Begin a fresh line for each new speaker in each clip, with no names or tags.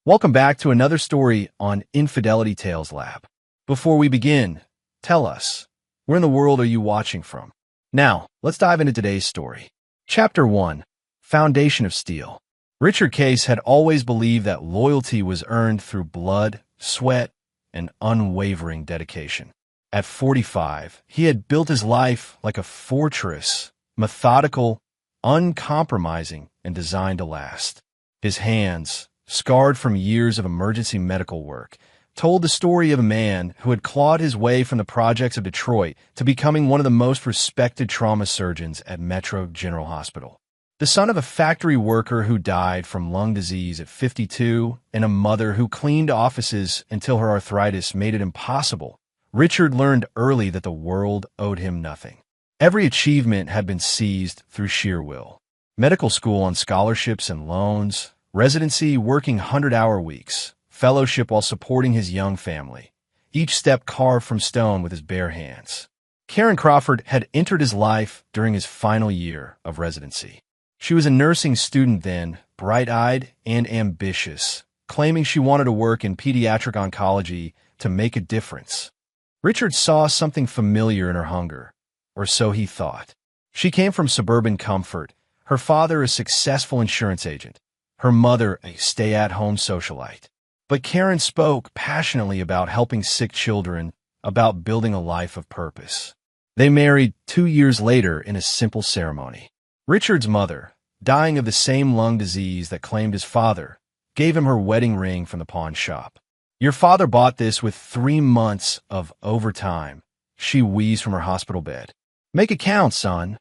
Welcome back to another story on Infidelity Tales Lab. Before we begin, tell us, where in the world are you watching from? Now, let's dive into today's story. Chapter 1, Foundation of Steel. Richard Case had always believed that loyalty was earned through blood, sweat, and unwavering dedication. At 45, he had built his life like a fortress, methodical, uncompromising, and designed to last. His hands, scarred from years of emergency medical work, told the story of a man who had clawed his way from the projects of Detroit to becoming one of the most respected trauma surgeons at Metro General Hospital. The son of a factory worker who died from lung disease at 52 and a mother who cleaned offices until her arthritis made it impossible, Richard learned early that the world owed him nothing. Every achievement had been seized through sheer will. Medical school on scholarships and loans, residency working 100-hour weeks, fellowship while supporting his young family, each step carved from stone with his bare hands. Karen Crawford had entered his life during his final year of residency. She was a nursing student then, bright-eyed and ambitious, claiming she wanted to work in pediatric oncology to make a difference. Richard saw something familiar in her hunger, or so he thought. She came from suburban comfort, her father a successful insurance agent, her mother a stay-at-home socialite. But Karen spoke passionately about helping sick children, about building a life of purpose. They married 2 years later in a simple ceremony. Richard's mother, dying of the same lung disease that claimed his father, gave him her wedding ring from the pawn shop. "Your father bought this with 3 months of overtime," she wheezed from her hospital bed. "Make it count, son."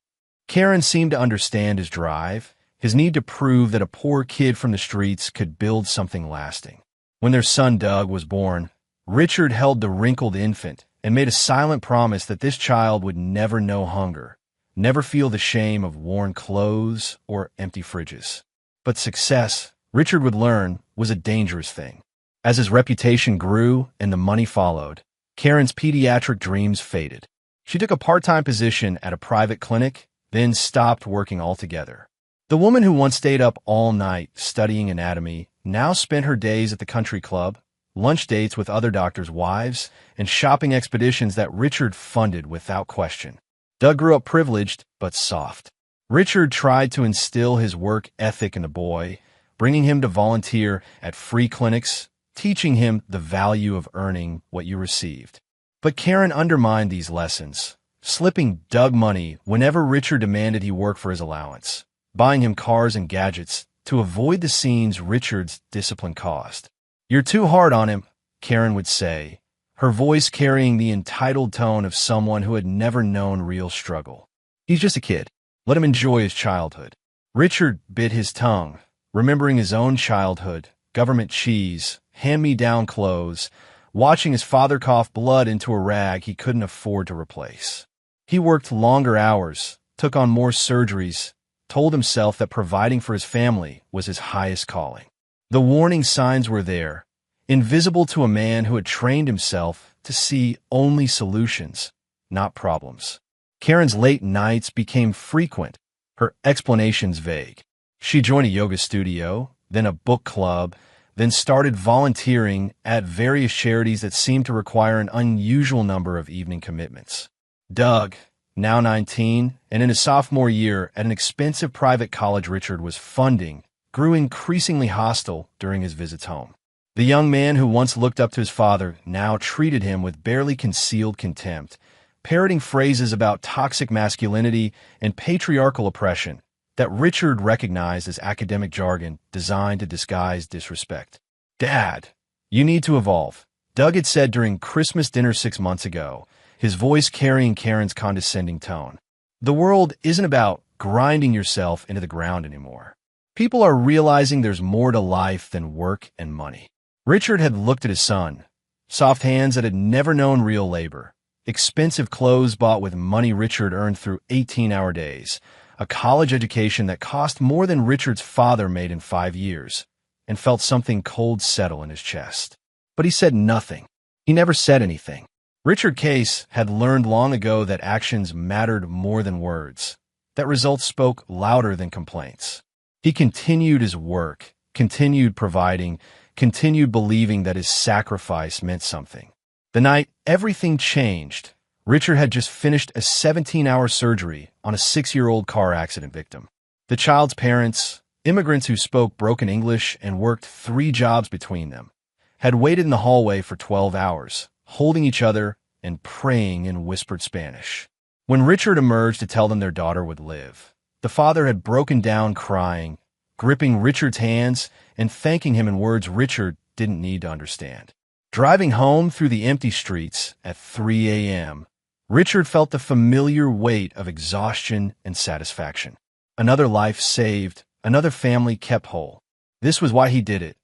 Karen seemed to understand his drive, his need to prove that a poor kid from the streets could build something lasting. When their son Doug was born, Richard held the wrinkled infant and made a silent promise that this child would never know hunger, never feel the shame of worn clothes or empty fridges. But success, Richard would learn, was a dangerous thing. As his reputation grew and the money followed, Karen's pediatric dreams faded. She took a part-time position at a private clinic, then stopped working altogether. The woman who once stayed up all night studying anatomy now spent her days at the country club, lunch dates with other doctors' wives, and shopping expeditions that Richard funded without question. Doug grew up privileged but soft. Richard tried to instill his work ethic in the boy, bringing him to volunteer at free clinics, teaching him the value of earning what you received. But Karen undermined these lessons, slipping Doug money whenever Richard demanded he work for his allowance, buying him cars and gadgets to avoid the scenes Richard's discipline caused. "You're too hard on him," Karen would say, her voice carrying the entitled tone of someone who had never known real struggle. "He's just a kid. Let him enjoy his childhood." Richard bit his tongue, remembering his own childhood, government cheese, hand-me-down clothes, watching his father cough blood into a rag he couldn't afford to replace. He worked longer hours, took on more surgeries, told himself that providing for his family was his highest calling. The warning signs were there, invisible to a man who had trained himself to see only solutions, not problems. Karen's late nights became frequent, her explanations vague. She joined a yoga studio, then a book club, then started volunteering at various charities that seemed to require an unusual number of evening commitments. Doug, now 19, and in his sophomore year at an expensive private college Richard was funding, grew increasingly hostile during his visits home. The young man who once looked up to his father now treated him with barely concealed contempt, parroting phrases about toxic masculinity and patriarchal oppression that Richard recognized as academic jargon designed to disguise disrespect. "Dad, you need to evolve," Doug had said during Christmas dinner 6 months ago, his voice carrying Karen's condescending tone. "The world isn't about grinding yourself into the ground anymore. People are realizing there's more to life than work and money." Richard had looked at his son, soft hands that had never known real labor, expensive clothes bought with money Richard earned through 18-hour days, a college education that cost more than Richard's father made in 5 years, and felt something cold settle in his chest. But he said nothing. He never said anything. Richard Case had learned long ago that actions mattered more than words, that results spoke louder than complaints. He continued his work, continued providing, continued believing that his sacrifice meant something. The night everything changed, Richard had just finished a 17-hour surgery on a 6-year-old car accident victim. The child's parents, immigrants who spoke broken English and worked 3 jobs between them, had waited in the hallway for 12 hours, holding each other and praying in whispered Spanish. When Richard emerged to tell them their daughter would live, the father had broken down crying, gripping Richard's hands and thanking him in words Richard didn't need to understand. Driving home through the empty streets at 3 a.m., Richard felt the familiar weight of exhaustion and satisfaction. Another life saved, another family kept whole. This was why he did it.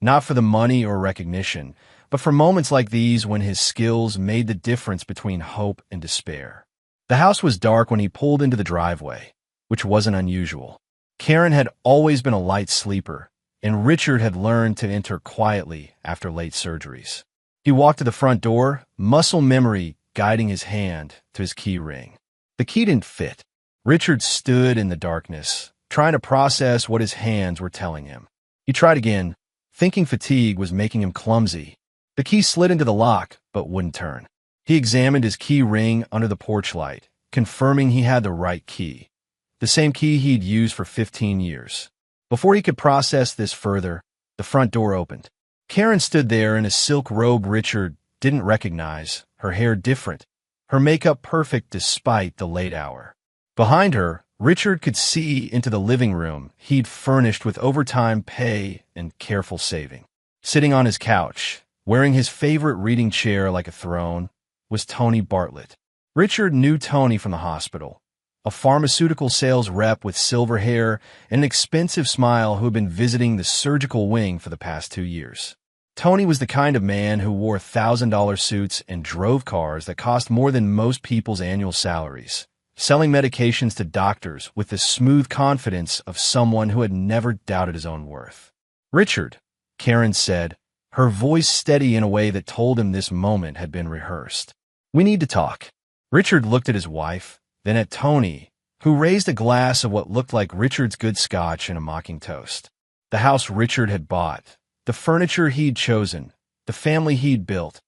Not for the money or recognition, but for moments like these when his skills made the difference between hope and despair. The house was dark when he pulled into the driveway, which wasn't unusual. Karen had always been a light sleeper, and Richard had learned to enter quietly after late surgeries. He walked to the front door, muscle memory guiding his hand to his key ring. The key didn't fit. Richard stood in the darkness, trying to process what his hands were telling him. He tried again, thinking fatigue was making him clumsy. The key slid into the lock, but wouldn't turn. He examined his key ring under the porch light, confirming he had the right key, the same key he'd used for 15 years. Before he could process this further, the front door opened. Karen stood there in a silk robe Richard didn't recognize, her hair different, her makeup perfect despite the late hour. Behind her, Richard could see into the living room he'd furnished with overtime pay and careful saving. Sitting on his couch, wearing his favorite reading chair like a throne, was Tony Bartlett. Richard knew Tony from the hospital, a pharmaceutical sales rep with silver hair and an expensive smile who had been visiting the surgical wing for the past 2 years. Tony was the kind of man who wore $1,000 suits and drove cars that cost more than most people's annual salaries, selling medications to doctors with the smooth confidence of someone who had never doubted his own worth. "Richard," Karen said, her voice steady in a way that told him this moment had been rehearsed. "We need to talk." Richard looked at his wife, then at Tony, who raised a glass of what looked like Richard's good scotch and a mocking toast. The house Richard had bought, the furniture he'd chosen, the family he'd built,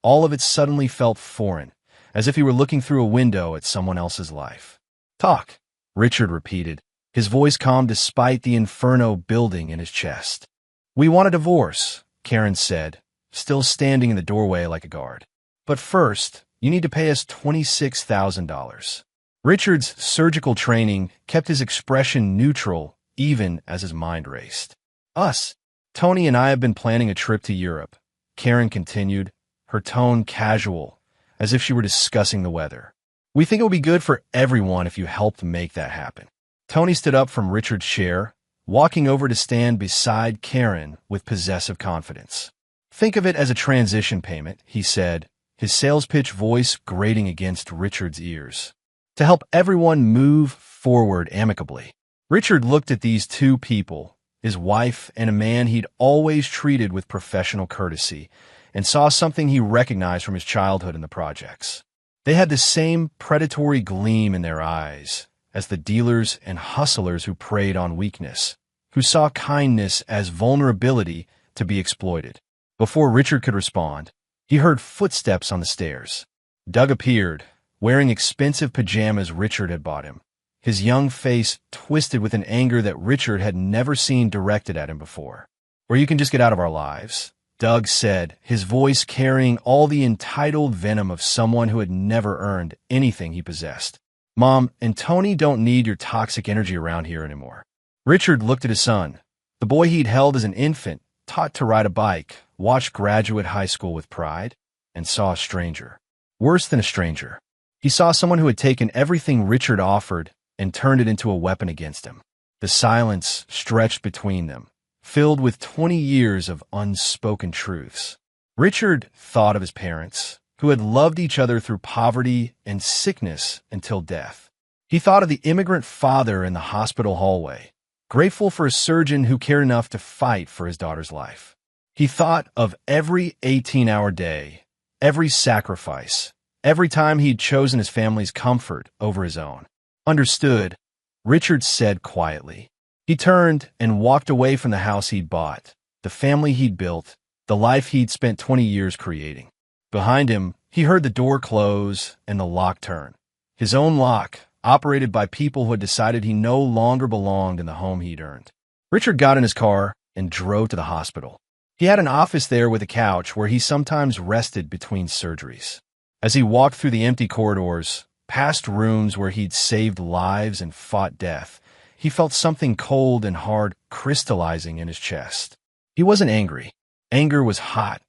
all of it suddenly felt foreign, as if he were looking through a window at someone else's life. "Talk," Richard repeated, his voice calm despite the inferno building in his chest. "We want a divorce," Karen said, still standing in the doorway like a guard. "But first, you need to pay us $26,000. Richard's surgical training kept his expression neutral even as his mind raced. "Us, Tony and I have been planning a trip to Europe," Karen continued, her tone casual, as if she were discussing the weather. "We think it would be good for everyone if you helped make that happen." Tony stood up from Richard's chair, walking over to stand beside Karen with possessive confidence. "Think of it as a transition payment," he said, his sales pitch voice grating against Richard's ears, "to help everyone move forward amicably." Richard looked at these two people, his wife and a man he'd always treated with professional courtesy, and saw something he recognized from his childhood in the projects. They had the same predatory gleam in their eyes as the dealers and hustlers who preyed on weakness, who saw kindness as vulnerability to be exploited. Before Richard could respond, he heard footsteps on the stairs. Doug appeared, wearing expensive pajamas Richard had bought him, his young face twisted with an anger that Richard had never seen directed at him before. "Or you can just get out of our lives," Doug said, his voice carrying all the entitled venom of someone who had never earned anything he possessed. "Mom and Tony don't need your toxic energy around here anymore." Richard looked at his son, the boy he'd held as an infant, taught to ride a bike, watched graduate high school with pride, and saw a stranger. Worse than a stranger. He saw someone who had taken everything Richard offered and turned it into a weapon against him. The silence stretched between them, filled with 20 years of unspoken truths. Richard thought of his parents, who had loved each other through poverty and sickness until death. He thought of the immigrant father in the hospital hallway, grateful for a surgeon who cared enough to fight for his daughter's life. He thought of every 18-hour day, every sacrifice, every time he'd chosen his family's comfort over his own. "Understood," Richard said quietly. He turned and walked away from the house he'd bought, the family he'd built, the life he'd spent 20 years creating. Behind him, he heard the door close and the lock turn. His own lock, operated by people who had decided he no longer belonged in the home he'd earned. Richard got in his car and drove to the hospital. He had an office there with a couch where he sometimes rested between surgeries. As he walked through the empty corridors, past rooms where he'd saved lives and fought death, he felt something cold and hard crystallizing in his chest. He wasn't angry. Anger was hot,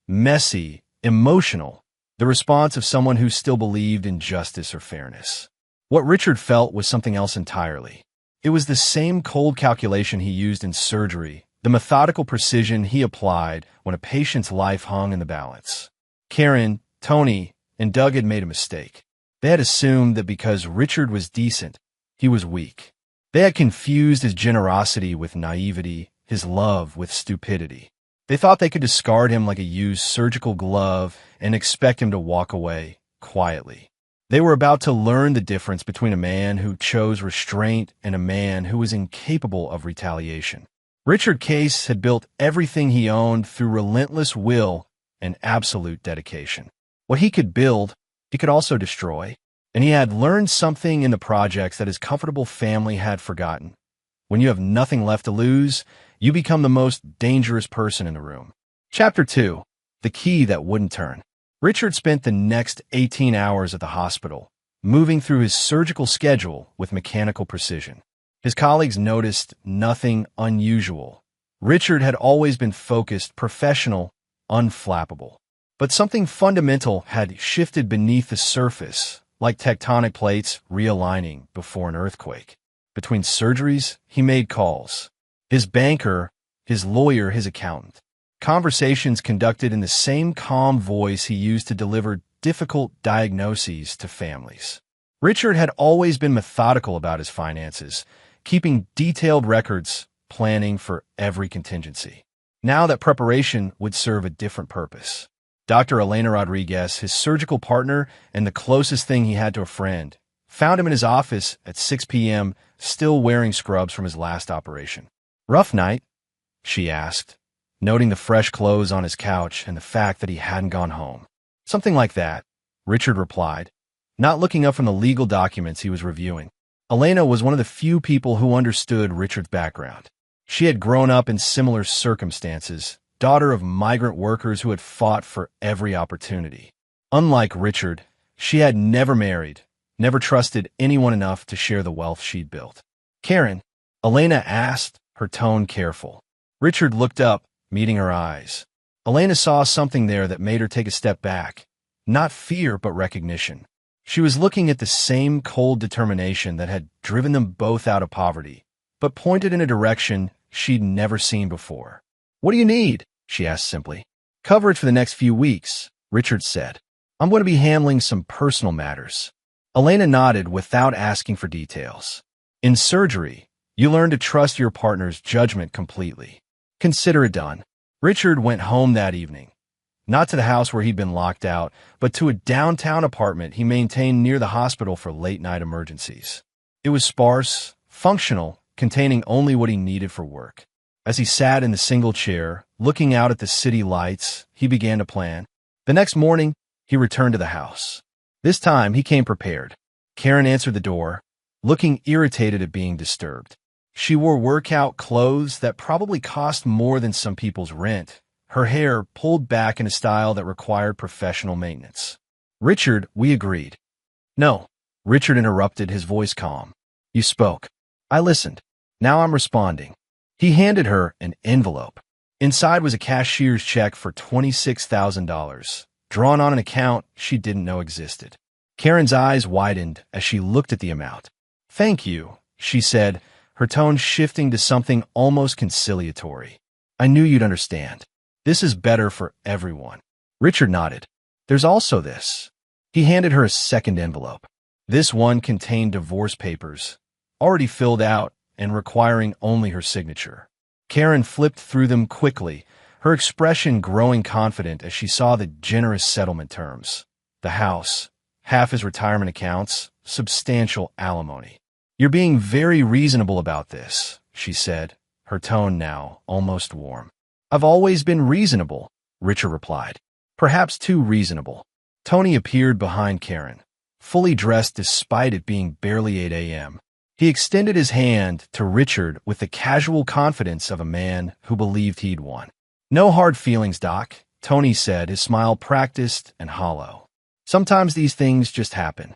messy, emotional, the response of someone who still believed in justice or fairness. What Richard felt was something else entirely. It was the same cold calculation he used in surgery, the methodical precision he applied when a patient's life hung in the balance. Karen, Tony, and Doug had made a mistake. They had assumed that because Richard was decent, he was weak. They had confused his generosity with naivety, his love with stupidity. They thought they could discard him like a used surgical glove and expect him to walk away quietly. They were about to learn the difference between a man who chose restraint and a man who was incapable of retaliation. Richard Case had built everything he owned through relentless will and absolute dedication. What he could build, he could also destroy, and he had learned something in the projects that his comfortable family had forgotten. When you have nothing left to lose, you become the most dangerous person in the room. Chapter 2. The Key That Wouldn't Turn. Richard spent the next 18 hours at the hospital, moving through his surgical schedule with mechanical precision. His colleagues noticed nothing unusual. Richard had always been focused, professional, unflappable. But something fundamental had shifted beneath the surface, like tectonic plates realigning before an earthquake. Between surgeries, he made calls. His banker, his lawyer, his accountant. Conversations conducted in the same calm voice he used to deliver difficult diagnoses to families. Richard had always been methodical about his finances, keeping detailed records, planning for every contingency. Now that preparation would serve a different purpose. Dr. Elena Rodriguez, his surgical partner and the closest thing he had to a friend, found him in his office at 6 p.m., still wearing scrubs from his last operation. "Rough night?" she asked, noting the fresh clothes on his couch and the fact that he hadn't gone home. "Something like that," Richard replied, not looking up from the legal documents he was reviewing. Elena was one of the few people who understood Richard's background. She had grown up in similar circumstances, daughter of migrant workers who had fought for every opportunity. Unlike Richard, she had never married, never trusted anyone enough to share the wealth she'd built. "Karen?" Elena asked, her tone careful. Richard looked up, meeting her eyes. Elena saw something there that made her take a step back. Not fear, but recognition. She was looking at the same cold determination that had driven them both out of poverty, but pointed in a direction she'd never seen before. "What do you need?" she asked simply. "Coverage for the next few weeks," Richard said. "I'm going to be handling some personal matters." Elena nodded without asking for details. In surgery, you learn to trust your partner's judgment completely. Consider it done. Richard went home that evening. Not to the house where he'd been locked out, but to a downtown apartment he maintained near the hospital for late-night emergencies. It was sparse, functional, containing only what he needed for work. As he sat in the single chair, looking out at the city lights, he began to plan. The next morning, he returned to the house. This time, he came prepared. Karen answered the door, looking irritated at being disturbed. She wore workout clothes that probably cost more than some people's rent, her hair pulled back in a style that required professional maintenance. "Richard," we agreed. "No," Richard interrupted, his voice calm. "You spoke. I listened. Now I'm responding." He handed her an envelope. Inside was a cashier's check for $26,000, drawn on an account she didn't know existed. Karen's eyes widened as she looked at the amount. "Thank you," she said, her tone shifting to something almost conciliatory. "I knew you'd understand. This is better for everyone." Richard nodded. "There's also this." He handed her a second envelope. This one contained divorce papers, already filled out and requiring only her signature. Karen flipped through them quickly, her expression growing confident as she saw the generous settlement terms. The house, half his retirement accounts, substantial alimony. "You're being very reasonable about this," she said, her tone now almost warm. I've always been reasonable, Richard replied. Perhaps too reasonable. Tony appeared behind Karen, fully dressed despite it being barely 8 a.m. He extended his hand to Richard with the casual confidence of a man who believed he'd won. No hard feelings, Doc, Tony said, his smile practiced and hollow. Sometimes these things just happen.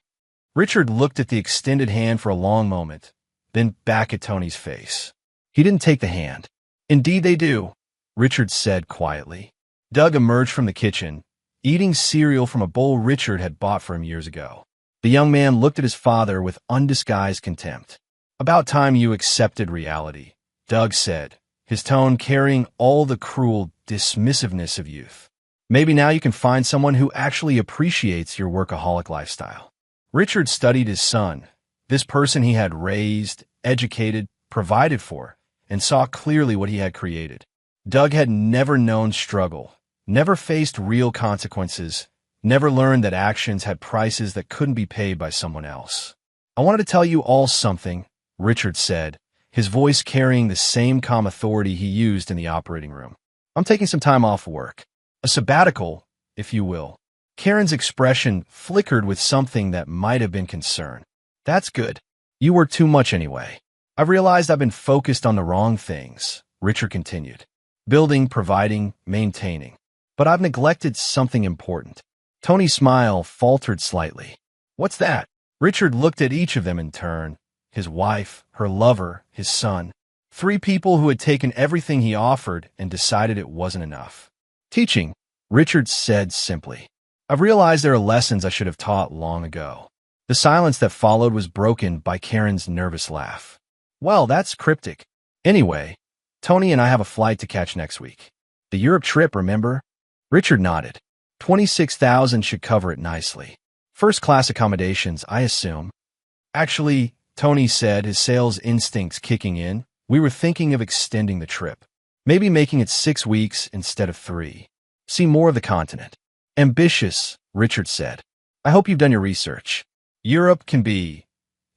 Richard looked at the extended hand for a long moment, then back at Tony's face. He didn't take the hand. Indeed they do, Richard said quietly. Doug emerged from the kitchen, eating cereal from a bowl Richard had bought for him years ago. The young man looked at his father with undisguised contempt. About time you accepted reality, Doug said, his tone carrying all the cruel dismissiveness of youth. Maybe now you can find someone who actually appreciates your workaholic lifestyle. Richard studied his son, this person he had raised, educated, provided for, and saw clearly what he had created. Doug had never known struggle, never faced real consequences, never learned that actions had prices that couldn't be paid by someone else. I wanted to tell you all something, Richard said, his voice carrying the same calm authority he used in the operating room. I'm taking some time off work. A sabbatical, if you will. Karen's expression flickered with something that might have been concern. That's good. You work too much anyway. I've realized I've been focused on the wrong things, Richard continued. Building, providing, maintaining. But I've neglected something important. Tony's smile faltered slightly. What's that? Richard looked at each of them in turn. His wife, her lover, his son. 3 people who had taken everything he offered and decided it wasn't enough. Teaching, Richard said simply. I've realized there are lessons I should have taught long ago. The silence that followed was broken by Karen's nervous laugh. Well, that's cryptic. Anyway, Tony and I have a flight to catch next week. The Europe trip, remember? Richard nodded. 26,000 should cover it nicely. First-class accommodations, I assume. Actually, Tony said, his sales instincts kicking in, we were thinking of extending the trip. Maybe making it 6 weeks instead of 3. See more of the continent. Ambitious, Richard said. I hope you've done your research. Europe can be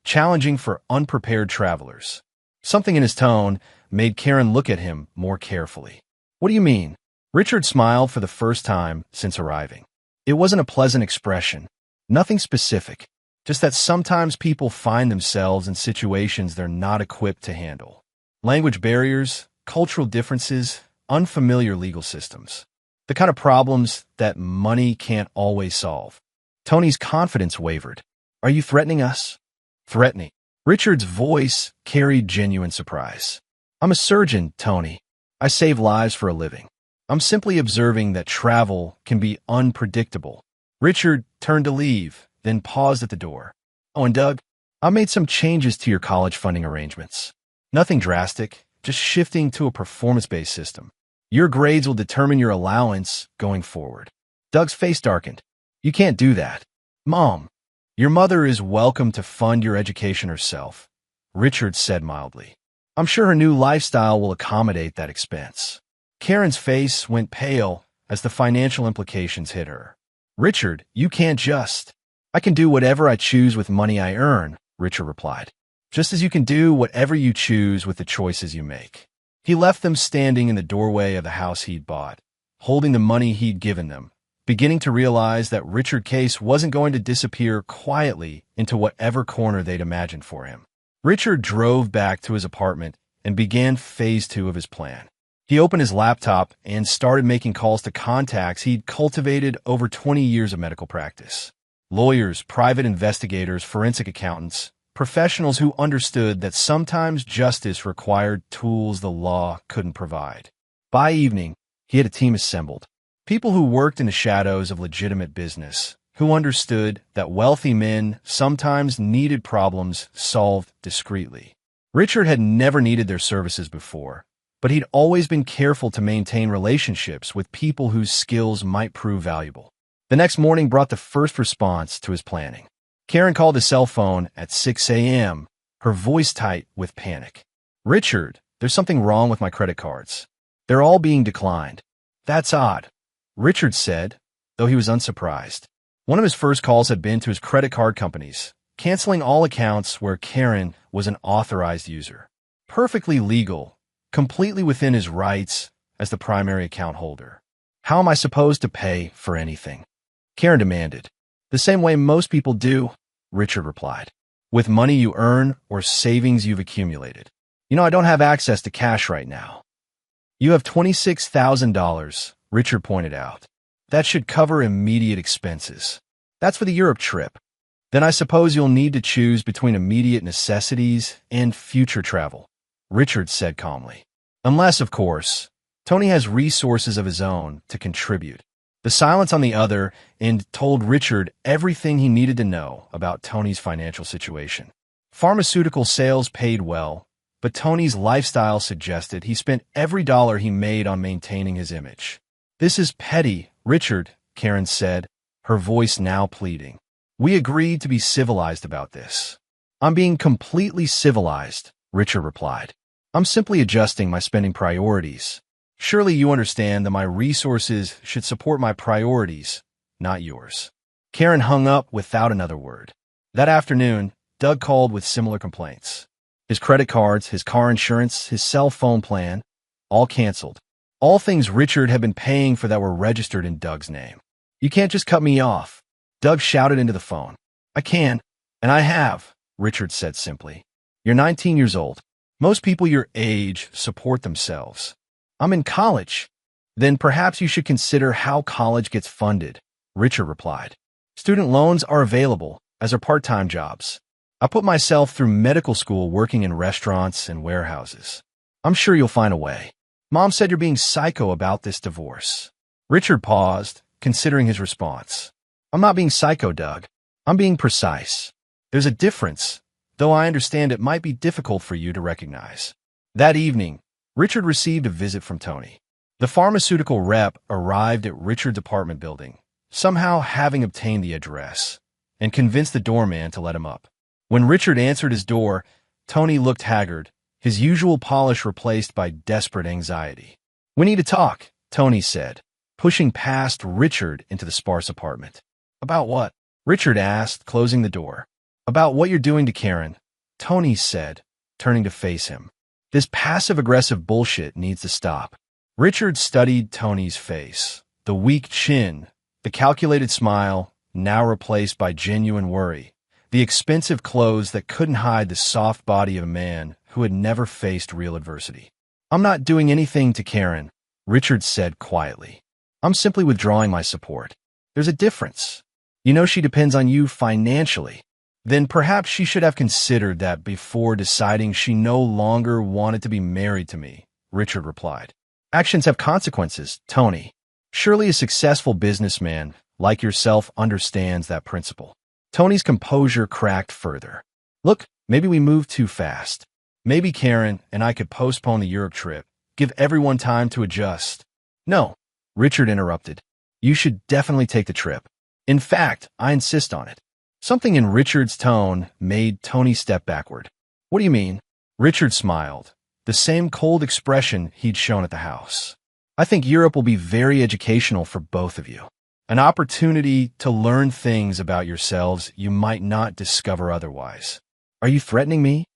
challenging for unprepared travelers. Something in his tone made Karen look at him more carefully. What do you mean? Richard smiled for the first time since arriving. It wasn't a pleasant expression. Nothing specific. Just that sometimes people find themselves in situations they're not equipped to handle. Language barriers, cultural differences, unfamiliar legal systems. The kind of problems that money can't always solve. Tony's confidence wavered. Are you threatening us? Threatening. Richard's voice carried genuine surprise. I'm a surgeon, Tony. I save lives for a living. I'm simply observing that travel can be unpredictable. Richard turned to leave, then paused at the door. Oh, and Doug, I made some changes to your college funding arrangements. Nothing drastic, just shifting to a performance-based system. Your grades will determine your allowance going forward. Doug's face darkened. You can't do that. Mom, your mother is welcome to fund your education herself, Richard said mildly. I'm sure her new lifestyle will accommodate that expense. Karen's face went pale as the financial implications hit her. Richard, you can't just. I can do whatever I choose with money I earn, Richard replied. Just as you can do whatever you choose with the choices you make. He left them standing in the doorway of the house he'd bought, holding the money he'd given them, beginning to realize that Richard Case wasn't going to disappear quietly into whatever corner they'd imagined for him. Richard drove back to his apartment and began phase 2 of his plan. He opened his laptop and started making calls to contacts he'd cultivated over 20 years of medical practice. Lawyers, private investigators, forensic accountants, professionals who understood that sometimes justice required tools the law couldn't provide. By evening, he had a team assembled. People who worked in the shadows of legitimate business, who understood that wealthy men sometimes needed problems solved discreetly. Richard had never needed their services before, but he'd always been careful to maintain relationships with people whose skills might prove valuable. The next morning brought the first response to his planning. Karen called his cell phone at 6 a.m., her voice tight with panic. Richard, there's something wrong with my credit cards. They're all being declined. That's odd, Richard said, though he was unsurprised. One of his first calls had been to his credit card companies, canceling all accounts where Karen was an authorized user. Perfectly legal, completely within his rights, as the primary account holder. How am I supposed to pay for anything? Karen demanded. The same way most people do, Richard replied. With money you earn or savings you've accumulated. I don't have access to cash right now. You have $26,000, Richard pointed out. That should cover immediate expenses. That's for the Europe trip. Then I suppose you'll need to choose between immediate necessities and future travel, Richard said calmly. Unless, of course, Tony has resources of his own to contribute. The silence on the other end told Richard everything he needed to know about Tony's financial situation. Pharmaceutical sales paid well, but Tony's lifestyle suggested he spent every dollar he made on maintaining his image. This is petty, Richard, Karen said, her voice now pleading. We agreed to be civilized about this. I'm being completely civilized, Richard replied. I'm simply adjusting my spending priorities. Surely you understand that my resources should support my priorities, not yours. Karen hung up without another word. That afternoon, Doug called with similar complaints. His credit cards, his car insurance, his cell phone plan, all canceled. All things Richard had been paying for that were registered in Doug's name. You can't just cut me off, Doug shouted into the phone. I can, and I have, Richard said simply. You're 19 years old. Most people your age support themselves. I'm in college. Then perhaps you should consider how college gets funded, Richard replied. Student loans are available, as are part-time jobs. I put myself through medical school working in restaurants and warehouses. I'm sure you'll find a way. Mom said you're being psycho about this divorce. Richard paused, considering his response. I'm not being psycho, Doug. I'm being precise. There's a difference, though I understand it might be difficult for you to recognize. That evening, Richard received a visit from Tony. The pharmaceutical rep arrived at Richard's apartment building, somehow having obtained the address, and convinced the doorman to let him up. When Richard answered his door, Tony looked haggard, his usual polish replaced by desperate anxiety. We need to talk, Tony said, pushing past Richard into the sparse apartment. About what? Richard asked, closing the door. About what you're doing to Karen, Tony said, turning to face him. This passive-aggressive bullshit needs to stop. Richard studied Tony's face. The weak chin, the calculated smile, now replaced by genuine worry. The expensive clothes that couldn't hide the soft body of a man who had never faced real adversity. I'm not doing anything to Karen, Richard said quietly. I'm simply withdrawing my support. There's a difference. She depends on you financially. Then perhaps she should have considered that before deciding she no longer wanted to be married to me, Richard replied. Actions have consequences, Tony. Surely a successful businessman like yourself understands that principle. Tony's composure cracked further. Look, maybe we moved too fast. Maybe Karen and I could postpone the Europe trip, give everyone time to adjust. No, Richard interrupted. You should definitely take the trip. In fact, I insist on it. Something in Richard's tone made Tony step backward. What do you mean? Richard smiled, the same cold expression he'd shown at the house. I think Europe will be very educational for both of you. An opportunity to learn things about yourselves you might not discover otherwise. Are you threatening me?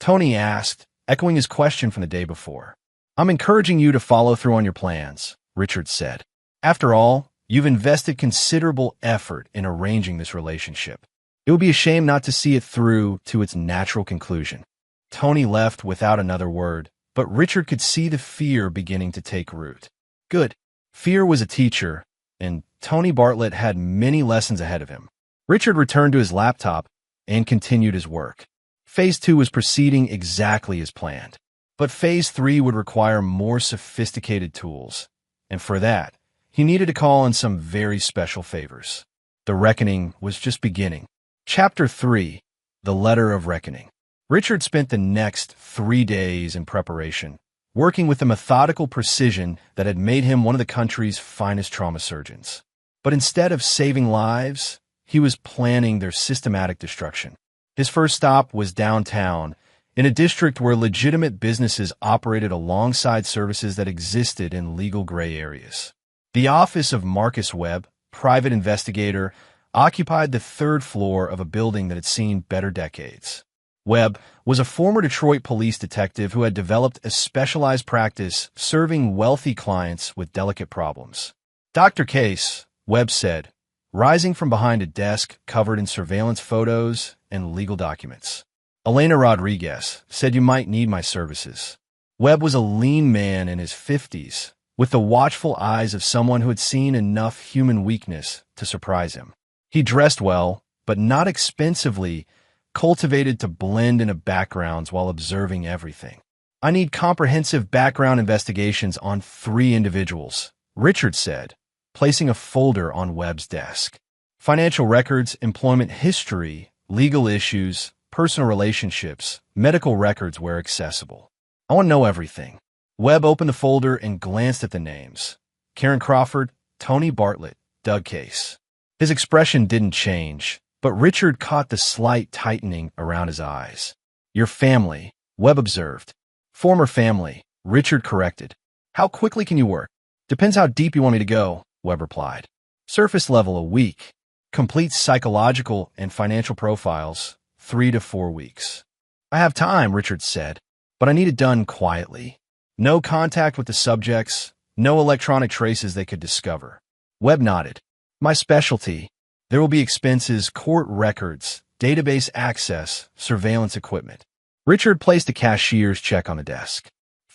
Tony asked, echoing his question from the day before. I'm encouraging you to follow through on your plans, Richard said. After all, you've invested considerable effort in arranging this relationship. It would be a shame not to see it through to its natural conclusion. Tony left without another word, but Richard could see the fear beginning to take root. Good. Fear was a teacher, and Tony Bartlett had many lessons ahead of him. Richard returned to his laptop and continued his work. Phase 2 was proceeding exactly as planned. But Phase 3 would require more sophisticated tools, and for that, he needed to call on some very special favors. The reckoning was just beginning. Chapter 3, The Letter of Reckoning. Richard spent the next 3 days in preparation, working with a methodical precision that had made him one of the country's finest trauma surgeons. But instead of saving lives, he was planning their systematic destruction. His first stop was downtown, in a district where legitimate businesses operated alongside services that existed in legal gray areas. The office of Marcus Webb, private investigator, occupied the 3rd floor of a building that had seen better decades. Webb was a former Detroit police detective who had developed a specialized practice serving wealthy clients with delicate problems. Dr. Case, Webb said, rising from behind a desk covered in surveillance photos and legal documents. Elena Rodriguez said you might need my services. Webb was a lean man in his 50s, with the watchful eyes of someone who had seen enough human weakness to surprise him. He dressed well, but not expensively, cultivated to blend into backgrounds while observing everything. I need comprehensive background investigations on 3 individuals, Richard said, placing a folder on Webb's desk. Financial records, employment history, legal issues, personal relationships, medical records where accessible. I want to know everything. Webb opened the folder and glanced at the names. Karen Crawford, Tony Bartlett, Doug Case. His expression didn't change, but Richard caught the slight tightening around his eyes. Your family, Webb observed. Former family, Richard corrected. How quickly can you work? Depends how deep you want me to go, Webb replied. Surface level a week. Complete psychological and financial profiles, 3 to 4 weeks. I have time, Richard said, but I need it done quietly. No contact with the subjects, no electronic traces they could discover. Webb nodded. My specialty. There will be expenses, court records, database access, surveillance equipment. Richard placed a cashier's check on the desk.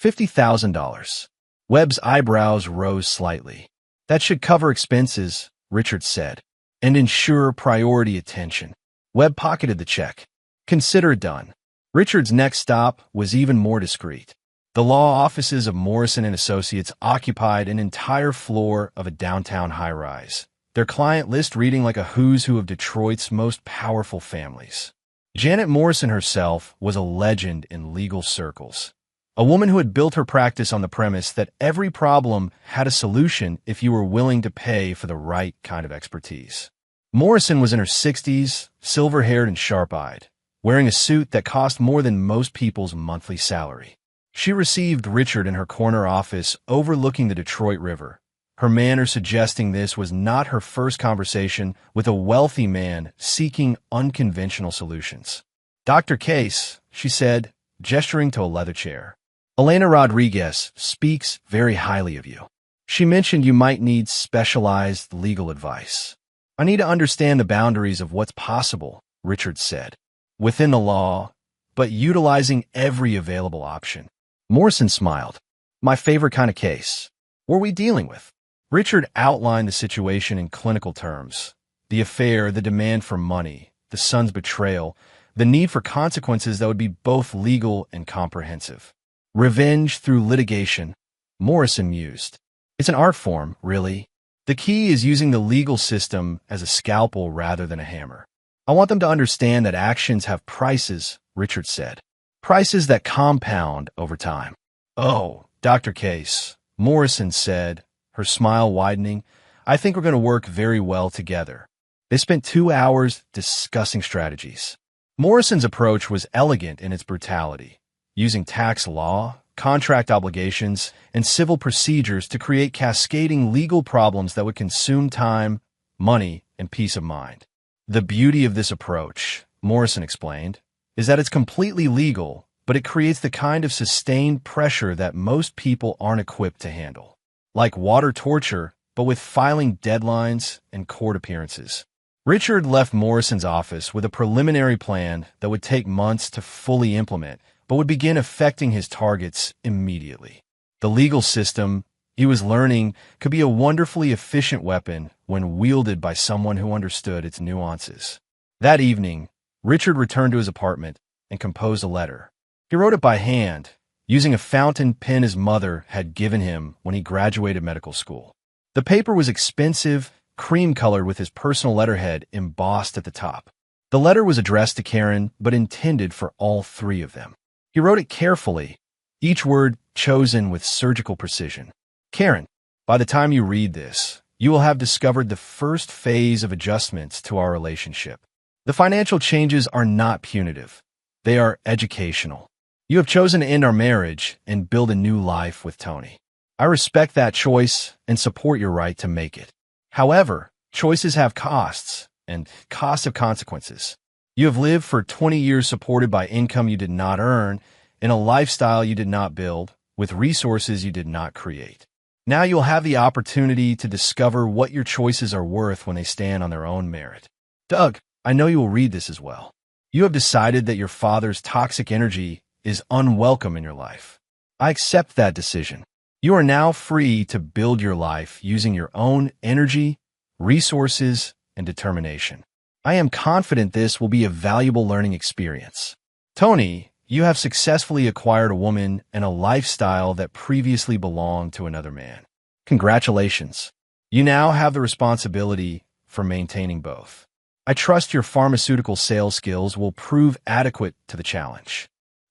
$50,000. Webb's eyebrows rose slightly. That should cover expenses, Richard said, and ensure priority attention. Webb pocketed the check. Consider it done. Richard's next stop was even more discreet. The law offices of Morrison & Associates occupied an entire floor of a downtown high-rise, their client list reading like a who's who of Detroit's most powerful families. Janet Morrison herself was a legend in legal circles, a woman who had built her practice on the premise that every problem had a solution if you were willing to pay for the right kind of expertise. Morrison was in her 60s, silver-haired and sharp-eyed, wearing a suit that cost more than most people's monthly salary. She received Richard in her corner office overlooking the Detroit River, her manner suggesting this was not her first conversation with a wealthy man seeking unconventional solutions. Dr. Case, she said, gesturing to a leather chair. Elena Rodriguez speaks very highly of you. She mentioned you might need specialized legal advice. I need to understand the boundaries of what's possible, Richard said. Within the law, but utilizing every available option. Morrison smiled. My favorite kind of case. What are we dealing with? Richard outlined the situation in clinical terms. The affair, the demand for money, the son's betrayal, the need for consequences that would be both legal and comprehensive. Revenge through litigation, Morrison mused. It's an art form, really. The key is using the legal system as a scalpel rather than a hammer. I want them to understand that actions have prices, Richard said. Prices that compound over time. Oh, Dr. Case, Morrison said, her smile widening. I think we're going to work very well together. They spent 2 hours discussing strategies. Morrison's approach was elegant in its brutality, using tax law, contract obligations, and civil procedures to create cascading legal problems that would consume time, money, and peace of mind. The beauty of this approach, Morrison explained, is that it's completely legal, but it creates the kind of sustained pressure that most people aren't equipped to handle. Like water torture, but with filing deadlines and court appearances. Richard left Morrison's office with a preliminary plan that would take months to fully implement, but would begin affecting his targets immediately. The legal system, he was learning, could be a wonderfully efficient weapon when wielded by someone who understood its nuances. That evening, Richard returned to his apartment and composed a letter. He wrote it by hand, using a fountain pen his mother had given him when he graduated medical school. The paper was expensive, cream-colored with his personal letterhead embossed at the top. The letter was addressed to Karen, but intended for all 3 of them. He wrote it carefully, each word chosen with surgical precision. Karen, by the time you read this, you will have discovered the first phase of adjustments to our relationship. The financial changes are not punitive. They are educational. You have chosen to end our marriage and build a new life with Tony. I respect that choice and support your right to make it. However, choices have costs, and costs have consequences. You have lived for 20 years supported by income you did not earn, in a lifestyle you did not build, with resources you did not create. Now you'll have the opportunity to discover what your choices are worth when they stand on their own merit. Doug, I know you will read this as well. You have decided that your father's toxic energy is unwelcome in your life. I accept that decision. You are now free to build your life using your own energy, resources, and determination. I am confident this will be a valuable learning experience. Tony, you have successfully acquired a woman and a lifestyle that previously belonged to another man. Congratulations. You now have the responsibility for maintaining both. I trust your pharmaceutical sales skills will prove adequate to the challenge.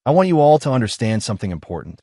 I want you all to understand something important.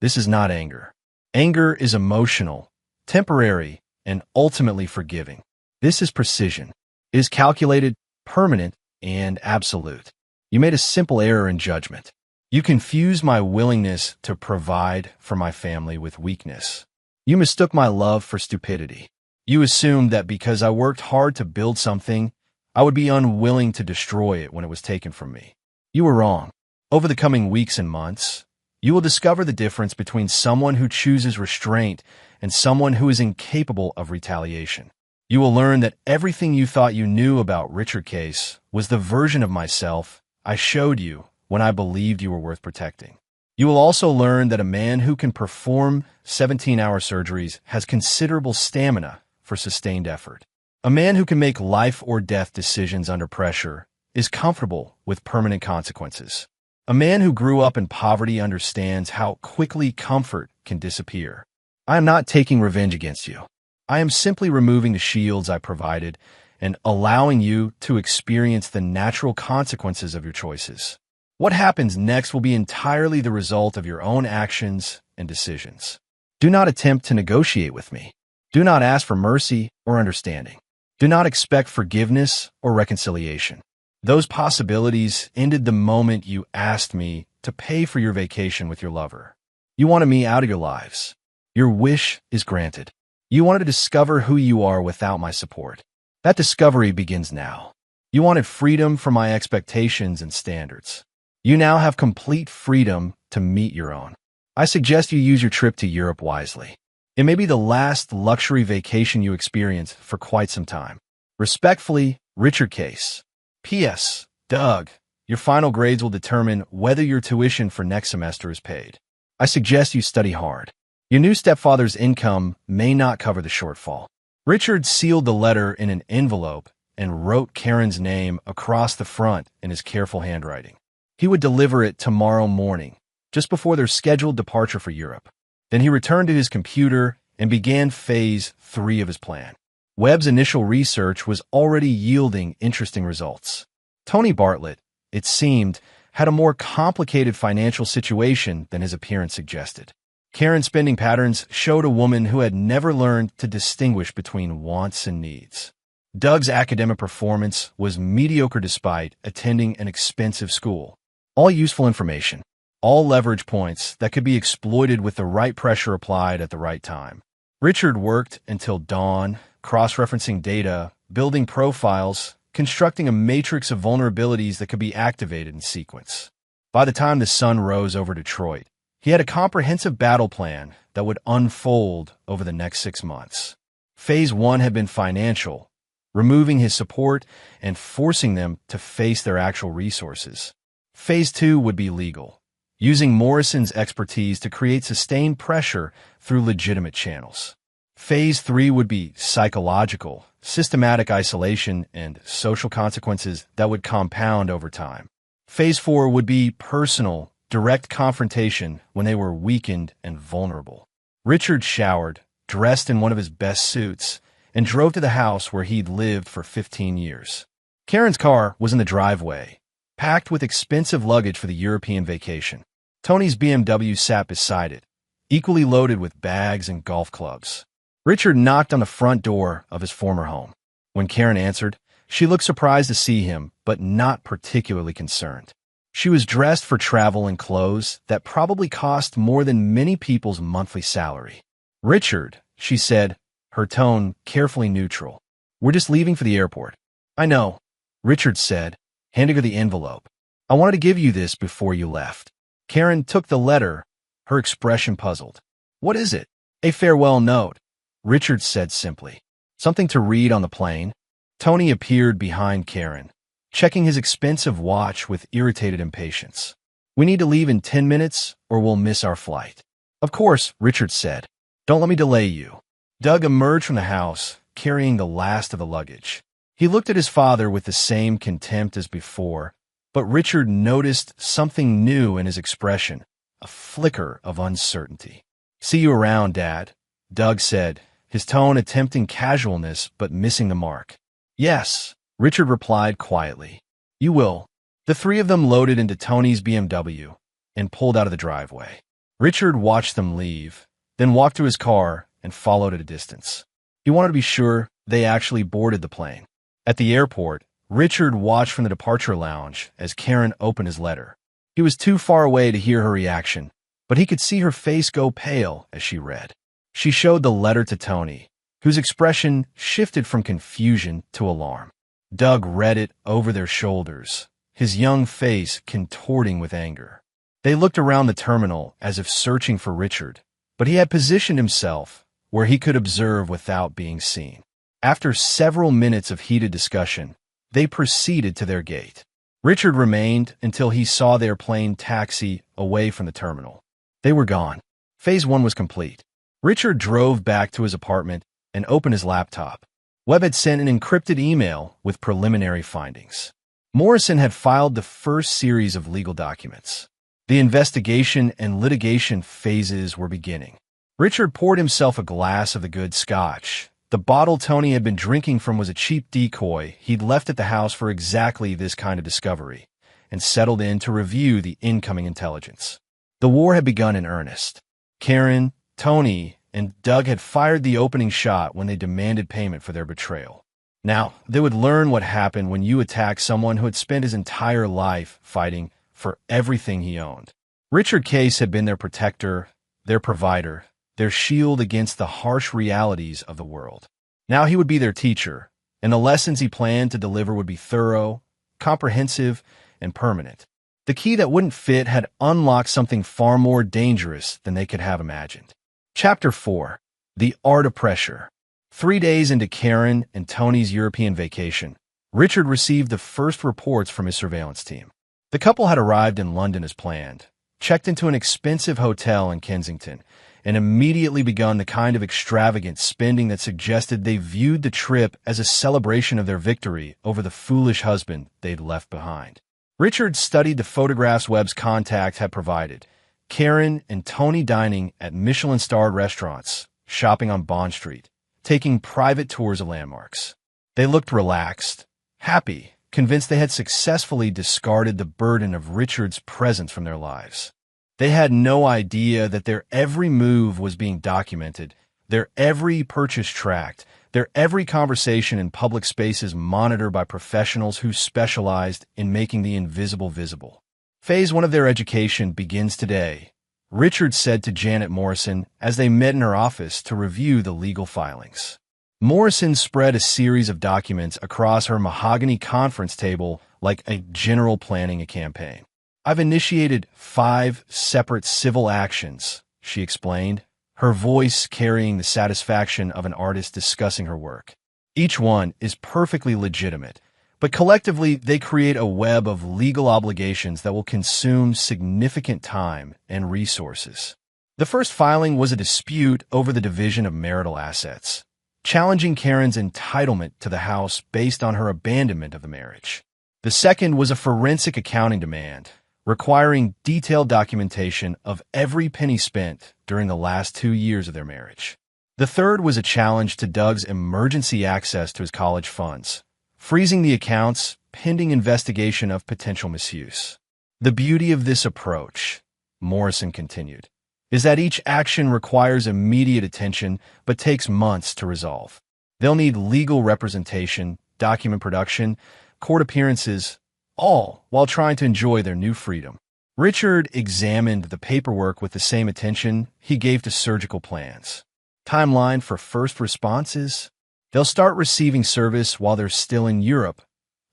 This is not anger. Anger is emotional, temporary, and ultimately forgiving. This is precision. It is calculated, permanent, and absolute. You made a simple error in judgment. You confused my willingness to provide for my family with weakness. You mistook my love for stupidity. You assumed that because I worked hard to build something, I would be unwilling to destroy it when it was taken from me. You were wrong. Over the coming weeks and months, you will discover the difference between someone who chooses restraint and someone who is incapable of retaliation. You will learn that everything you thought you knew about Richard Case was the version of myself I showed you when I believed you were worth protecting. You will also learn that a man who can perform 17-hour surgeries has considerable stamina for sustained effort. A man who can make life or death decisions under pressure is comfortable with permanent consequences. A man who grew up in poverty understands how quickly comfort can disappear. I am not taking revenge against you. I am simply removing the shields I provided and allowing you to experience the natural consequences of your choices. What happens next will be entirely the result of your own actions and decisions. Do not attempt to negotiate with me. Do not ask for mercy or understanding. Do not expect forgiveness or reconciliation. Those possibilities ended the moment you asked me to pay for your vacation with your lover. You wanted me out of your lives. Your wish is granted. You wanted to discover who you are without my support. That discovery begins now. You wanted freedom from my expectations and standards. You now have complete freedom to meet your own. I suggest you use your trip to Europe wisely. It may be the last luxury vacation you experience for quite some time. Respectfully, Richard Case. P.S. Doug, your final grades will determine whether your tuition for next semester is paid. I suggest you study hard. Your new stepfather's income may not cover the shortfall. Richard sealed the letter in an envelope and wrote Karen's name across the front in his careful handwriting. He would deliver it tomorrow morning, just before their scheduled departure for Europe. Then he returned to his computer and began phase 3 of his plan. Webb's initial research was already yielding interesting results. Tony Bartlett, it seemed, had a more complicated financial situation than his appearance suggested. Karen's spending patterns showed a woman who had never learned to distinguish between wants and needs. Doug's academic performance was mediocre despite attending an expensive school. All useful information, all leverage points that could be exploited with the right pressure applied at the right time. Richard worked until dawn, cross-referencing data, building profiles, constructing a matrix of vulnerabilities that could be activated in sequence. By the time the sun rose over Detroit, he had a comprehensive battle plan that would unfold over the next 6 months. Phase 1 had been financial, removing his support and forcing them to face their actual resources. Phase 2 would be legal, using Morrison's expertise to create sustained pressure through legitimate channels. Phase 3 would be psychological, systematic isolation, and social consequences that would compound over time. Phase 4 would be personal, direct confrontation when they were weakened and vulnerable. Richard showered, dressed in one of his best suits, and drove to the house where he'd lived for 15 years. Karen's car was in the driveway, packed with expensive luggage for the European vacation. Tony's BMW sat beside it, equally loaded with bags and golf clubs. Richard knocked on the front door of his former home. When Karen answered, she looked surprised to see him, but not particularly concerned. She was dressed for travel in clothes that probably cost more than many people's monthly salary. "Richard," she said, her tone carefully neutral. "We're just leaving for the airport." "I know," Richard said, handing her the envelope. "I wanted to give you this before you left." Karen took the letter, her expression puzzled. "What is it?" "A farewell note," Richard said simply. "Something to read on the plane?" Tony appeared behind Karen, checking his expensive watch with irritated impatience. "We need to leave in 10 minutes or we'll miss our flight." "Of course," Richard said. "Don't let me delay you." Doug emerged from the house, carrying the last of the luggage. He looked at his father with the same contempt as before, but Richard noticed something new in his expression, a flicker of uncertainty. "See you around, Dad," Doug said, his tone attempting casualness but missing the mark. "Yes," Richard replied quietly. "You will." The three of them loaded into Tony's BMW and pulled out of the driveway. Richard watched them leave, then walked to his car and followed at a distance. He wanted to be sure they actually boarded the plane. At the airport, Richard watched from the departure lounge as Karen opened his letter. He was too far away to hear her reaction, but he could see her face go pale as she read. She showed the letter to Tony, whose expression shifted from confusion to alarm. Doug read it over their shoulders, his young face contorting with anger. They looked around the terminal as if searching for Richard, but he had positioned himself where he could observe without being seen. After several minutes of heated discussion, they proceeded to their gate. Richard remained until he saw their plane taxi away from the terminal. They were gone. Phase 1 was complete. Richard drove back to his apartment and opened his laptop. Webb had sent an encrypted email with preliminary findings. Morrison had filed the first series of legal documents. The investigation and litigation phases were beginning. Richard poured himself a glass of the good scotch. The bottle Tony had been drinking from was a cheap decoy he'd left at the house for exactly this kind of discovery, and settled in to review the incoming intelligence. The war had begun in earnest. Karen, Tony, and Doug had fired the opening shot when they demanded payment for their betrayal. Now, they would learn what happened when you attack someone who had spent his entire life fighting for everything he owned. Richard Case had been their protector, their provider, their shield against the harsh realities of the world. Now he would be their teacher, and the lessons he planned to deliver would be thorough, comprehensive, and permanent. The key that wouldn't fit had unlocked something far more dangerous than they could have imagined. Chapter 4. The Art of Pressure. 3 days into Karen and Tony's European vacation, Richard received the first reports from his surveillance team. The couple had arrived in London as planned, checked into an expensive hotel in Kensington, and immediately begun the kind of extravagant spending that suggested they viewed the trip as a celebration of their victory over the foolish husband they'd left behind. Richard studied the photographs Webb's contact had provided. Karen and Tony dining at Michelin-starred restaurants, shopping on Bond Street, taking private tours of landmarks. They looked relaxed, happy, convinced they had successfully discarded the burden of Richard's presence from their lives. They had no idea that their every move was being documented, their every purchase tracked, their every conversation in public spaces monitored by professionals who specialized in making the invisible visible. Phase 1 of their education begins today, Richard said to Janet Morrison as they met in her office to review the legal filings. Morrison spread a series of documents across her mahogany conference table like a general planning a campaign. "I've initiated 5 separate civil actions," she explained, her voice carrying the satisfaction of an artist discussing her work. "Each one is perfectly legitimate, but collectively they create a web of legal obligations that will consume significant time and resources." The first filing was a dispute over the division of marital assets, challenging Karen's entitlement to the house based on her abandonment of the marriage. The second was a forensic accounting demand, requiring detailed documentation of every penny spent during the last 2 years of their marriage. The third was a challenge to Doug's emergency access to his college funds, freezing the accounts pending investigation of potential misuse. "The beauty of this approach," Morrison continued, "is that each action requires immediate attention but takes months to resolve. They'll need legal representation, document production, court appearances, all while trying to enjoy their new freedom." Richard examined the paperwork with the same attention he gave to surgical plans. Timeline for first responses? They'll start receiving service while they're still in Europe,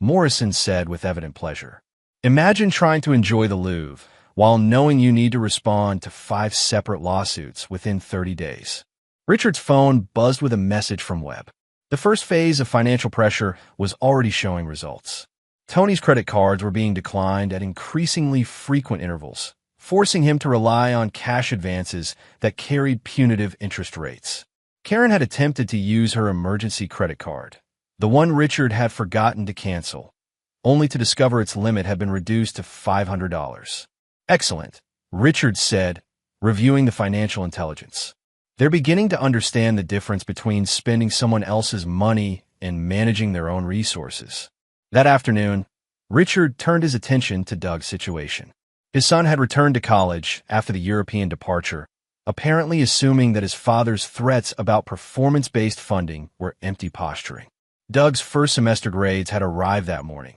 Morrison said with evident pleasure. Imagine trying to enjoy the Louvre while knowing you need to respond to 5 separate lawsuits within 30 days. Richard's phone buzzed with a message from Webb. The first phase of financial pressure was already showing results. Tony's credit cards were being declined at increasingly frequent intervals, forcing him to rely on cash advances that carried punitive interest rates. Karen had attempted to use her emergency credit card, the one Richard had forgotten to cancel, only to discover its limit had been reduced to $500. Excellent, Richard said, reviewing the financial intelligence. They're beginning to understand the difference between spending someone else's money and managing their own resources. That afternoon, Richard turned his attention to Doug's situation. His son had returned to college after the European departure, apparently assuming that his father's threats about performance-based funding were empty posturing. Doug's first semester grades had arrived that morning,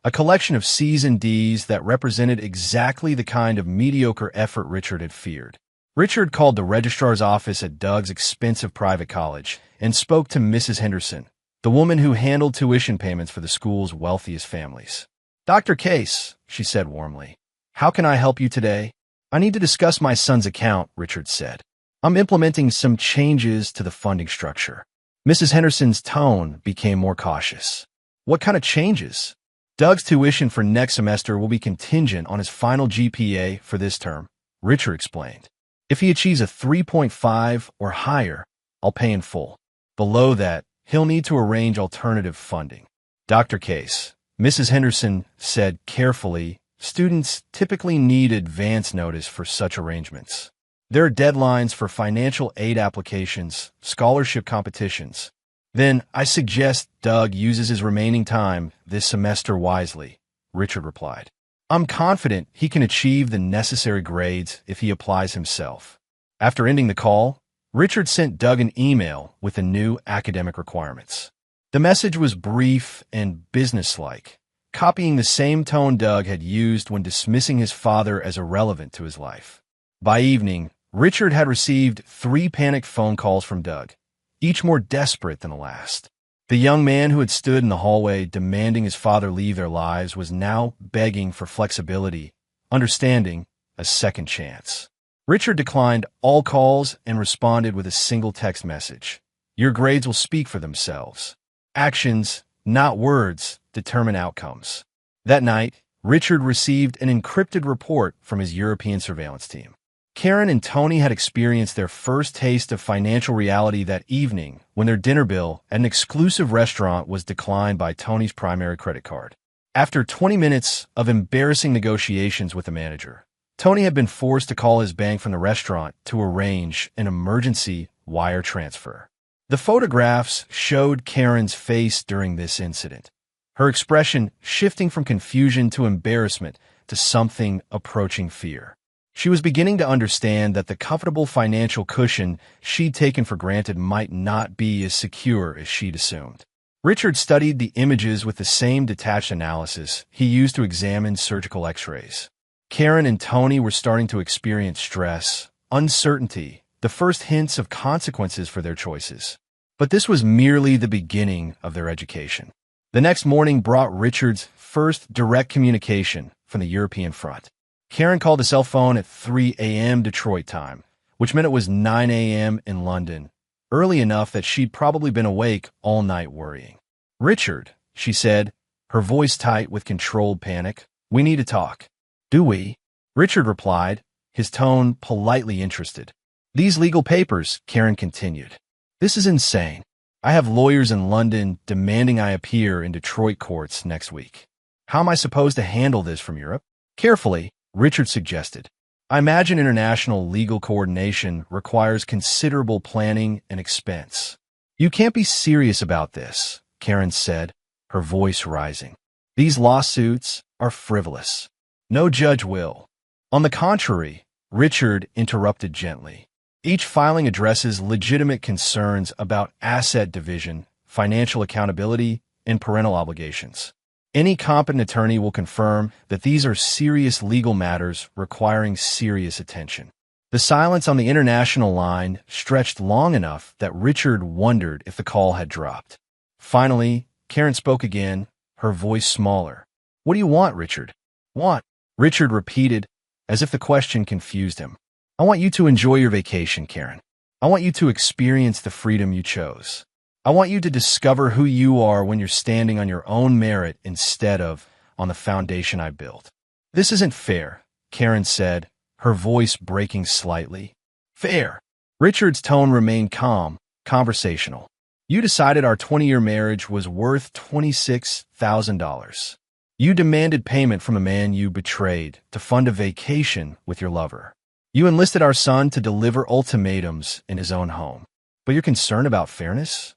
a collection of C's and D's that represented exactly the kind of mediocre effort Richard had feared. Richard called the registrar's office at Doug's expensive private college and spoke to Mrs. Henderson, the woman who handled tuition payments for the school's wealthiest families. "Dr. Case," she said warmly, "how can I help you today?" "I need to discuss my son's account," Richard said. "I'm implementing some changes to the funding structure." Mrs. Henderson's tone became more cautious. "What kind of changes?" "Doug's tuition for next semester will be contingent on his final GPA for this term," Richard explained. "If he achieves a 3.5 or higher, I'll pay in full. Below that, he'll need to arrange alternative funding." "Dr. Case," Mrs. Henderson said carefully, "students typically need advance notice for such arrangements. There are deadlines for financial aid applications, scholarship competitions. Then I suggest Doug uses his remaining time this semester wisely," Richard replied. "I'm confident he can achieve the necessary grades if he applies himself." After ending the call, Richard sent Doug an email with the new academic requirements. The message was brief and businesslike, copying the same tone Doug had used when dismissing his father as irrelevant to his life. By evening, Richard had received 3 panicked phone calls from Doug, each more desperate than the last. The young man who had stood in the hallway demanding his father leave their lives was now begging for flexibility, understanding, a second chance. Richard declined all calls and responded with a single text message. "Your grades will speak for themselves. Actions, not words, determine outcomes." That night, Richard received an encrypted report from his European surveillance team. Karen and Tony had experienced their first taste of financial reality that evening when their dinner bill at an exclusive restaurant was declined by Tony's primary credit card. After 20 minutes of embarrassing negotiations with the manager, Tony had been forced to call his bank from the restaurant to arrange an emergency wire transfer. The photographs showed Karen's face during this incident, her expression shifting from confusion to embarrassment to something approaching fear. She was beginning to understand that the comfortable financial cushion she'd taken for granted might not be as secure as she'd assumed. Richard studied the images with the same detached analysis he used to examine surgical x-rays. Karen and Tony were starting to experience stress, uncertainty, the first hints of consequences for their choices. But this was merely the beginning of their education. The next morning brought Richard's first direct communication from the European front. Karen called the cell phone at 3 a.m. Detroit time, which meant it was 9 a.m. in London, early enough that she'd probably been awake all night worrying. "Richard," she said, her voice tight with controlled panic, "we need to talk." "Do we?" Richard replied, his tone politely interested. "These legal papers," Karen continued. "This is insane. I have lawyers in London demanding I appear in Detroit courts next week. How am I supposed to handle this from Europe?" "Carefully," Richard suggested. "I imagine international legal coordination requires considerable planning and expense." "You can't be serious about this," Karen said, her voice rising. "These lawsuits are frivolous. No judge will." "On the contrary," Richard interrupted gently. "Each filing addresses legitimate concerns about asset division, financial accountability, and parental obligations. Any competent attorney will confirm that these are serious legal matters requiring serious attention." The silence on the international line stretched long enough that Richard wondered if the call had dropped. Finally, Karen spoke again, her voice smaller. "What do you want, Richard?" "Want?" Richard repeated, as if the question confused him. "I want you to enjoy your vacation, Karen. I want you to experience the freedom you chose. I want you to discover who you are when you're standing on your own merit instead of on the foundation I built." "This isn't fair," Karen said, her voice breaking slightly. "Fair?" Richard's tone remained calm, conversational. "You decided our 20-year marriage was worth $26,000. You demanded payment from a man you betrayed to fund a vacation with your lover. You enlisted our son to deliver ultimatums in his own home. But you're concerned about fairness?"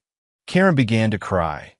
Karen began to cry.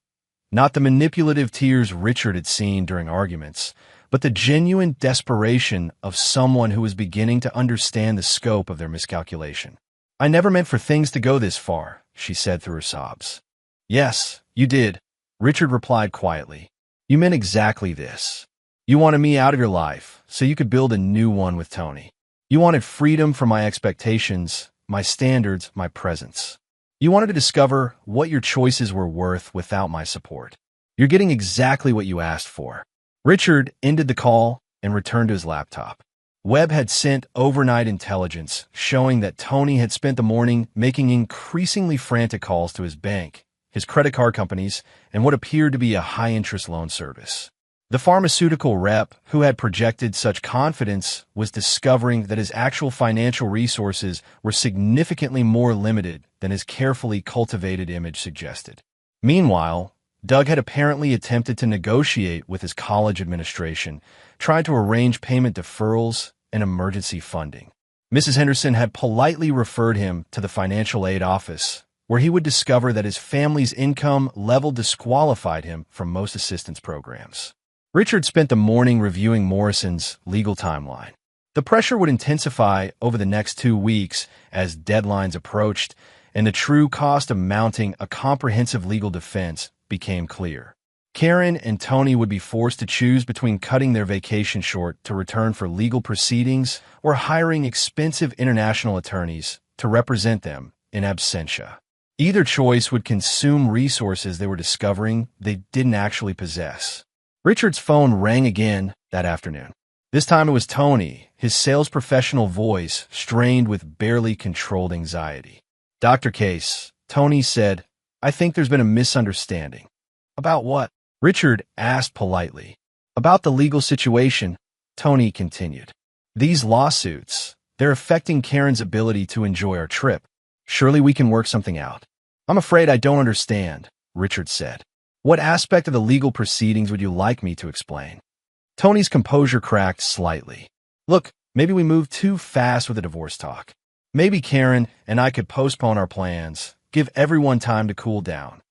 Not the manipulative tears Richard had seen during arguments, but the genuine desperation of someone who was beginning to understand the scope of their miscalculation. "I never meant for things to go this far," she said through her sobs. "Yes, you did," Richard replied quietly. "You meant exactly this. You wanted me out of your life so you could build a new one with Tony. You wanted freedom from my expectations, my standards, my presence. You wanted to discover what your choices were worth without my support. You're getting exactly what you asked for." Richard ended the call and returned to his laptop. Webb had sent overnight intelligence showing that Tony had spent the morning making increasingly frantic calls to his bank, his credit card companies, and what appeared to be a high-interest loan service. The pharmaceutical rep who had projected such confidence was discovering that his actual financial resources were significantly more limited than his carefully cultivated image suggested. Meanwhile, Doug had apparently attempted to negotiate with his college administration, tried to arrange payment deferrals and emergency funding. Mrs. Henderson had politely referred him to the financial aid office, where he would discover that his family's income level disqualified him from most assistance programs. Richard spent the morning reviewing Morrison's legal timeline. The pressure would intensify over the next 2 weeks as deadlines approached, and the true cost of mounting a comprehensive legal defense became clear. Karen and Tony would be forced to choose between cutting their vacation short to return for legal proceedings or hiring expensive international attorneys to represent them in absentia. Either choice would consume resources they were discovering they didn't actually possess. Richard's phone rang again that afternoon. This time it was Tony, his sales professional voice strained with barely controlled anxiety. "Dr. Case," Tony said, "I think there's been a misunderstanding." "About what?" Richard asked politely. "About the legal situation," Tony continued. "These lawsuits, they're affecting Karen's ability to enjoy our trip. Surely we can work something out." "I'm afraid I don't understand," Richard said. "What aspect of the legal proceedings would you like me to explain?" Tony's composure cracked slightly. "Look, maybe we moved too fast with the divorce talk. Maybe Karen and I could postpone our plans, give everyone time to cool down."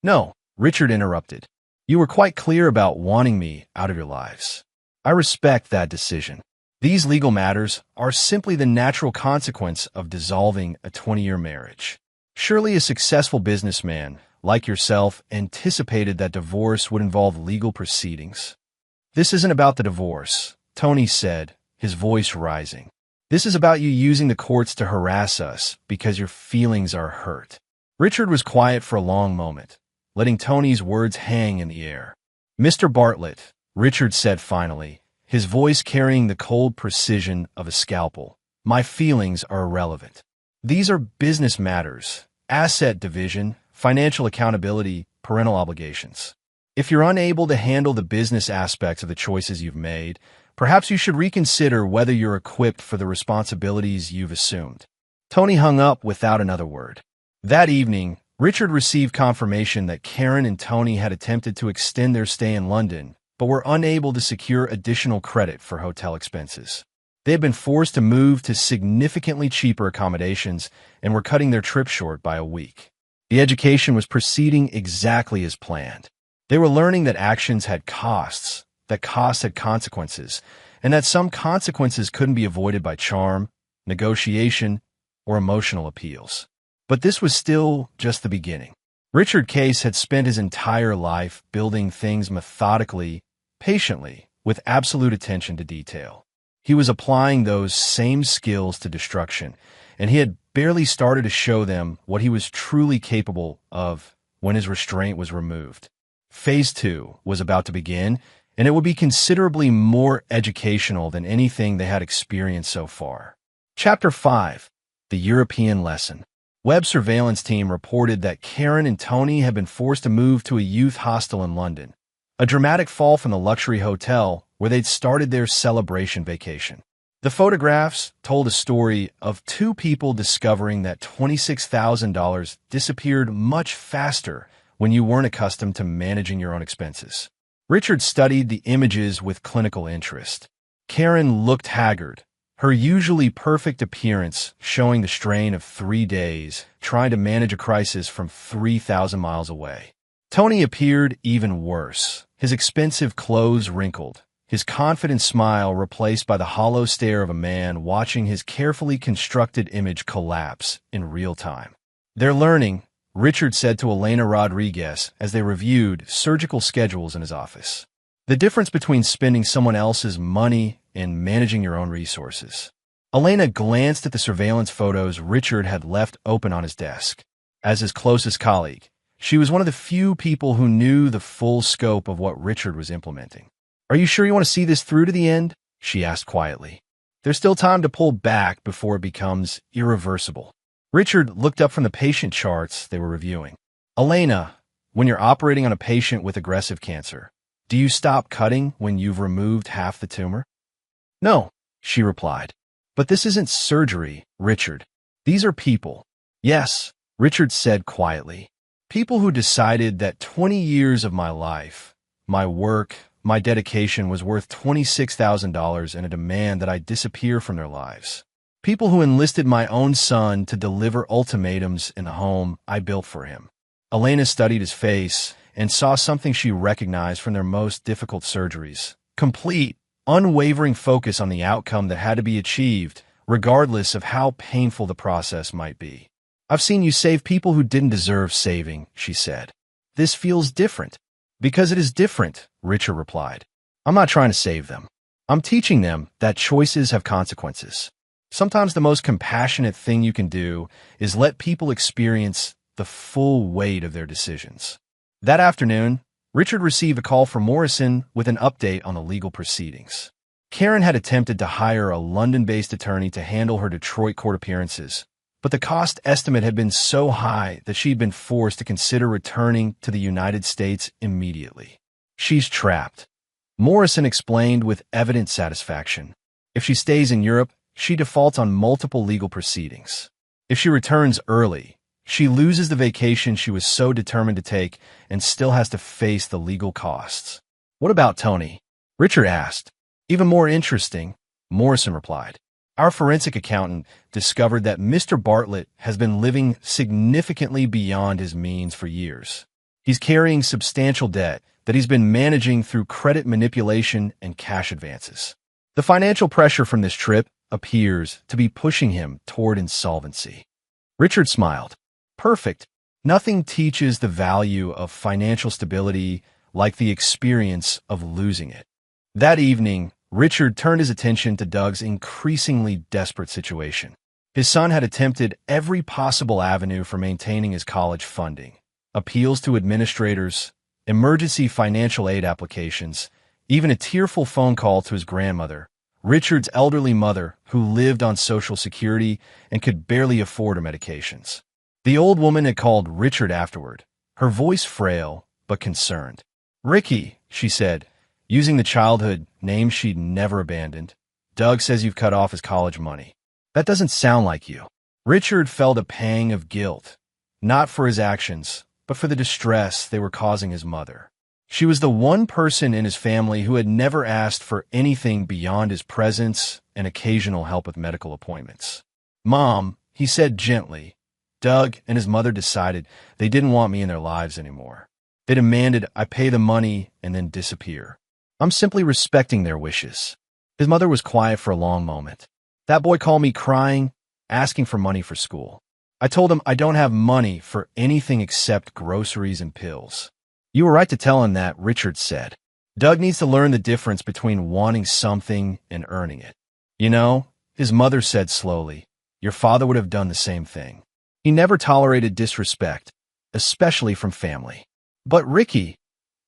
"No," Richard interrupted. "You were quite clear about wanting me out of your lives. I respect that decision. These legal matters are simply the natural consequence of dissolving a 20-year marriage. Surely a successful businessman like yourself, anticipated that divorce would involve legal proceedings." "This isn't about the divorce," Tony said, his voice rising. "This is about you using the courts to harass us because your feelings are hurt." Richard was quiet for a long moment, letting Tony's words hang in the air. "Mr. Bartlett," Richard said finally, his voice carrying the cold precision of a scalpel, "my feelings are irrelevant. These are business matters, asset division, financial accountability, parental obligations. If you're unable to handle the business aspects of the choices you've made, perhaps you should reconsider whether you're equipped for the responsibilities you've assumed." Tony hung up without another word. That evening, Richard received confirmation that Karen and Tony had attempted to extend their stay in London, but were unable to secure additional credit for hotel expenses. They had been forced to move to significantly cheaper accommodations and were cutting their trip short by a week. The education was proceeding exactly as planned. They were learning that actions had costs, that costs had consequences, and that some consequences couldn't be avoided by charm, negotiation, or emotional appeals. But this was still just the beginning. Richard Case had spent his entire life building things methodically, patiently, with absolute attention to detail. He was applying those same skills to destruction, and he had barely started to show them what he was truly capable of when his restraint was removed. Phase 2 was about to begin, and it would be considerably more educational than anything they had experienced so far. Chapter 5. The European Lesson. Web surveillance team reported that Karen and Tony had been forced to move to a youth hostel in London, a dramatic fall from the luxury hotel where they'd started their celebration vacation. The photographs told a story of two people discovering that $26,000 disappeared much faster when you weren't accustomed to managing your own expenses. Richard studied the images with clinical interest. Karen looked haggard, her usually perfect appearance showing the strain of 3 days trying to manage a crisis from 3,000 miles away. Tony appeared even worse, his expensive clothes wrinkled, his confident smile replaced by the hollow stare of a man watching his carefully constructed image collapse in real time. "They're learning," Richard said to Elena Rodriguez as they reviewed surgical schedules in his office. "The difference between spending someone else's money and managing your own resources." Elena glanced at the surveillance photos Richard had left open on his desk. As his closest colleague, she was one of the few people who knew the full scope of what Richard was implementing. "Are you sure you want to see this through to the end?" she asked quietly. "There's still time to pull back before it becomes irreversible." Richard looked up from the patient charts they were reviewing. "Elena, when you're operating on a patient with aggressive cancer, do you stop cutting when you've removed half the tumor?" "No," she replied. "But this isn't surgery, Richard. These are people." "Yes," Richard said quietly. "People who decided that 20 years of my life, my work, my dedication was worth $26,000 and a demand that I disappear from their lives. People who enlisted my own son to deliver ultimatums in the home I built for him." Elena studied his face and saw something she recognized from their most difficult surgeries: complete, unwavering focus on the outcome that had to be achieved, regardless of how painful the process might be. "I've seen you save people who didn't deserve saving," she said. "This feels different." "Because it is different," Richard replied. "I'm not trying to save them. I'm teaching them that choices have consequences. Sometimes the most compassionate thing you can do is let people experience the full weight of their decisions." That afternoon, Richard received a call from Morrison with an update on the legal proceedings. Karen had attempted to hire a London-based attorney to handle her Detroit court appearances, but the cost estimate had been so high that she'd been forced to consider returning to the United States immediately. "She's trapped," Morrison explained with evident satisfaction. "If she stays in Europe, she defaults on multiple legal proceedings. If she returns early, she loses the vacation she was so determined to take and still has to face the legal costs." "What about Tony?" Richard asked. "Even more interesting," Morrison replied. "Our forensic accountant discovered that Mr. Bartlett has been living significantly beyond his means for years. He's carrying substantial debt that he's been managing through credit manipulation and cash advances. The financial pressure from this trip appears to be pushing him toward insolvency." Richard smiled. "Perfect. Nothing teaches the value of financial stability like the experience of losing it." That evening, Richard turned his attention to Doug's increasingly desperate situation. His son had attempted every possible avenue for maintaining his college funding: appeals to administrators, emergency financial aid applications, even a tearful phone call to his grandmother, Richard's elderly mother, who lived on Social Security and could barely afford her medications. The old woman had called Richard afterward, her voice frail but concerned. "Ricky," she said, using the childhood name she'd never abandoned, "Doug says you've cut off his college money. That doesn't sound like you." Richard felt a pang of guilt, not for his actions, but for the distress they were causing his mother. She was the one person in his family who had never asked for anything beyond his presence and occasional help with medical appointments. "Mom," he said gently, "Doug and his mother decided they didn't want me in their lives anymore. They demanded I pay the money and then disappear. I'm simply respecting their wishes." His mother was quiet for a long moment. "That boy called me crying, asking for money for school. I told him I don't have money for anything except groceries and pills." "You were right to tell him that," Richard said. "Doug needs to learn the difference between wanting something and earning it. You know," his mother said slowly, "your father would have done the same thing. He never tolerated disrespect, especially from family." "But Ricky,"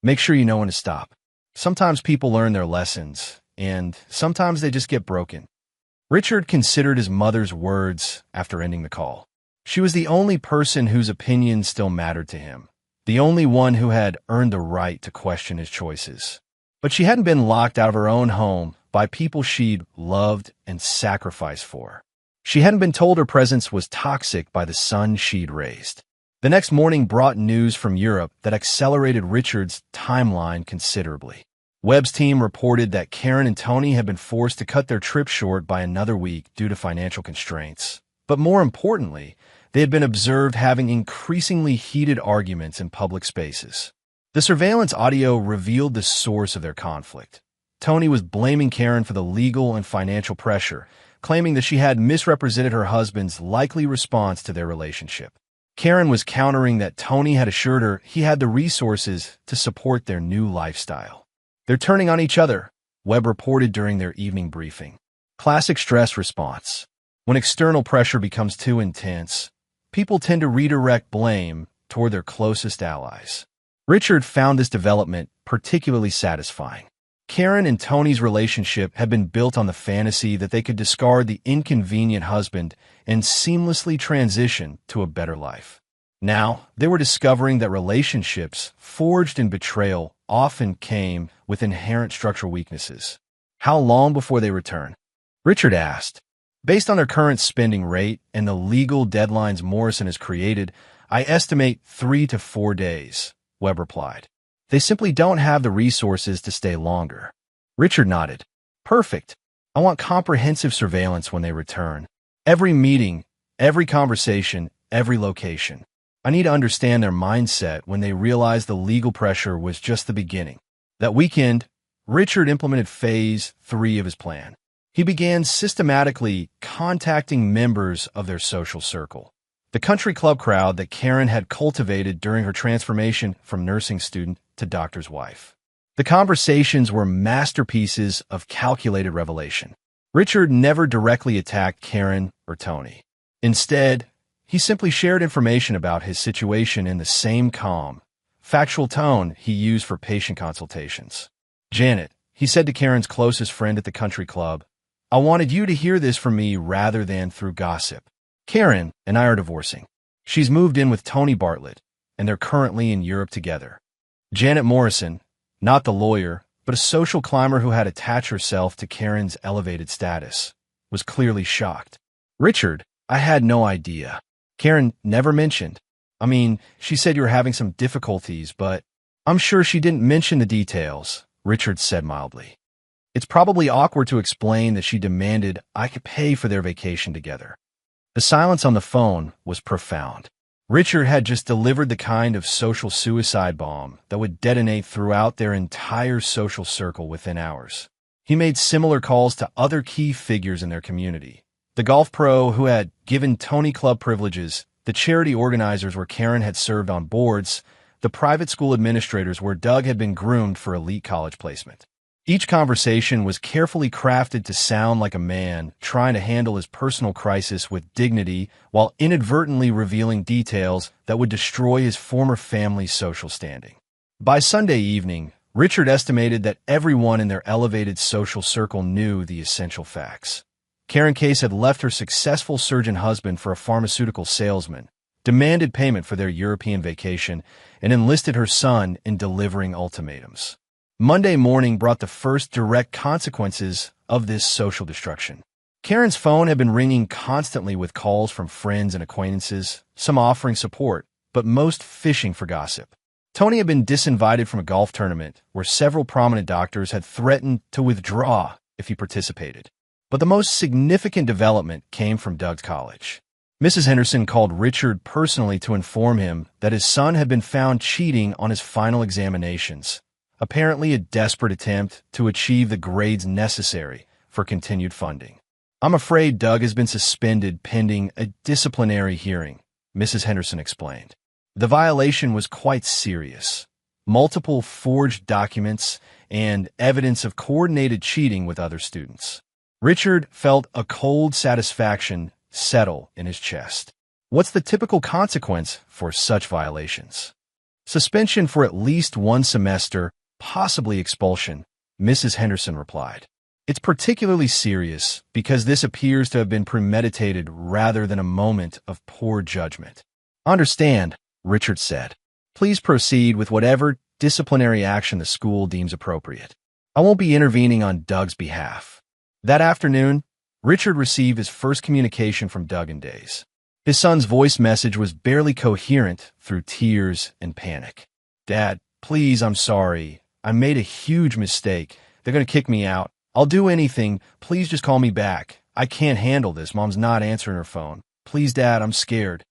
Make sure you know when to stop. Sometimes people learn their lessons, and sometimes they just get broken. Richard considered his mother's words after ending the call. She was the only person whose opinion still mattered to him, the only one who had earned the right to question his choices. But she hadn't been locked out of her own home by people she'd loved and sacrificed for. She hadn't been told her presence was toxic by the son she'd raised. The next morning brought news from Europe that accelerated Richard's timeline considerably. Webb's team reported that Karen and Tony had been forced to cut their trip short by another week due to financial constraints. But more importantly, they had been observed having increasingly heated arguments in public spaces. The surveillance audio revealed the source of their conflict. Tony was blaming Karen for the legal and financial pressure, claiming that she had misrepresented her husband's likely response to their relationship. Karen was countering that Tony had assured her he had the resources to support their new lifestyle. "They're turning on each other," Webb reported during their evening briefing. Classic stress response. When external pressure becomes too intense, people tend to redirect blame toward their closest allies. Richard found this development particularly satisfying. Karen and Tony's relationship had been built on the fantasy that they could discard the inconvenient husband and seamlessly transition to a better life. Now, they were discovering that relationships forged in betrayal often came with inherent structural weaknesses. "How long before they return?" Richard asked. "Based on their current spending rate and the legal deadlines Morrison has created, I estimate 3 to 4 days, Webb replied. "They simply don't have the resources to stay longer." Richard nodded. "Perfect. I want comprehensive surveillance when they return. Every meeting, every conversation, every location. I need to understand their mindset when they realize the legal pressure was just the beginning." That weekend, Richard implemented phase 3 of his plan. He began systematically contacting members of their social circle, the country club crowd that Karen had cultivated during her transformation from nursing student to doctor's wife. The conversations were masterpieces of calculated revelation. Richard never directly attacked Karen or Tony. Instead, he simply shared information about his situation in the same calm, factual tone he used for patient consultations. "Janet," he said to Karen's closest friend at the country club, "I wanted you to hear this from me rather than through gossip. Karen and I are divorcing. She's moved in with Tony Bartlett, and they're currently in Europe together." Janet Morrison, not the lawyer, but a social climber who had attached herself to Karen's elevated status, was clearly shocked. "Richard, I had no idea. Karen never mentioned. I mean, she said you were having some difficulties, but I'm sure she didn't mention the details," Richard said mildly. "It's probably awkward to explain that she demanded I could pay for their vacation together." The silence on the phone was profound. Richard had just delivered the kind of social suicide bomb that would detonate throughout their entire social circle within hours. He made similar calls to other key figures in their community. The golf pro who had given Tony club privileges, the charity organizers where Karen had served on boards, the private school administrators where Doug had been groomed for elite college placement. Each conversation was carefully crafted to sound like a man trying to handle his personal crisis with dignity while inadvertently revealing details that would destroy his former family's social standing. By Sunday evening, Richard estimated that everyone in their elevated social circle knew the essential facts. Karen Case had left her successful surgeon husband for a pharmaceutical salesman, demanded payment for their European vacation, and enlisted her son in delivering ultimatums. Monday morning brought the first direct consequences of this social destruction. Karen's phone had been ringing constantly with calls from friends and acquaintances, some offering support, but most fishing for gossip. Tony had been disinvited from a golf tournament where several prominent doctors had threatened to withdraw if he participated. But the most significant development came from Doug's college. Mrs. Henderson called Richard personally to inform him that his son had been found cheating on his final examinations, apparently a desperate attempt to achieve the grades necessary for continued funding. "I'm afraid Doug has been suspended pending a disciplinary hearing," Mrs. Henderson explained. The violation was quite serious. Multiple forged documents and evidence of coordinated cheating with other students. Richard felt a cold satisfaction settle in his chest. What's the typical consequence for such violations? Suspension for at least 1 semester, possibly expulsion, Mrs. Henderson replied. It's particularly serious because this appears to have been premeditated rather than a moment of poor judgment. Understand, Richard said. Please proceed with whatever disciplinary action the school deems appropriate. I won't be intervening on Doug's behalf. That afternoon, Richard received his first communication from Doug in days. His son's voice message was barely coherent through tears and panic. Dad, please, I'm sorry. I made a huge mistake. They're going to kick me out. I'll do anything. Please just call me back. I can't handle this. Mom's not answering her phone. Please, Dad, I'm scared.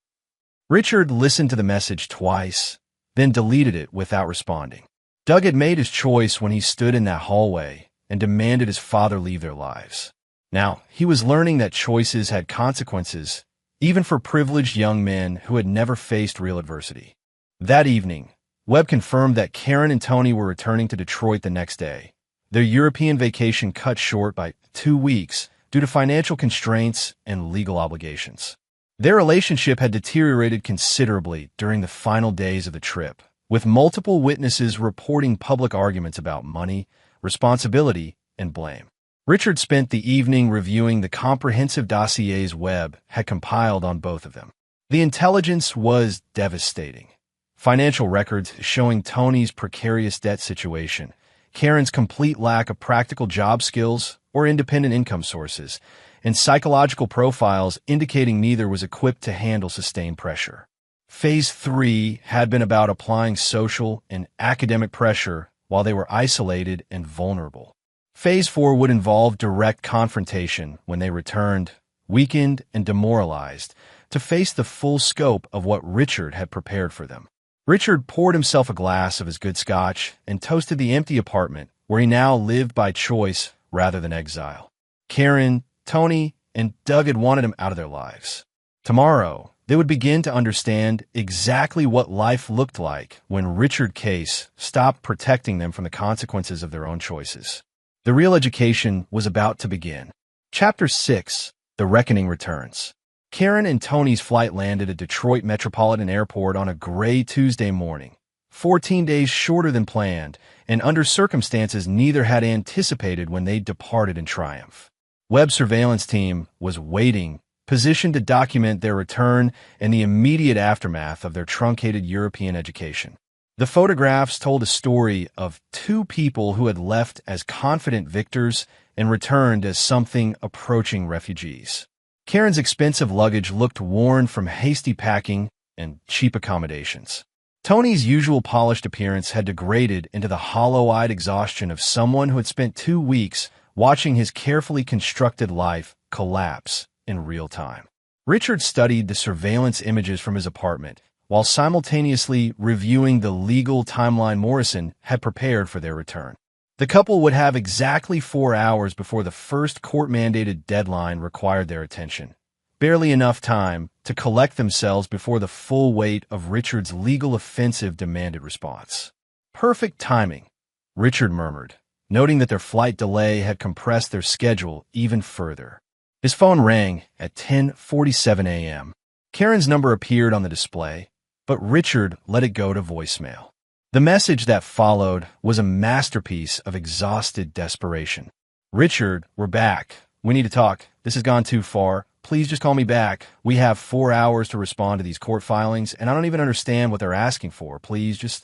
Richard listened to the message twice, then deleted it without responding. Doug had made his choice when he stood in that hallway and demanded his father leave their lives. Now, he was learning that choices had consequences, even for privileged young men who had never faced real adversity. That evening, Webb confirmed that Karen and Tony were returning to Detroit the next day, their European vacation cut short by 2 weeks due to financial constraints and legal obligations. Their relationship had deteriorated considerably during the final days of the trip, with multiple witnesses reporting public arguments about money, responsibility, and blame. Richard spent the evening reviewing the comprehensive dossiers Webb had compiled on both of them. The intelligence was devastating. Financial records showing Tony's precarious debt situation, Karen's complete lack of practical job skills or independent income sources, and psychological profiles indicating neither was equipped to handle sustained pressure. Phase 3 had been about applying social and academic pressure while they were isolated and vulnerable. Phase 4 would involve direct confrontation when they returned, weakened and demoralized, to face the full scope of what Richard had prepared for them. Richard poured himself a glass of his good scotch and toasted the empty apartment where he now lived by choice rather than exile. Karen, Tony, and Doug had wanted him out of their lives. Tomorrow, they would begin to understand exactly what life looked like when Richard Case stopped protecting them from the consequences of their own choices. The real education was about to begin. Chapter 6, The Reckoning Returns. Karen and Tony's flight landed at Detroit Metropolitan Airport on a gray Tuesday morning, 14 days shorter than planned, and under circumstances neither had anticipated when they departed in triumph. Webb's surveillance team was waiting, positioned to document their return and the immediate aftermath of their truncated European education. The photographs told a story of 2 people who had left as confident victors and returned as something approaching refugees. Karen's expensive luggage looked worn from hasty packing and cheap accommodations. Tony's usual polished appearance had degraded into the hollow-eyed exhaustion of someone who had spent 2 weeks watching his carefully constructed life collapse in real time. Richard studied the surveillance images from his apartment while simultaneously reviewing the legal timeline Morrison had prepared for their return. The couple would have exactly 4 hours before the first court-mandated deadline required their attention. Barely enough time to collect themselves before the full weight of Richard's legal offensive demanded response. Perfect timing, Richard murmured, noting that their flight delay had compressed their schedule even further. His phone rang at 10:47 a.m. Karen's number appeared on the display, but Richard let it go to voicemail. The message that followed was a masterpiece of exhausted desperation. Richard, we're back. We need to talk. This has gone too far. Please just call me back. We have 4 hours to respond to these court filings, and I don't even understand what they're asking for. Please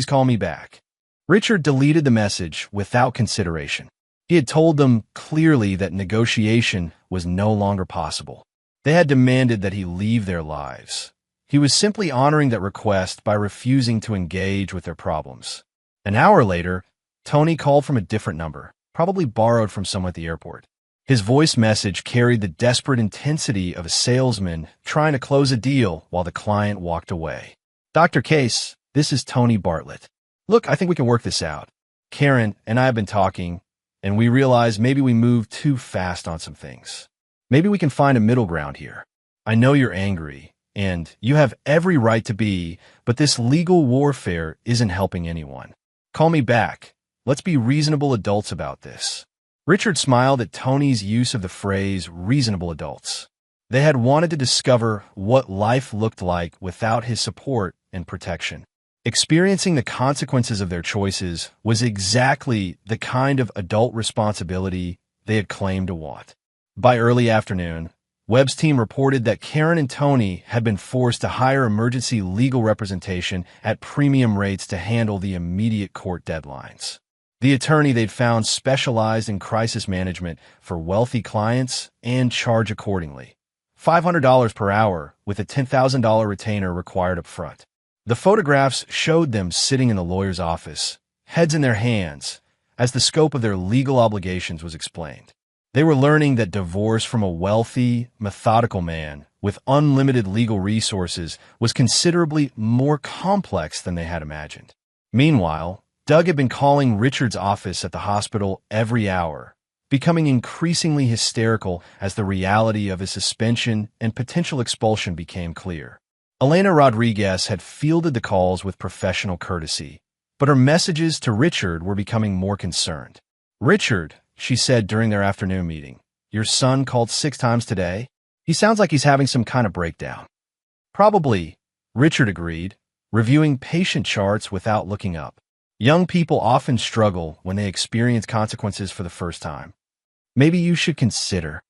call me back. Richard deleted the message without consideration. He had told them clearly that negotiation was no longer possible. They had demanded that he leave their lives. He was simply honoring that request by refusing to engage with their problems. An hour later, Tony called from a different number, probably borrowed from someone at the airport. His voice message carried the desperate intensity of a salesman trying to close a deal while the client walked away. Dr. Case, this is Tony Bartlett. Look, I think we can work this out. Karen and I have been talking, and we realize maybe we moved too fast on some things. Maybe we can find a middle ground here. I know you're angry, and you have every right to be, but this legal warfare isn't helping anyone. Call me back. Let's be reasonable adults about this. Richard smiled at Tony's use of the phrase reasonable adults. They had wanted to discover what life looked like without his support and protection. Experiencing the consequences of their choices was exactly the kind of adult responsibility they had claimed to want. By early afternoon, Webb's team reported that Karen and Tony had been forced to hire emergency legal representation at premium rates to handle the immediate court deadlines. The attorney they'd found specialized in crisis management for wealthy clients and charged accordingly. $500 per hour with a $10,000 retainer required up front. The photographs showed them sitting in the lawyer's office, heads in their hands, as the scope of their legal obligations was explained. They were learning that divorce from a wealthy, methodical man with unlimited legal resources was considerably more complex than they had imagined. Meanwhile, Doug had been calling Richard's office at the hospital every hour, becoming increasingly hysterical as the reality of his suspension and potential expulsion became clear. Elena Rodriguez had fielded the calls with professional courtesy, but her messages to Richard were becoming more concerned. "Richard," she said during their afternoon meeting, "your son called 6 times today? He sounds like he's having some kind of breakdown." "Probably," Richard agreed, reviewing patient charts without looking up. Young people often struggle when they experience consequences for the first time. "Maybe you should consider."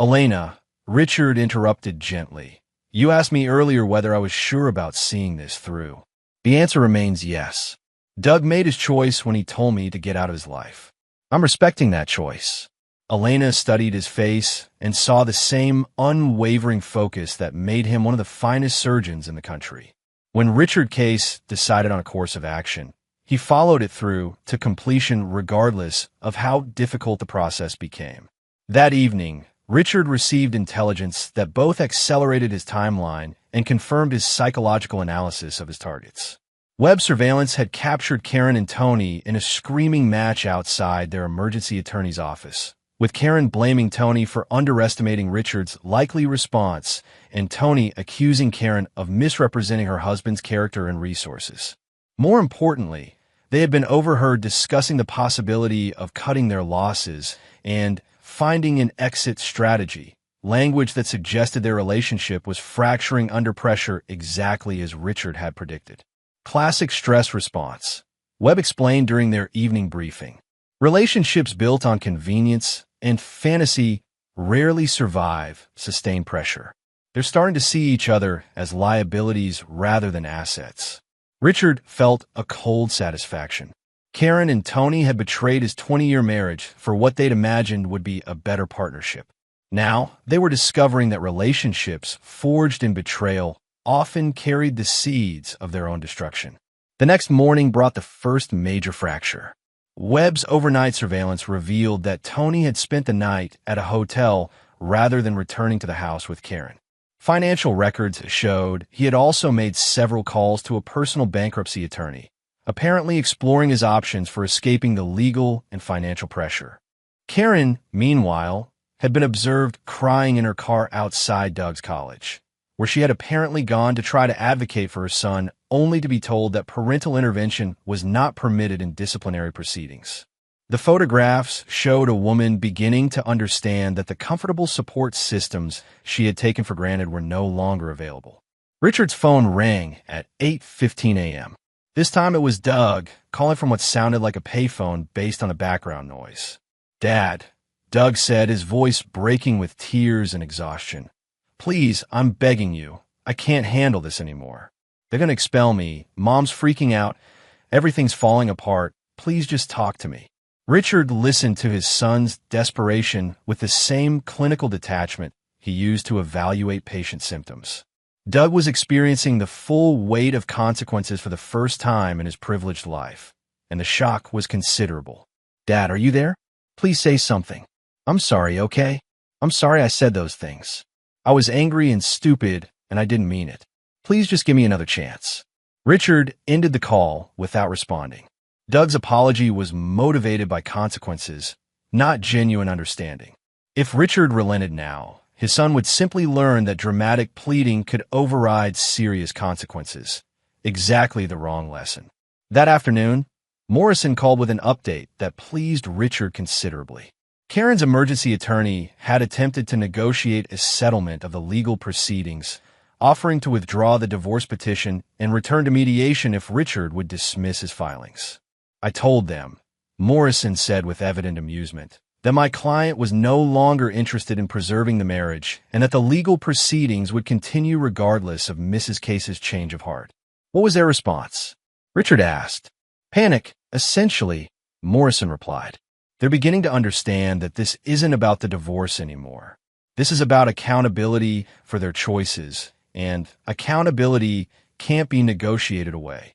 "Elena," Richard interrupted gently, "you asked me earlier whether I was sure about seeing this through. The answer remains yes. Doug made his choice when he told me to get out of his life. I'm respecting that choice." Elena studied his face and saw the same unwavering focus that made him one of the finest surgeons in the country. When Richard Case decided on a course of action, he followed it through to completion regardless of how difficult the process became. That evening, Richard received intelligence that both accelerated his timeline and confirmed his psychological analysis of his targets. Web surveillance had captured Karen and Tony in a screaming match outside their emergency attorney's office, with Karen blaming Tony for underestimating Richard's likely response and Tony accusing Karen of misrepresenting her husband's character and resources. More importantly, they had been overheard discussing the possibility of cutting their losses and finding an exit strategy, language that suggested their relationship was fracturing under pressure exactly as Richard had predicted. Classic stress response, Webb explained during their evening briefing. Relationships built on convenience and fantasy rarely survive sustained pressure. They're starting to see each other as liabilities rather than assets. Richard felt a cold satisfaction. Karen and Tony had betrayed his 20-year marriage for what they'd imagined would be a better partnership. Now, they were discovering that relationships forged in betrayal often carried the seeds of their own destruction. The next morning brought the first major fracture. Webb's overnight surveillance revealed that Tony had spent the night at a hotel rather than returning to the house with Karen. Financial records showed he had also made several calls to a personal bankruptcy attorney, apparently exploring his options for escaping the legal and financial pressure. Karen, meanwhile, had been observed crying in her car outside Doug's college, where she had apparently gone to try to advocate for her son, only to be told that parental intervention was not permitted in disciplinary proceedings. The photographs showed a woman beginning to understand that the comfortable support systems she had taken for granted were no longer available. Richard's phone rang at 8:15 a.m. This time it was Doug, calling from what sounded like a payphone based on the background noise. "Dad," Doug said, his voice breaking with tears and exhaustion. "Please, I'm begging you. I can't handle this anymore. They're going to expel me. Mom's freaking out. Everything's falling apart. Please just talk to me." Richard listened to his son's desperation with the same clinical detachment he used to evaluate patient symptoms. Doug was experiencing the full weight of consequences for the first time in his privileged life, and the shock was considerable. "Dad, are you there? Please say something. I'm sorry, okay? I'm sorry I said those things. I was angry and stupid, and I didn't mean it. Please just give me another chance." Richard ended the call without responding. Doug's apology was motivated by consequences, not genuine understanding. If Richard relented now, his son would simply learn that dramatic pleading could override serious consequences. Exactly the wrong lesson. That afternoon, Morrison called with an update that pleased Richard considerably. Karen's emergency attorney had attempted to negotiate a settlement of the legal proceedings, offering to withdraw the divorce petition and return to mediation if Richard would dismiss his filings. I told them, Morrison said with evident amusement, that my client was no longer interested in preserving the marriage and that the legal proceedings would continue regardless of Mrs. Case's change of heart. What was their response? Richard asked. Panic, essentially, Morrison replied. They're beginning to understand that this isn't about the divorce anymore. This is about accountability for their choices, and accountability can't be negotiated away.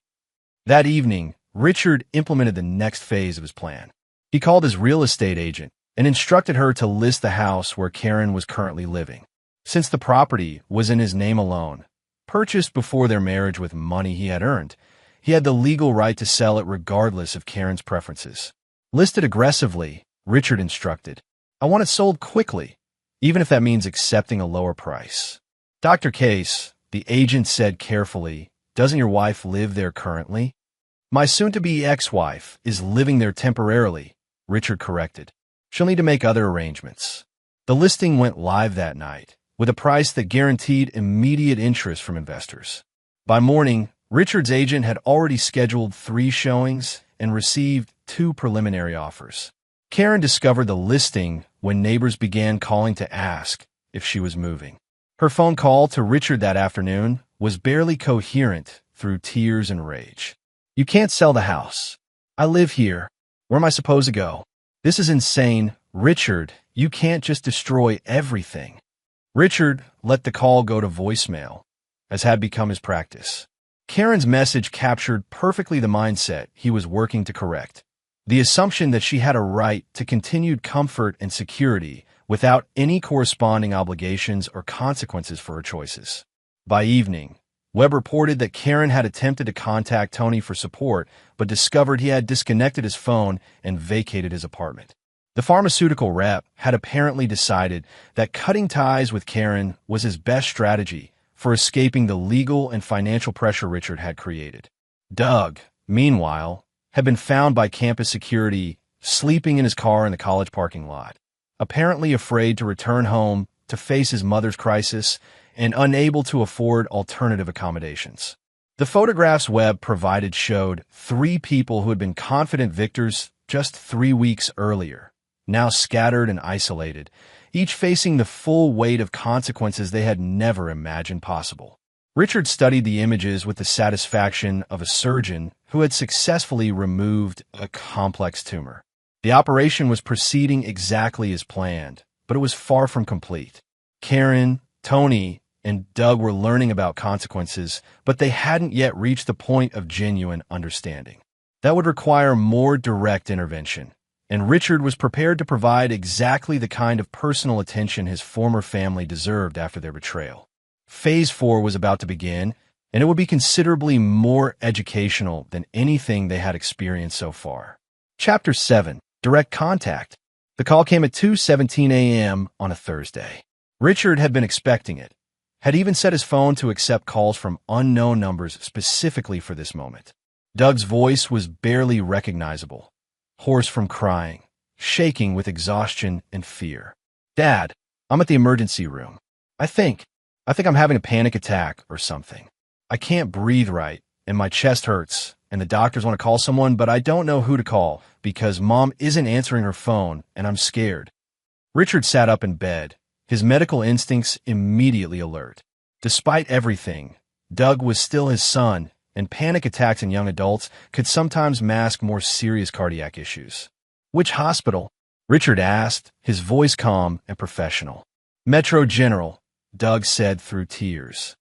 That evening, Richard implemented the next phase of his plan. He called his real estate agent and instructed her to list the house where Karen was currently living. Since the property was in his name alone, purchased before their marriage with money he had earned, he had the legal right to sell it regardless of Karen's preferences. Listed aggressively, Richard instructed, I want it sold quickly, even if that means accepting a lower price. Dr. Case, the agent said carefully, doesn't your wife live there currently? My soon-to-be ex-wife is living there temporarily, Richard corrected. She'll need to make other arrangements. The listing went live that night, with a price that guaranteed immediate interest from investors. By morning, Richard's agent had already scheduled 3 showings and received 2 preliminary offers. Karen discovered the listing when neighbors began calling to ask if she was moving. Her phone call to Richard that afternoon was barely coherent through tears and rage. You can't sell the house. I live here. Where am I supposed to go? This is insane. Richard, you can't just destroy everything. Richard let the call go to voicemail, as had become his practice. Karen's message captured perfectly the mindset he was working to correct. The assumption that she had a right to continued comfort and security without any corresponding obligations or consequences for her choices. By evening, Webb reported that Karen had attempted to contact Tony for support, but discovered he had disconnected his phone and vacated his apartment. The pharmaceutical rep had apparently decided that cutting ties with Karen was his best strategy for escaping the legal and financial pressure Richard had created. Doug, meanwhile, had been found by campus security sleeping in his car in the college parking lot, apparently afraid to return home to face his mother's crisis and unable to afford alternative accommodations. The photographs Webb provided showed 3 people who had been confident victors just 3 weeks earlier, now scattered and isolated, each facing the full weight of consequences they had never imagined possible. Richard studied the images with the satisfaction of a surgeon who had successfully removed a complex tumor. The operation was proceeding exactly as planned, but it was far from complete. Karen, Tony, and Doug were learning about consequences, but they hadn't yet reached the point of genuine understanding. That would require more direct intervention, and Richard was prepared to provide exactly the kind of personal attention his former family deserved after their betrayal. Phase 4 was about to begin, and it would be considerably more educational than anything they had experienced so far. Chapter 7. Direct Contact. The call came at 2:17 a.m. on a Thursday. Richard had been expecting it, had even set his phone to accept calls from unknown numbers specifically for this moment. Doug's voice was barely recognizable, hoarse from crying, shaking with exhaustion and fear. Dad, I'm at the emergency room. I think I'm having a panic attack or something. I can't breathe right, and my chest hurts, and the doctors want to call someone, but I don't know who to call because Mom isn't answering her phone, and I'm scared. Richard sat up in bed, his medical instincts immediately alert. Despite everything, Doug was still his son, and panic attacks in young adults could sometimes mask more serious cardiac issues. Which hospital? Richard asked, his voice calm and professional. Metro General, Doug said through tears.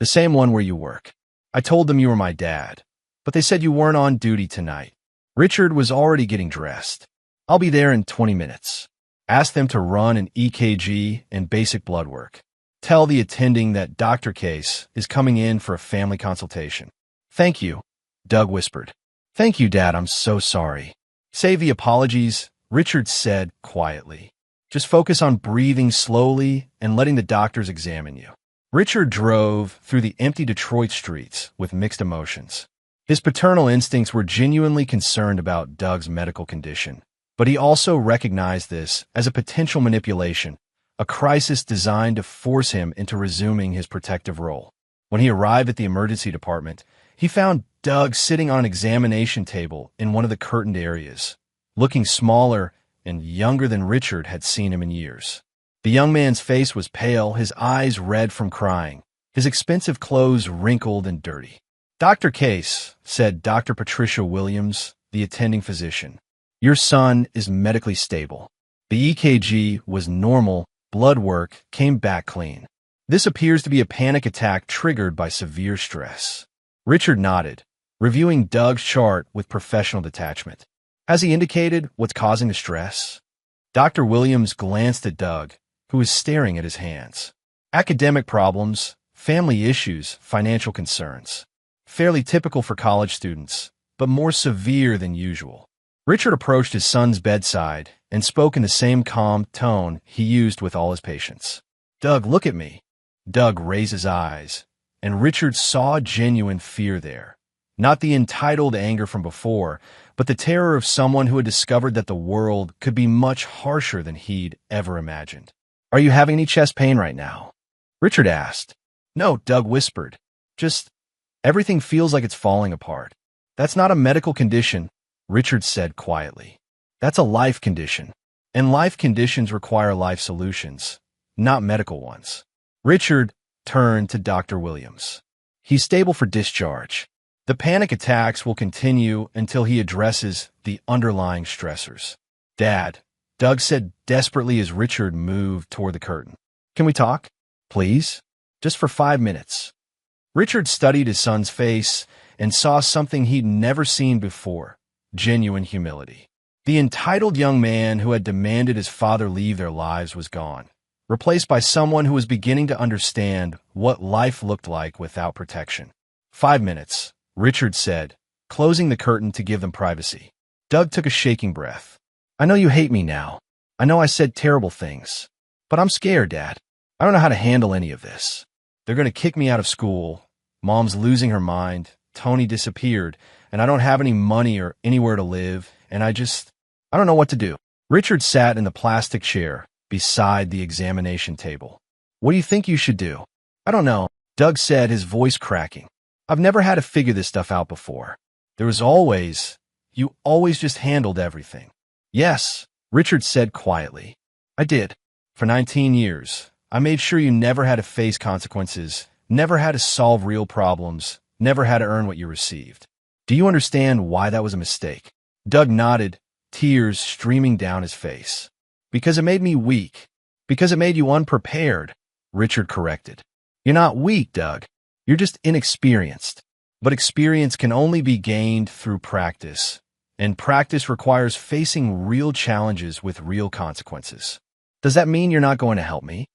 The same one where you work. I told them you were my dad, but they said you weren't on duty tonight. Richard was already getting dressed. I'll be there in 20 minutes. Ask them to run an EKG and basic blood work. Tell the attending that Dr. Case is coming in for a family consultation. Thank you, Doug whispered. Thank you, Dad, I'm so sorry. Save the apologies, Richard said quietly. Just focus on breathing slowly and letting the doctors examine you. Richard drove through the empty Detroit streets with mixed emotions. His paternal instincts were genuinely concerned about Doug's medical condition, but he also recognized this as a potential manipulation, a crisis designed to force him into resuming his protective role. When he arrived at the emergency department, he found Doug sitting on an examination table in one of the curtained areas, looking smaller and younger than Richard had seen him in years. The young man's face was pale, his eyes red from crying, his expensive clothes wrinkled and dirty. "Dr. Case," said Dr. Patricia Williams, the attending physician, "your son is medically stable. The EKG was normal, blood work came back clean. This appears to be a panic attack triggered by severe stress." Richard nodded, reviewing Doug's chart with professional detachment. "Has he indicated what's causing the stress?" Dr. Williams glanced at Doug, who was staring at his hands. "Academic problems, family issues, financial concerns. Fairly typical for college students, but more severe than usual." Richard approached his son's bedside and spoke in the same calm tone he used with all his patients. "Doug, look at me." Doug raised his eyes, and Richard saw genuine fear there. Not the entitled anger from before, but the terror of someone who had discovered that the world could be much harsher than he'd ever imagined. "Are you having any chest pain right now?" Richard asked. "No," Doug whispered. "Just everything feels like it's falling apart." "That's not a medical condition," Richard said quietly. "That's a life condition, and life conditions require life solutions, not medical ones." Richard turned to Dr. Williams. "He's stable for discharge. The panic attacks will continue until he addresses the underlying stressors." "Dad," Doug said desperately as Richard moved toward the curtain. "Can we talk? Please? Just for 5 minutes." Richard studied his son's face and saw something he'd never seen before: genuine humility. The entitled young man who had demanded his father leave their lives was gone, replaced by someone who was beginning to understand what life looked like without protection. "5 minutes," Richard said, closing the curtain to give them privacy. Doug took a shaking breath. "I know you hate me now. I know I said terrible things. But I'm scared, Dad. I don't know how to handle any of this. They're going to kick me out of school. Mom's losing her mind. Tony disappeared, and I don't have any money or anywhere to live, and I don't know what to do." Richard sat in the plastic chair beside the examination table. "What do you think you should do?" "I don't know," Doug said, his voice cracking. "I've never had to figure this stuff out before. You always just handled everything." "Yes," Richard said quietly. "I did. For 19 years. I made sure you never had to face consequences, never had to solve real problems, never had to earn what you received. Do you understand why that was a mistake?" Doug nodded, tears streaming down his face. "Because it made me weak. Because it made you unprepared," Richard corrected. "You're not weak, Doug. You're just inexperienced. But experience can only be gained through practice, and practice requires facing real challenges with real consequences." "Does that mean you're not going to help me?"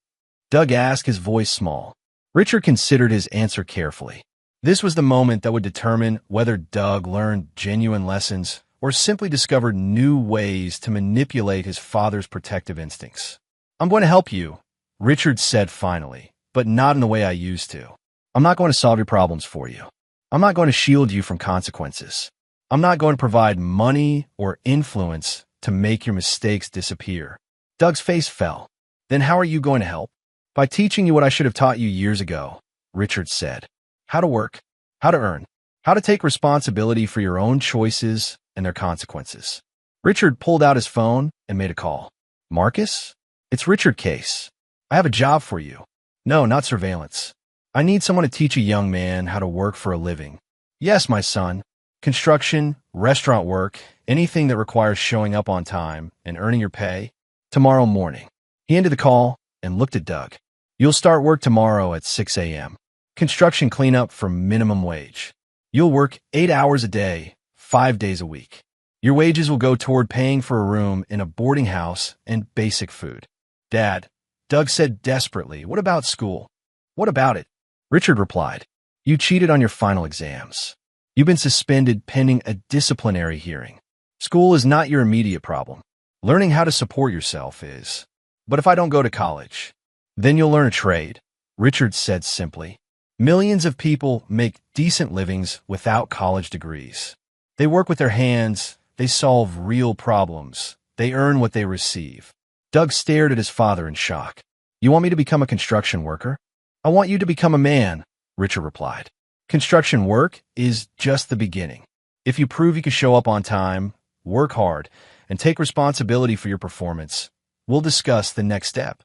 Doug asked, his voice small. Richard considered his answer carefully. This was the moment that would determine whether Doug learned genuine lessons or simply discovered new ways to manipulate his father's protective instincts. "I'm going to help you," Richard said finally, "but not in the way I used to. I'm not going to solve your problems for you. I'm not going to shield you from consequences. I'm not going to provide money or influence to make your mistakes disappear." Doug's face fell. "Then how are you going to help?" "By teaching you what I should have taught you years ago," Richard said. "How to work, how to earn, how to take responsibility for your own choices and their consequences." Richard pulled out his phone and made a call. "Marcus? It's Richard Case. I have a job for you." "No, not surveillance. I need someone to teach a young man how to work for a living." "Yes, my son. Construction, restaurant work, anything that requires showing up on time and earning your pay. Tomorrow morning." He ended the call and looked at Doug. "You'll start work tomorrow at 6 a.m. Construction cleanup for minimum wage. You'll work 8 hours a day, 5 days a week. Your wages will go toward paying for a room in a boarding house and basic food." "Dad," Doug said desperately, "what about school?" "What about it?" Richard replied. "You cheated on your final exams. You've been suspended pending a disciplinary hearing. School is not your immediate problem. Learning how to support yourself is. But if I don't go to college, then you'll learn a trade," Richard said simply. "Millions of people make decent livings without college degrees. They work with their hands, they solve real problems, they earn what they receive." Doug stared at his father in shock. You want me to become a construction worker? I want you to become a man, Richard replied. Construction work is just the beginning. If you prove you can show up on time, work hard, and take responsibility for your performance, we'll discuss the next step.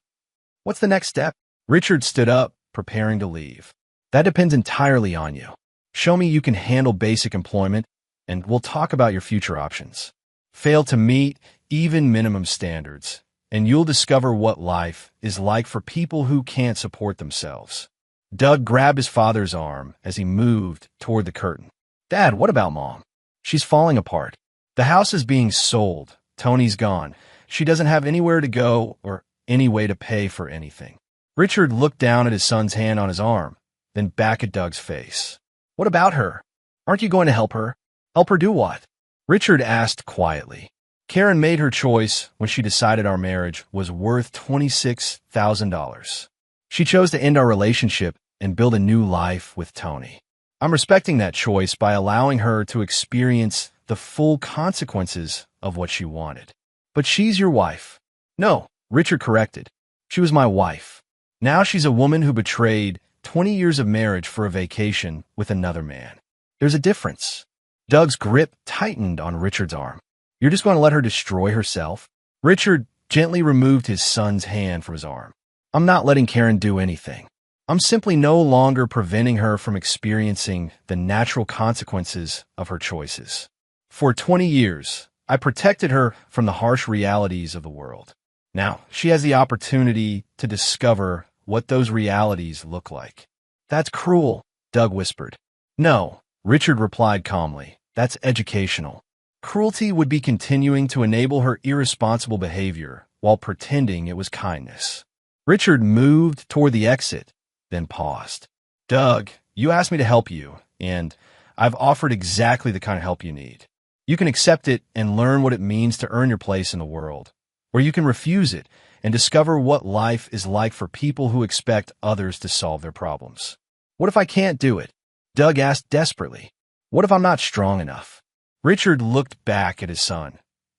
What's the next step? Richard stood up, preparing to leave. That depends entirely on you. Show me you can handle basic employment, and we'll talk about your future options. Fail to meet even minimum standards, and you'll discover what life is like for people who can't support themselves. Doug grabbed his father's arm as he moved toward the curtain. Dad, what about Mom? She's falling apart. The house is being sold. Tony's gone. She doesn't have anywhere to go or any way to pay for anything. Richard looked down at his son's hand on his arm, then back at Doug's face. What about her? Aren't you going to help her? Help her do what? Richard asked quietly. Karen made her choice when she decided our marriage was worth $26,000. She chose to end our relationship and build a new life with Tony. I'm respecting that choice by allowing her to experience the full consequences of what she wanted. But she's your wife. No, Richard corrected. She was my wife. Now she's a woman who betrayed 20 years of marriage for a vacation with another man. There's a difference. Doug's grip tightened on Richard's arm. You're just going to let her destroy herself? Richard gently removed his son's hand from his arm. I'm not letting Karen do anything. I'm simply no longer preventing her from experiencing the natural consequences of her choices. For 20 years, I protected her from the harsh realities of the world. Now, she has the opportunity to discover what those realities look like. That's cruel, Doug whispered. No, Richard replied calmly. That's educational. Cruelty would be continuing to enable her irresponsible behavior while pretending it was kindness. Richard moved toward the exit, then paused. Doug, you asked me to help you, and I've offered exactly the kind of help you need. You can accept it and learn what it means to earn your place in the world, or you can refuse it and discover what life is like for people who expect others to solve their problems. What if I can't do it? Doug asked desperately. What if I'm not strong enough? Richard looked back at his son,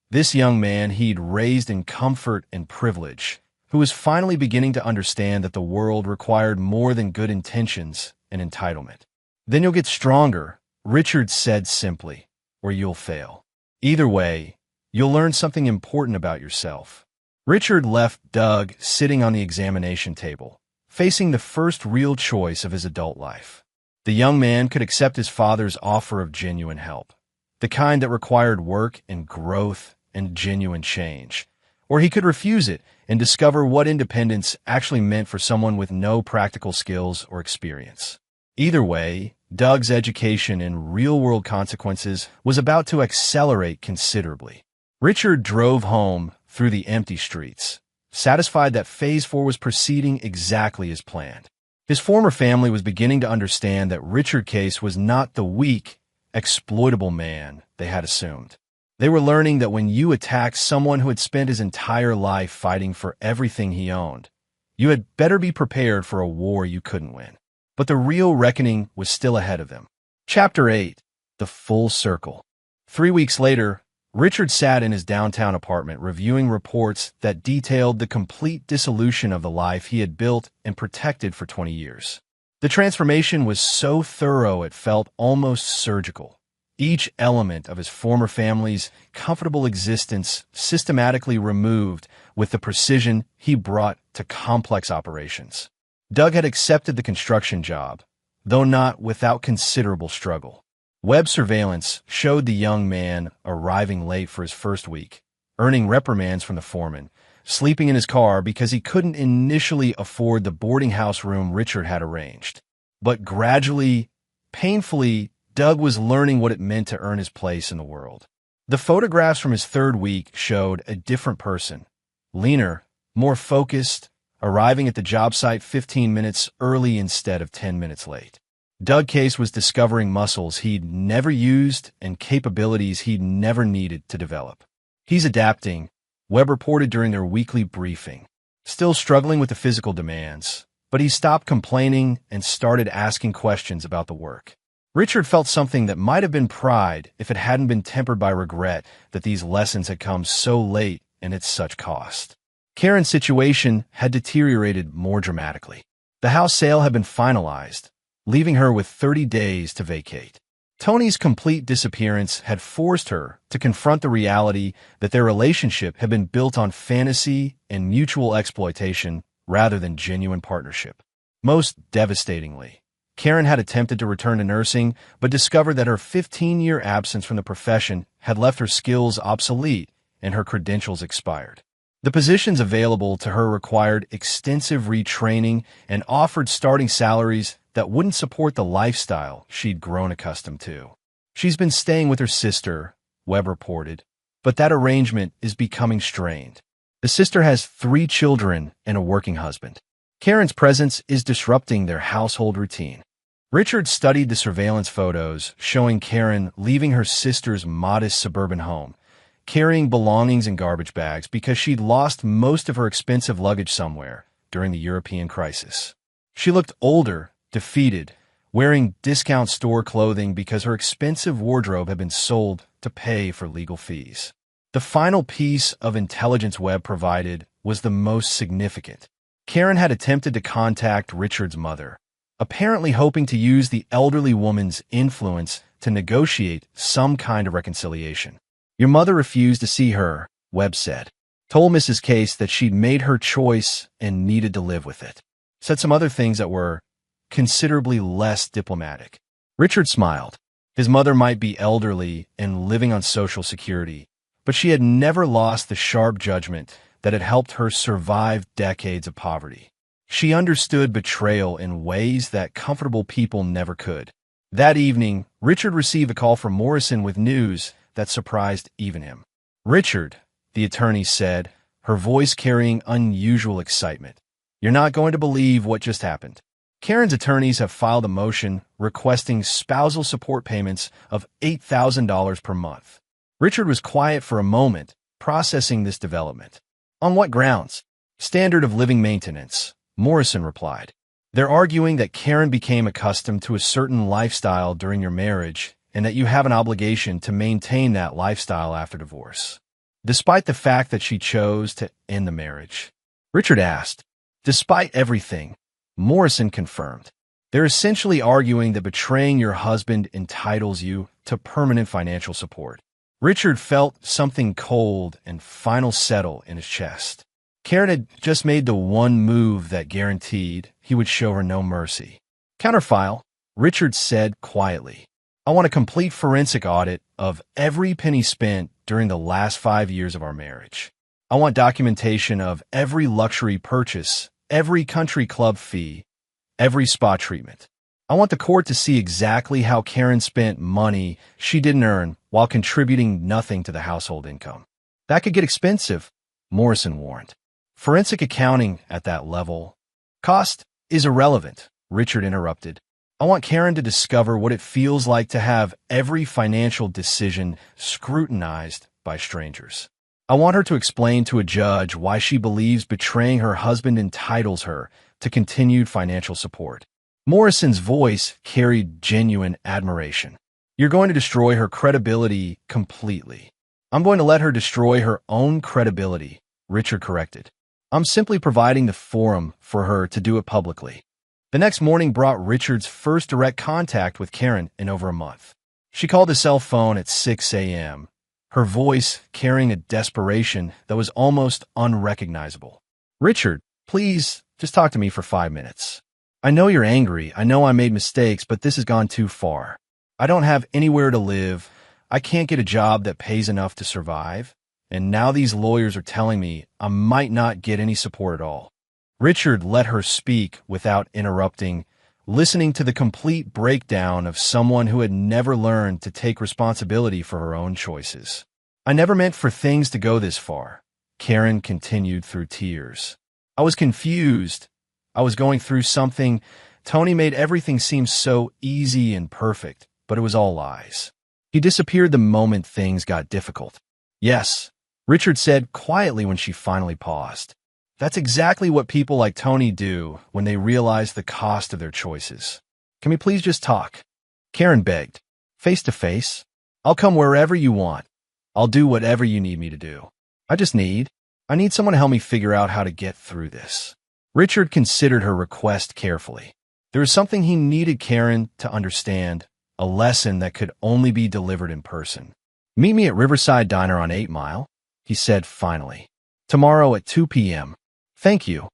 this young man he'd raised in comfort and privilege, who was finally beginning to understand that the world required more than good intentions and entitlement. Then you'll get stronger, Richard said simply, or you'll fail. Either way, you'll learn something important about yourself. Richard left Doug sitting on the examination table, facing the first real choice of his adult life. The young man could accept his father's offer of genuine help, the kind that required work and growth and genuine change. Or he could refuse it and discover what independence actually meant for someone with no practical skills or experience. Either way, Doug's education in real-world consequences was about to accelerate considerably. Richard drove home through the empty streets, satisfied that Phase 4 was proceeding exactly as planned. His former family was beginning to understand that Richard Case was not the weak, exploitable man they had assumed. They were learning that when you attacked someone who had spent his entire life fighting for everything he owned, you had better be prepared for a war you couldn't win. But the real reckoning was still ahead of them. Chapter 8. The Full Circle. 3 weeks later, Richard sat in his downtown apartment reviewing reports that detailed the complete dissolution of the life he had built and protected for 20 years. The transformation was so thorough it felt almost surgical. Each element of his former family's comfortable existence systematically removed with the precision he brought to complex operations. Doug had accepted the construction job, though not without considerable struggle. Web surveillance showed the young man arriving late for his first week, earning reprimands from the foreman, sleeping in his car because he couldn't initially afford the boarding house room Richard had arranged. But gradually, painfully, Doug was learning what it meant to earn his place in the world. The photographs from his third week showed a different person, leaner, more focused, arriving at the job site 15 minutes early instead of 10 minutes late. Doug Case was discovering muscles he'd never used and capabilities he'd never needed to develop. He's adapting, Webb reported during their weekly briefing. Still struggling with the physical demands, but he stopped complaining and started asking questions about the work. Richard felt something that might have been pride if it hadn't been tempered by regret that these lessons had come so late and at such cost. Karen's situation had deteriorated more dramatically. The house sale had been finalized, leaving her with 30 days to vacate. Tony's complete disappearance had forced her to confront the reality that their relationship had been built on fantasy and mutual exploitation rather than genuine partnership. Most devastatingly, Karen had attempted to return to nursing, but discovered that her 15-year absence from the profession had left her skills obsolete and her credentials expired. The positions available to her required extensive retraining and offered starting salaries that wouldn't support the lifestyle she'd grown accustomed to. She's been staying with her sister, Webb reported, but that arrangement is becoming strained. The sister has 3 children and a working husband. Karen's presence is disrupting their household routine. Richard studied the surveillance photos showing Karen leaving her sister's modest suburban home, carrying belongings in garbage bags because she'd lost most of her expensive luggage somewhere during the European crisis. She looked older, defeated, wearing discount store clothing because her expensive wardrobe had been sold to pay for legal fees. The final piece of intelligence Webb provided was the most significant. Karen had attempted to contact Richard's mother, apparently hoping to use the elderly woman's influence to negotiate some kind of reconciliation. Your mother refused to see her, Webb said. Told Mrs. Case that she'd made her choice and needed to live with it. Said some other things that were considerably less diplomatic. Richard smiled. His mother might be elderly and living on Social Security, but she had never lost the sharp judgment that had helped her survive decades of poverty. She understood betrayal in ways that comfortable people never could. That evening, Richard received a call from Morrison with news that surprised even him. Richard, the attorney said, her voice carrying unusual excitement. You're not going to believe what just happened. Karen's attorneys have filed a motion requesting spousal support payments of $8,000 per month. Richard was quiet for a moment, processing this development. On what grounds? Standard of living maintenance, Morrison replied. They're arguing that Karen became accustomed to a certain lifestyle during your marriage and that you have an obligation to maintain that lifestyle after divorce, despite the fact that she chose to end the marriage. Richard asked. Despite everything, Morrison confirmed. They're essentially arguing that betraying your husband entitles you to permanent financial support. Richard felt something cold and final settle in his chest. Karen had just made the one move that guaranteed he would show her no mercy. Counterfile, Richard said quietly. I want a complete forensic audit of every penny spent during the last 5 years of our marriage. I want documentation of every luxury purchase, every country club fee, every spa treatment. I want the court to see exactly how Karen spent money she didn't earn while contributing nothing to the household income. That could get expensive, Morrison warned. Forensic accounting at that level. Cost is irrelevant, Richard interrupted. I want Karen to discover what it feels like to have every financial decision scrutinized by strangers. I want her to explain to a judge why she believes betraying her husband entitles her to continued financial support. Morrison's voice carried genuine admiration. You're going to destroy her credibility completely. I'm going to let her destroy her own credibility, Richard corrected. I'm simply providing the forum for her to do it publicly. The next morning brought Richard's first direct contact with Karen in over a month. She called his cell phone at 6 a.m., her voice carrying a desperation that was almost unrecognizable. Richard, please, just talk to me for 5 minutes. I know you're angry. I know I made mistakes, but this has gone too far. I don't have anywhere to live. I can't get a job that pays enough to survive. And now these lawyers are telling me I might not get any support at all. Richard let her speak without interrupting, listening to the complete breakdown of someone who had never learned to take responsibility for her own choices. I never meant for things to go this far, Karen continued through tears. I was confused. I was going through something. Tony made everything seem so easy and perfect, but it was all lies. He disappeared the moment things got difficult. Yes, Richard said quietly when she finally paused. That's exactly what people like Tony do when they realize the cost of their choices. Can we please just talk? Karen begged. Face to face. I'll come wherever you want. I'll do whatever you need me to do. I I need someone to help me figure out how to get through this. Richard considered her request carefully. There was something he needed Karen to understand, a lesson that could only be delivered in person. Meet me at Riverside Diner on 8 Mile, he said finally. Tomorrow at 2 p.m. Thank you,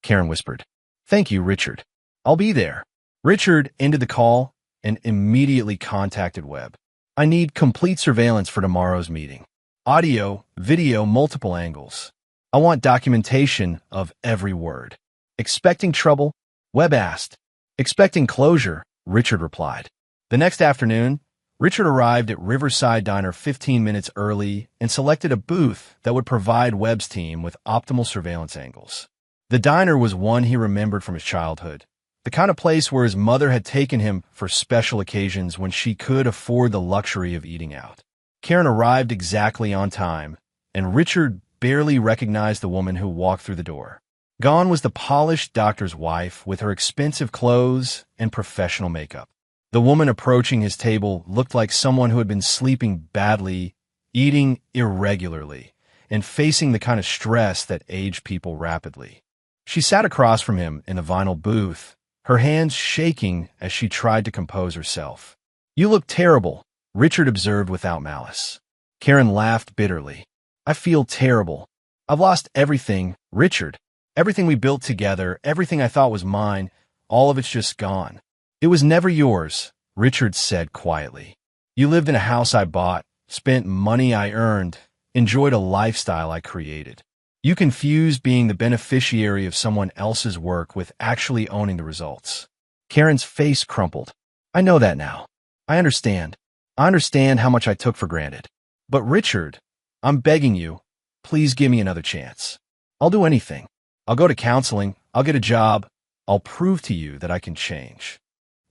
Karen whispered. Thank you, Richard. I'll be there. Richard ended the call and immediately contacted Webb. I need complete surveillance for tomorrow's meeting. Audio, video, multiple angles. I want documentation of every word. Expecting trouble? Webb asked. Expecting closure, Richard replied. The next afternoon, Richard arrived at Riverside Diner 15 minutes early and selected a booth that would provide Webb's team with optimal surveillance angles. The diner was one he remembered from his childhood, the kind of place where his mother had taken him for special occasions when she could afford the luxury of eating out. Karen arrived exactly on time, and Richard barely recognized the woman who walked through the door. Gone was the polished doctor's wife with her expensive clothes and professional makeup. The woman approaching his table looked like someone who had been sleeping badly, eating irregularly, and facing the kind of stress that aged people rapidly. She sat across from him in the vinyl booth, her hands shaking as she tried to compose herself. You look terrible, Richard observed without malice. Karen laughed bitterly. I feel terrible. I've lost everything, Richard. Everything we built together, everything I thought was mine, all of it's just gone. It was never yours, Richard said quietly. You lived in a house I bought, spent money I earned, enjoyed a lifestyle I created. You confused being the beneficiary of someone else's work with actually owning the results. Karen's face crumpled. I know that now. I understand. I understand how much I took for granted. But Richard, I'm begging you, please give me another chance. I'll do anything. I'll go to counseling. I'll get a job. I'll prove to you that I can change.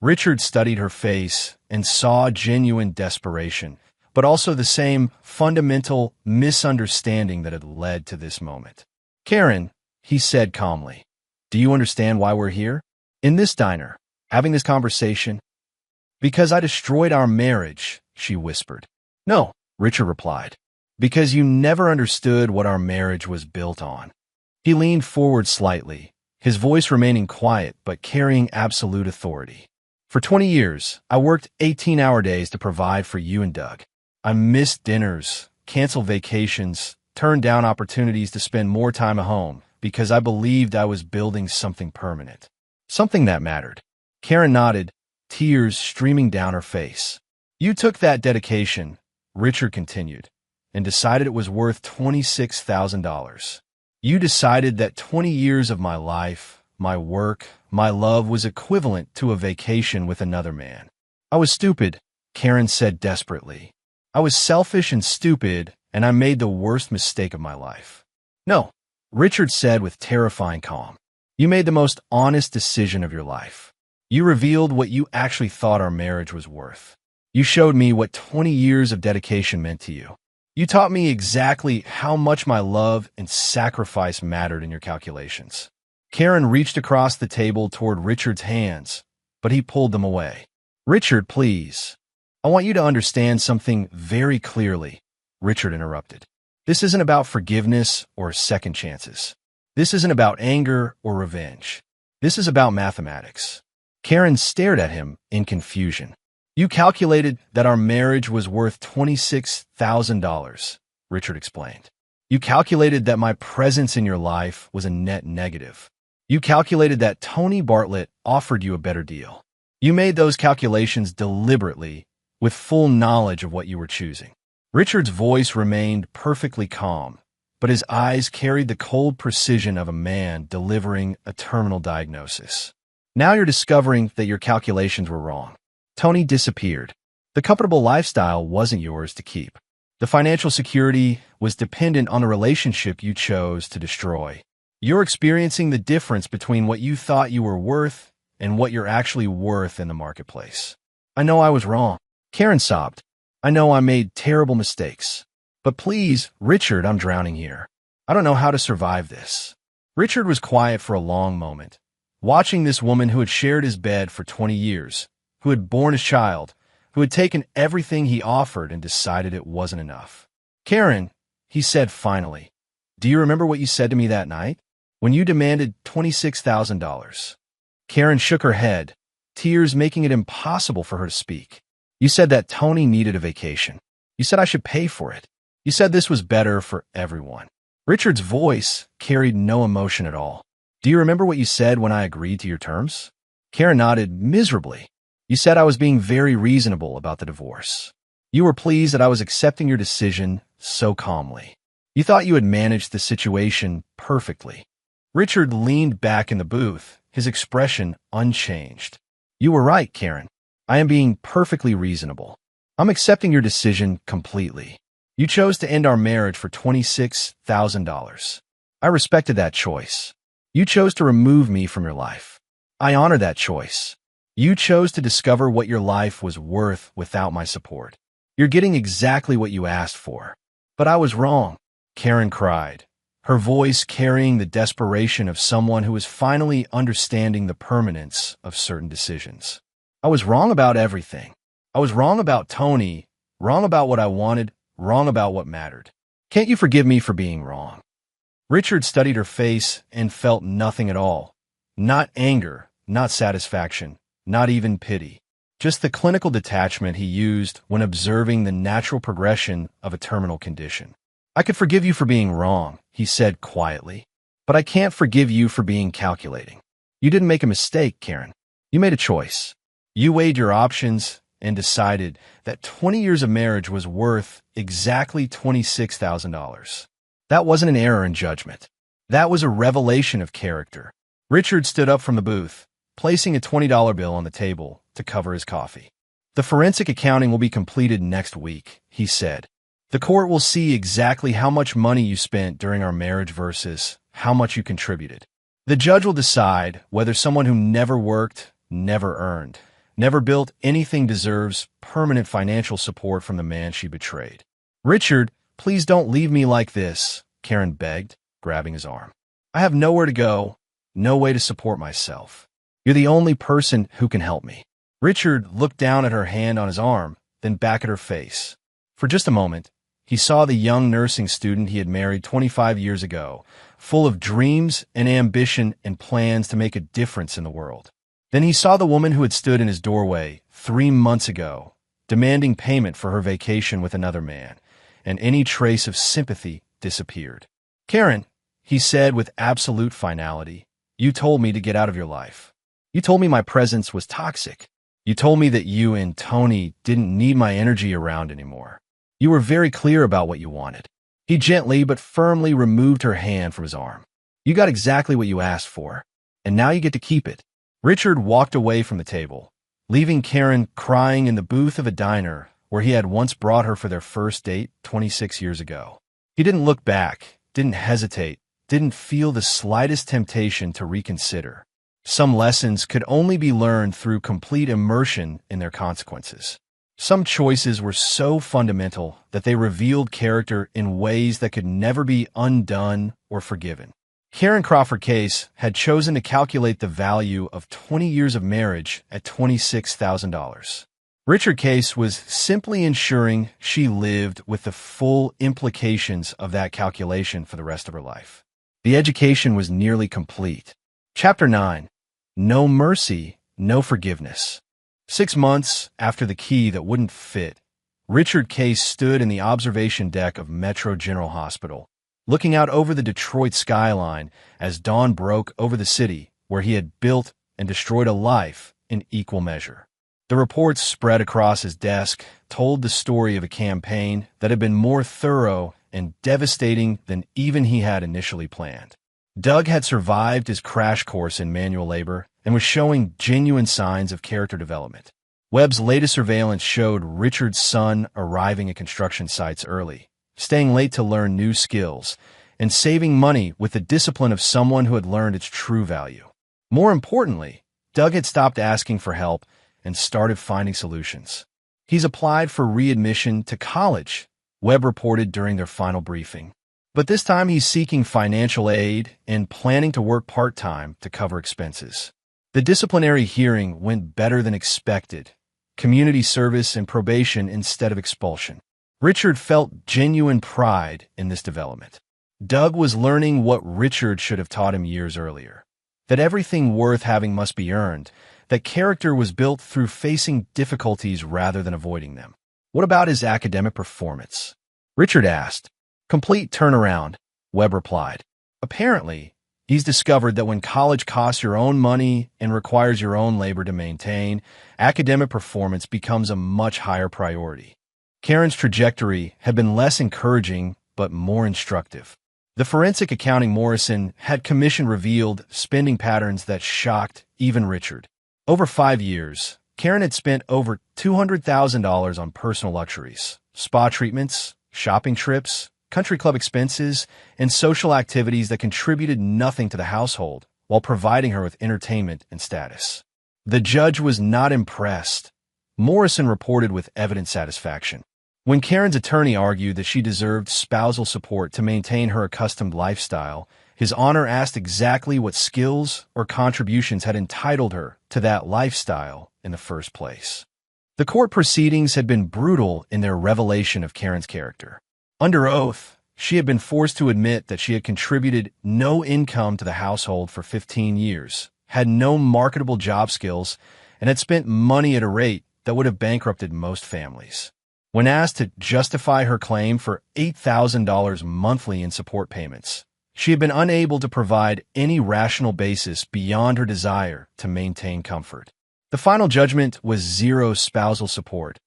Richard studied her face and saw genuine desperation, but also the same fundamental misunderstanding that had led to this moment. Karen, he said calmly, do you understand why we're here? In this diner, having this conversation? Because I destroyed our marriage, she whispered. No, Richard replied. Because you never understood what our marriage was built on. He leaned forward slightly, his voice remaining quiet but carrying absolute authority. For 20 years, I worked 18-hour days to provide for you and Doug. I missed dinners, canceled vacations, turned down opportunities to spend more time at home because I believed I was building something permanent, something that mattered. Karen nodded, tears streaming down her face. You took that dedication, Richard continued, and decided it was worth $26,000. You decided that 20 years of my life, my work, my love was equivalent to a vacation with another man. I was stupid, Karen said desperately. I was selfish and stupid, and I made the worst mistake of my life. No, Richard said with terrifying calm. You made the most honest decision of your life. You revealed what you actually thought our marriage was worth. You showed me what 20 years of dedication meant to you. You taught me exactly how much my love and sacrifice mattered in your calculations. Karen reached across the table toward Richard's hands, but he pulled them away. Richard, please. I want you to understand something very clearly, Richard interrupted. This isn't about forgiveness or second chances. This isn't about anger or revenge. This is about mathematics. Karen stared at him in confusion. You calculated that our marriage was worth $26,000, Richard explained. You calculated that my presence in your life was a net negative. You calculated that Tony Bartlett offered you a better deal. You made those calculations deliberately, with full knowledge of what you were choosing. Richard's voice remained perfectly calm, but his eyes carried the cold precision of a man delivering a terminal diagnosis. Now you're discovering that your calculations were wrong. Tony disappeared. The comfortable lifestyle wasn't yours to keep. The financial security was dependent on the relationship you chose to destroy. You're experiencing the difference between what you thought you were worth and what you're actually worth in the marketplace. I know I was wrong. Karen sobbed. I know I made terrible mistakes. But please, Richard, I'm drowning here. I don't know how to survive this. Richard was quiet for a long moment, watching this woman who had shared his bed for 20 years, who had borne his child, who had taken everything he offered and decided it wasn't enough. Karen, he said finally, Do you remember what you said to me that night? When you demanded $26,000. Karen shook her head, tears making it impossible for her to speak. You said that Tony needed a vacation. You said I should pay for it. You said this was better for everyone. Richard's voice carried no emotion at all. Do you remember what you said when I agreed to your terms? Karen nodded miserably. You said I was being very reasonable about the divorce. You were pleased that I was accepting your decision so calmly. You thought you had managed the situation perfectly. Richard leaned back in the booth, his expression unchanged. You were right, Karen. I am being perfectly reasonable. I'm accepting your decision completely. You chose to end our marriage for $26,000. I respected that choice. You chose to remove me from your life. I honor that choice. You chose to discover what your life was worth without my support. You're getting exactly what you asked for. But I was wrong, Karen cried, her voice carrying the desperation of someone who is finally understanding the permanence of certain decisions. I was wrong about everything. I was wrong about Tony, wrong about what I wanted, wrong about what mattered. Can't you forgive me for being wrong? Richard studied her face and felt nothing at all. Not anger, not satisfaction, not even pity. Just the clinical detachment he used when observing the natural progression of a terminal condition. I could forgive you for being wrong, he said quietly, but I can't forgive you for being calculating. You didn't make a mistake, Karen. You made a choice. You weighed your options and decided that 20 years of marriage was worth exactly $26,000. That wasn't an error in judgment. That was a revelation of character. Richard stood up from the booth, placing a $20 bill on the table to cover his coffee. The forensic accounting will be completed next week, he said. The court will see exactly how much money you spent during our marriage versus how much you contributed. The judge will decide whether someone who never worked, never earned, never built anything deserves permanent financial support from the man she betrayed. Richard, please don't leave me like this, Karen begged, grabbing his arm. I have nowhere to go, no way to support myself. You're the only person who can help me. Richard looked down at her hand on his arm, then back at her face. For just a moment, he saw the young nursing student he had married 25 years ago, full of dreams and ambition and plans to make a difference in the world. Then he saw the woman who had stood in his doorway 3 months ago, demanding payment for her vacation with another man, and any trace of sympathy disappeared. Karen, he said with absolute finality, you told me to get out of your life. You told me my presence was toxic. You told me that you and Tony didn't need my energy around anymore. You were very clear about what you wanted. He gently but firmly removed her hand from his arm. You got exactly what you asked for, and now you get to keep it. Richard walked away from the table, leaving Karen crying in the booth of a diner where he had once brought her for their first date 26 years ago. He didn't look back, didn't hesitate, didn't feel the slightest temptation to reconsider. Some lessons could only be learned through complete immersion in their consequences. Some choices were so fundamental that they revealed character in ways that could never be undone or forgiven. Karen Crawford Case had chosen to calculate the value of 20 years of marriage at $26,000. Richard Case was simply ensuring she lived with the full implications of that calculation for the rest of her life. The education was nearly complete. Chapter 9. No mercy, no forgiveness. 6 months after the key that wouldn't fit, Richard Case stood in the observation deck of Metro General Hospital, looking out over the Detroit skyline as dawn broke over the city where he had built and destroyed a life in equal measure. The reports spread across his desk told the story of a campaign that had been more thorough and devastating than even he had initially planned. Doug had survived his crash course in manual labor and was showing genuine signs of character development. Webb's latest surveillance showed Richard's son arriving at construction sites early, staying late to learn new skills, and saving money with the discipline of someone who had learned its true value. More importantly, Doug had stopped asking for help and started finding solutions. He's applied for readmission to college, Webb reported during their final briefing. But this time he's seeking financial aid and planning to work part-time to cover expenses. The disciplinary hearing went better than expected. Community service and probation instead of expulsion. Richard felt genuine pride in this development. Doug was learning what Richard should have taught him years earlier. That everything worth having must be earned, that character was built through facing difficulties rather than avoiding them. What about his academic performance? Richard asked. Complete turnaround, Webb replied. Apparently, he's discovered that when college costs your own money and requires your own labor to maintain, academic performance becomes a much higher priority. Karen's trajectory had been less encouraging but more instructive. The forensic accounting Morrison had commissioned revealed spending patterns that shocked even Richard. Over 5 years, Karen had spent over $200,000 on personal luxuries, spa treatments, shopping trips, country club expenses, and social activities that contributed nothing to the household while providing her with entertainment and status. The judge was not impressed. Morrison reported with evident satisfaction. When Karen's attorney argued that she deserved spousal support to maintain her accustomed lifestyle, His Honor asked exactly what skills or contributions had entitled her to that lifestyle in the first place. The court proceedings had been brutal in their revelation of Karen's character. Under oath, she had been forced to admit that she had contributed no income to the household for 15 years, had no marketable job skills, and had spent money at a rate that would have bankrupted most families. When asked to justify her claim for $8,000 monthly in support payments, she had been unable to provide any rational basis beyond her desire to maintain comfort. The final judgment was zero spousal support.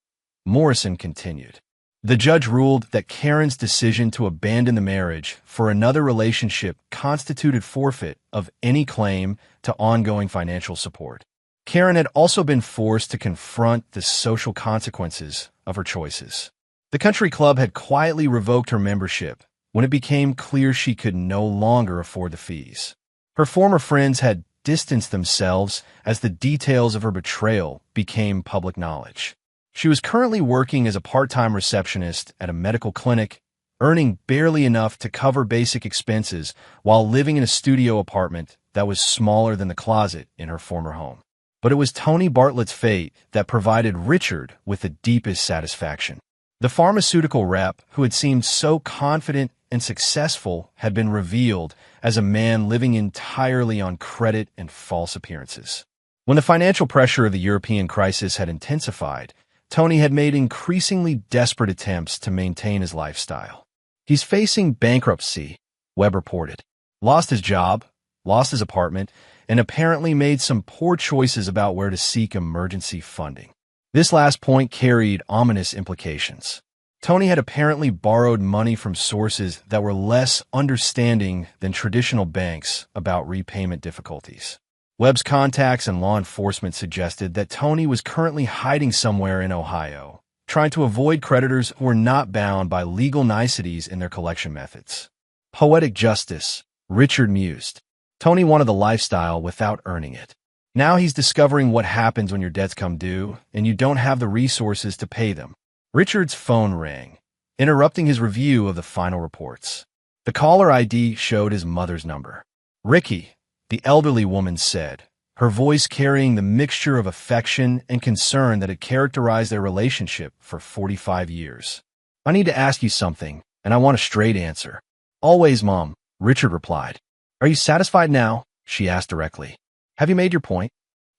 Morrison continued. The judge ruled that Karen's decision to abandon the marriage for another relationship constituted forfeit of any claim to ongoing financial support. Karen had also been forced to confront the social consequences of her choices. The country club had quietly revoked her membership when it became clear she could no longer afford the fees. Her former friends had distanced themselves as the details of her betrayal became public knowledge. She was currently working as a part-time receptionist at a medical clinic, earning barely enough to cover basic expenses while living in a studio apartment that was smaller than the closet in her former home. But it was Tony Bartlett's fate that provided Richard with the deepest satisfaction. The pharmaceutical rep, who had seemed so confident and successful, had been revealed as a man living entirely on credit and false appearances. When the financial pressure of the European crisis had intensified, Tony had made increasingly desperate attempts to maintain his lifestyle. He's facing bankruptcy, Webb reported. Lost his job, lost his apartment, and apparently made some poor choices about where to seek emergency funding. This last point carried ominous implications. Tony had apparently borrowed money from sources that were less understanding than traditional banks about repayment difficulties. Webb's contacts and law enforcement suggested that Tony was currently hiding somewhere in Ohio, trying to avoid creditors who were not bound by legal niceties in their collection methods. Poetic justice, Richard mused. Tony wanted the lifestyle without earning it. Now he's discovering what happens when your debts come due and you don't have the resources to pay them. Richard's phone rang, interrupting his review of the final reports. The caller ID showed his mother's number. Ricky, the elderly woman said, her voice carrying the mixture of affection and concern that had characterized their relationship for 45 years. I need to ask you something, and I want a straight answer. Always, Mom, Richard replied. Are you satisfied now? She asked directly. Have you made your point?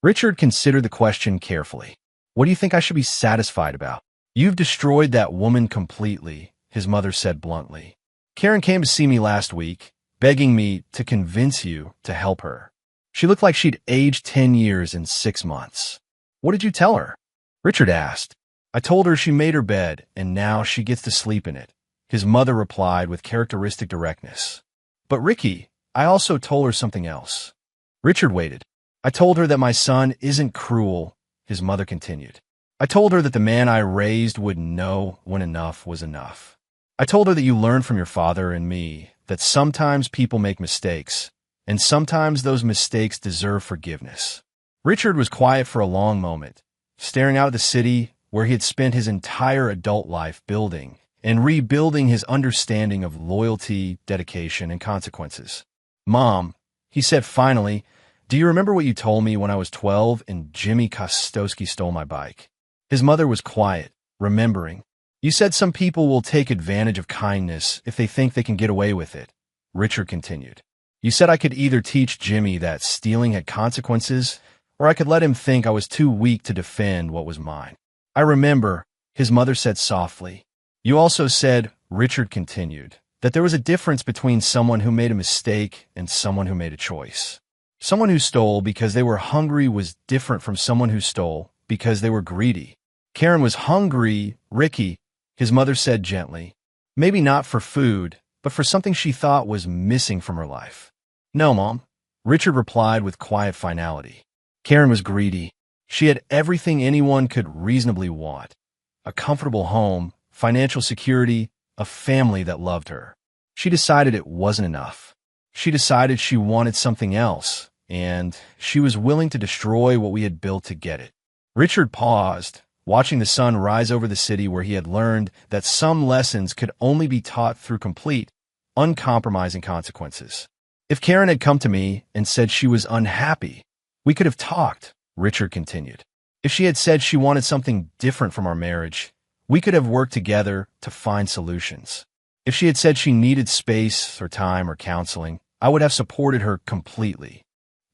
Richard considered the question carefully. What do you think I should be satisfied about? You've destroyed that woman completely, his mother said bluntly. Karen came to see me last week, begging me to convince you to help her. She looked like she'd aged 10 years in 6 months. What did you tell her? Richard asked. I told her she made her bed, and now she gets to sleep in it, his mother replied with characteristic directness. But Ricky, I also told her something else. Richard waited. I told her that my son isn't cruel, his mother continued. I told her that the man I raised would know when enough was enough. I told her that you learned from your father and me that sometimes people make mistakes, and sometimes those mistakes deserve forgiveness. Richard was quiet for a long moment, staring out at the city where he had spent his entire adult life building and rebuilding his understanding of loyalty, dedication, and consequences. Mom, he said finally, do you remember what you told me when I was 12 and Jimmy Kostowski stole my bike? His mother was quiet, remembering. You said some people will take advantage of kindness if they think they can get away with it, Richard continued. You said I could either teach Jimmy that stealing had consequences, or I could let him think I was too weak to defend what was mine. I remember, his mother said softly. You also said, Richard continued, that there was a difference between someone who made a mistake and someone who made a choice. Someone who stole because they were hungry was different from someone who stole because they were greedy. Karen was hungry, Ricky, his mother said gently. Maybe not for food, but for something she thought was missing from her life. No, Mom, Richard replied with quiet finality. Karen was greedy. She had everything anyone could reasonably want. A comfortable home, financial security, a family that loved her. She decided it wasn't enough. She decided she wanted something else, and she was willing to destroy what we had built to get it. Richard paused, watching the sun rise over the city where he had learned that some lessons could only be taught through complete, uncompromising consequences. If Karen had come to me and said she was unhappy, we could have talked, Richard continued. If she had said she wanted something different from our marriage, we could have worked together to find solutions. If she had said she needed space or time or counseling, I would have supported her completely.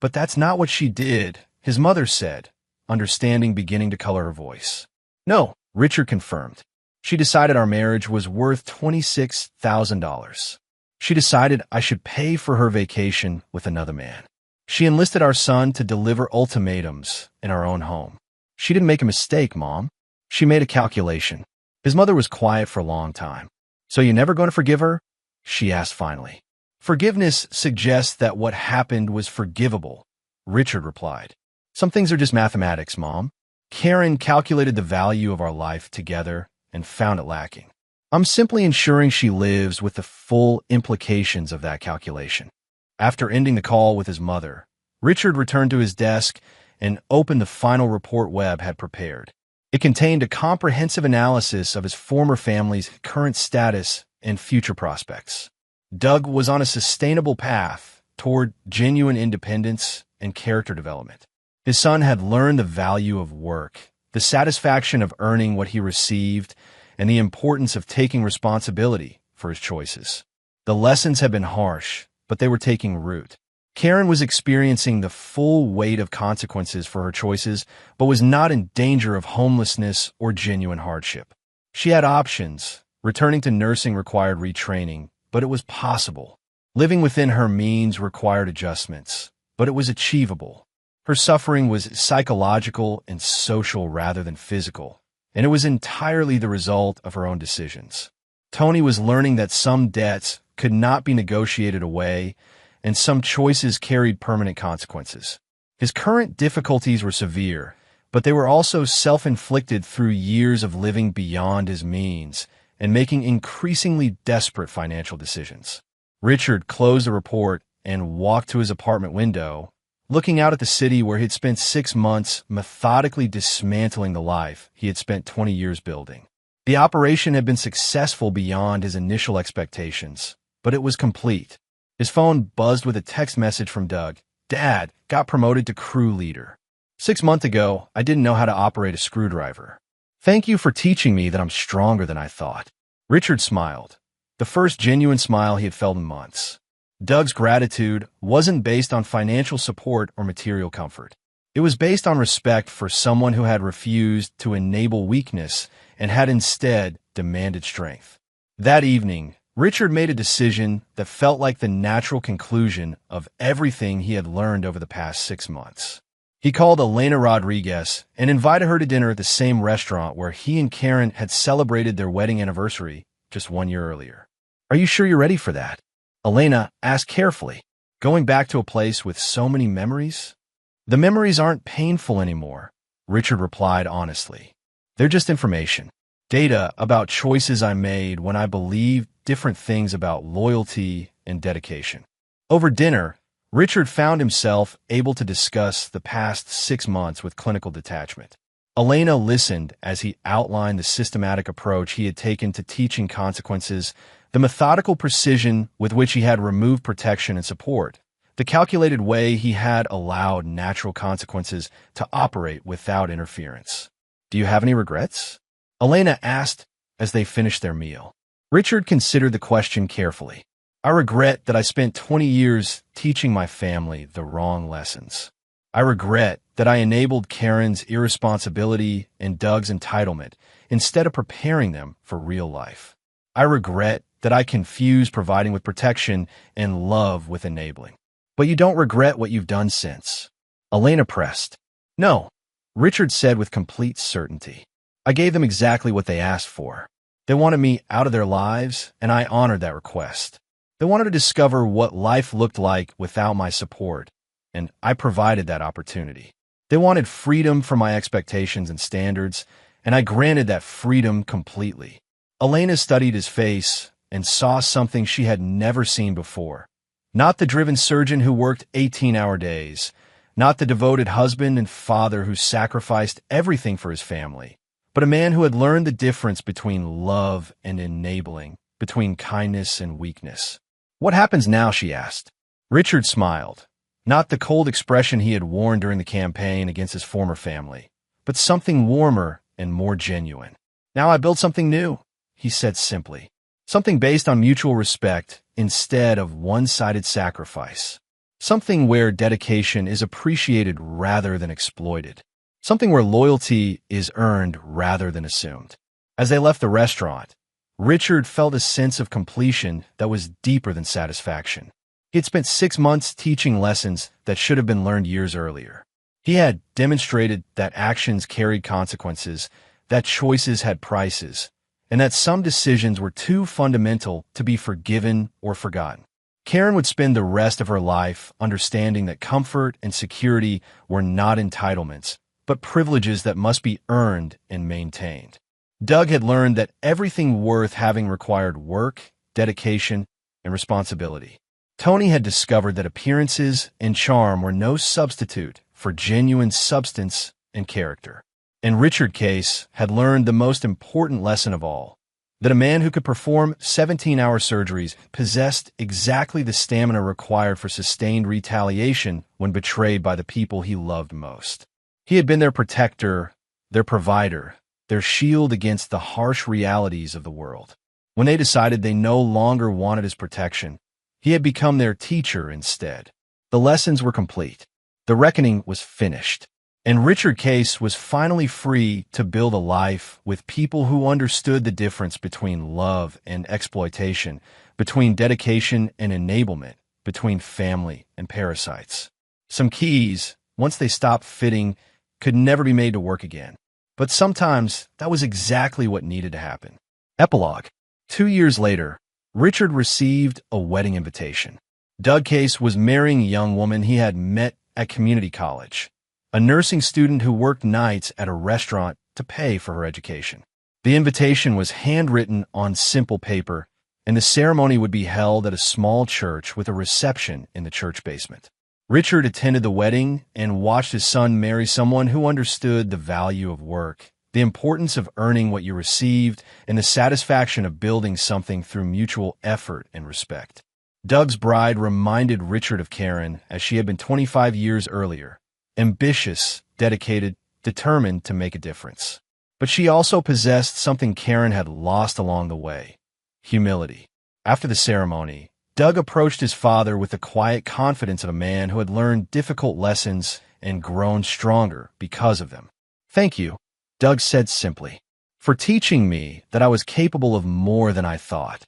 But that's not what she did, his mother said, understanding beginning to color her voice. No, Richard confirmed. She decided our marriage was worth $26,000. She decided I should pay for her vacation with another man. She enlisted our son to deliver ultimatums in our own home. She didn't make a mistake, Mom. She made a calculation. His mother was quiet for a long time. So you're never going to forgive her? She asked finally. Forgiveness suggests that what happened was forgivable, Richard replied. Some things are just mathematics, Mom. Karen calculated the value of our life together and found it lacking. I'm simply ensuring she lives with the full implications of that calculation. After ending the call with his mother, Richard returned to his desk and opened the final report Webb had prepared. It contained a comprehensive analysis of his former family's current status and future prospects. Doug was on a sustainable path toward genuine independence and character development. His son had learned the value of work, the satisfaction of earning what he received, and the importance of taking responsibility for his choices. The lessons had been harsh, but they were taking root. Karen was experiencing the full weight of consequences for her choices, but was not in danger of homelessness or genuine hardship. She had options. Returning to nursing required retraining, but it was possible. Living within her means required adjustments, but it was achievable. Her suffering was psychological and social rather than physical, and it was entirely the result of her own decisions. Tony was learning that some debts could not be negotiated away, and some choices carried permanent consequences. His current difficulties were severe, but they were also self-inflicted through years of living beyond his means and making increasingly desperate financial decisions. Richard closed the report and walked to his apartment window, looking out at the city where he'd spent 6 months methodically dismantling the life he had spent 20 years building. The operation had been successful beyond his initial expectations, but it was complete. His phone buzzed with a text message from Doug. Dad, got promoted to crew leader. 6 months ago, I didn't know how to operate a screwdriver. Thank you for teaching me that I'm stronger than I thought. Richard smiled, the first genuine smile he had felt in months. Doug's gratitude wasn't based on financial support or material comfort. It was based on respect for someone who had refused to enable weakness and had instead demanded strength. That evening, Richard made a decision that felt like the natural conclusion of everything he had learned over the past 6 months. He called Elena Rodriguez and invited her to dinner at the same restaurant where he and Karen had celebrated their wedding anniversary just 1 year earlier. Are you sure you're ready for that? Elena asked carefully, going back to a place with so many memories? The memories aren't painful anymore, Richard replied honestly. They're just information. Data about choices I made when I believed different things about loyalty and dedication. Over dinner, Richard found himself able to discuss the past 6 months with clinical detachment. Elena listened as he outlined the systematic approach he had taken to teaching consequences, the methodical precision with which he had removed protection and support, the calculated way he had allowed natural consequences to operate without interference. Do you have any regrets? Elena asked as they finished their meal. Richard considered the question carefully. I regret that I spent 20 years teaching my family the wrong lessons. I regret that I enabled Karen's irresponsibility and Doug's entitlement instead of preparing them for real life. I regret that I confused providing with protection and love with enabling. But you don't regret what you've done since. Elena pressed. No, Richard said with complete certainty. I gave them exactly what they asked for. They wanted me out of their lives, and I honored that request. They wanted to discover what life looked like without my support, and I provided that opportunity. They wanted freedom from my expectations and standards, and I granted that freedom completely. Elena studied his face and saw something she had never seen before. Not the driven surgeon who worked 18-hour days, not the devoted husband and father who sacrificed everything for his family, but a man who had learned the difference between love and enabling, between kindness and weakness. What happens now, she asked. Richard smiled. Not the cold expression he had worn during the campaign against his former family, but something warmer and more genuine. Now I build something new, he said simply. Something based on mutual respect instead of one-sided sacrifice. Something where dedication is appreciated rather than exploited. Something where loyalty is earned rather than assumed. As they left the restaurant, Richard felt a sense of completion that was deeper than satisfaction. He had spent 6 months teaching lessons that should have been learned years earlier. He had demonstrated that actions carried consequences, that choices had prices, and that some decisions were too fundamental to be forgiven or forgotten. Karen would spend the rest of her life understanding that comfort and security were not entitlements, but privileges that must be earned and maintained. Doug had learned that everything worth having required work, dedication, and responsibility. Tony had discovered that appearances and charm were no substitute for genuine substance and character. And Richard Case had learned the most important lesson of all, that a man who could perform 17-hour surgeries possessed exactly the stamina required for sustained retaliation when betrayed by the people he loved most. He had been their protector, their provider, their shield against the harsh realities of the world. When they decided they no longer wanted his protection, he had become their teacher instead. The lessons were complete. The reckoning was finished. And Richard Case was finally free to build a life with people who understood the difference between love and exploitation, between dedication and enablement, between family and parasites. Some keys, once they stopped fitting, could never be made to work again. But sometimes that was exactly what needed to happen. Epilogue. 2 years later, Richard received a wedding invitation. Doug Case was marrying a young woman he had met at community college, a nursing student who worked nights at a restaurant to pay for her education. The invitation was handwritten on simple paper, and the ceremony would be held at a small church with a reception in the church basement. Richard attended the wedding and watched his son marry someone who understood the value of work, the importance of earning what you received, and the satisfaction of building something through mutual effort and respect. Doug's bride reminded Richard of Karen as she had been 25 years earlier, ambitious, dedicated, determined to make a difference. But she also possessed something Karen had lost along the way: humility. After the ceremony, Doug approached his father with the quiet confidence of a man who had learned difficult lessons and grown stronger because of them. "Thank you," Doug said simply, "for teaching me that I was capable of more than I thought."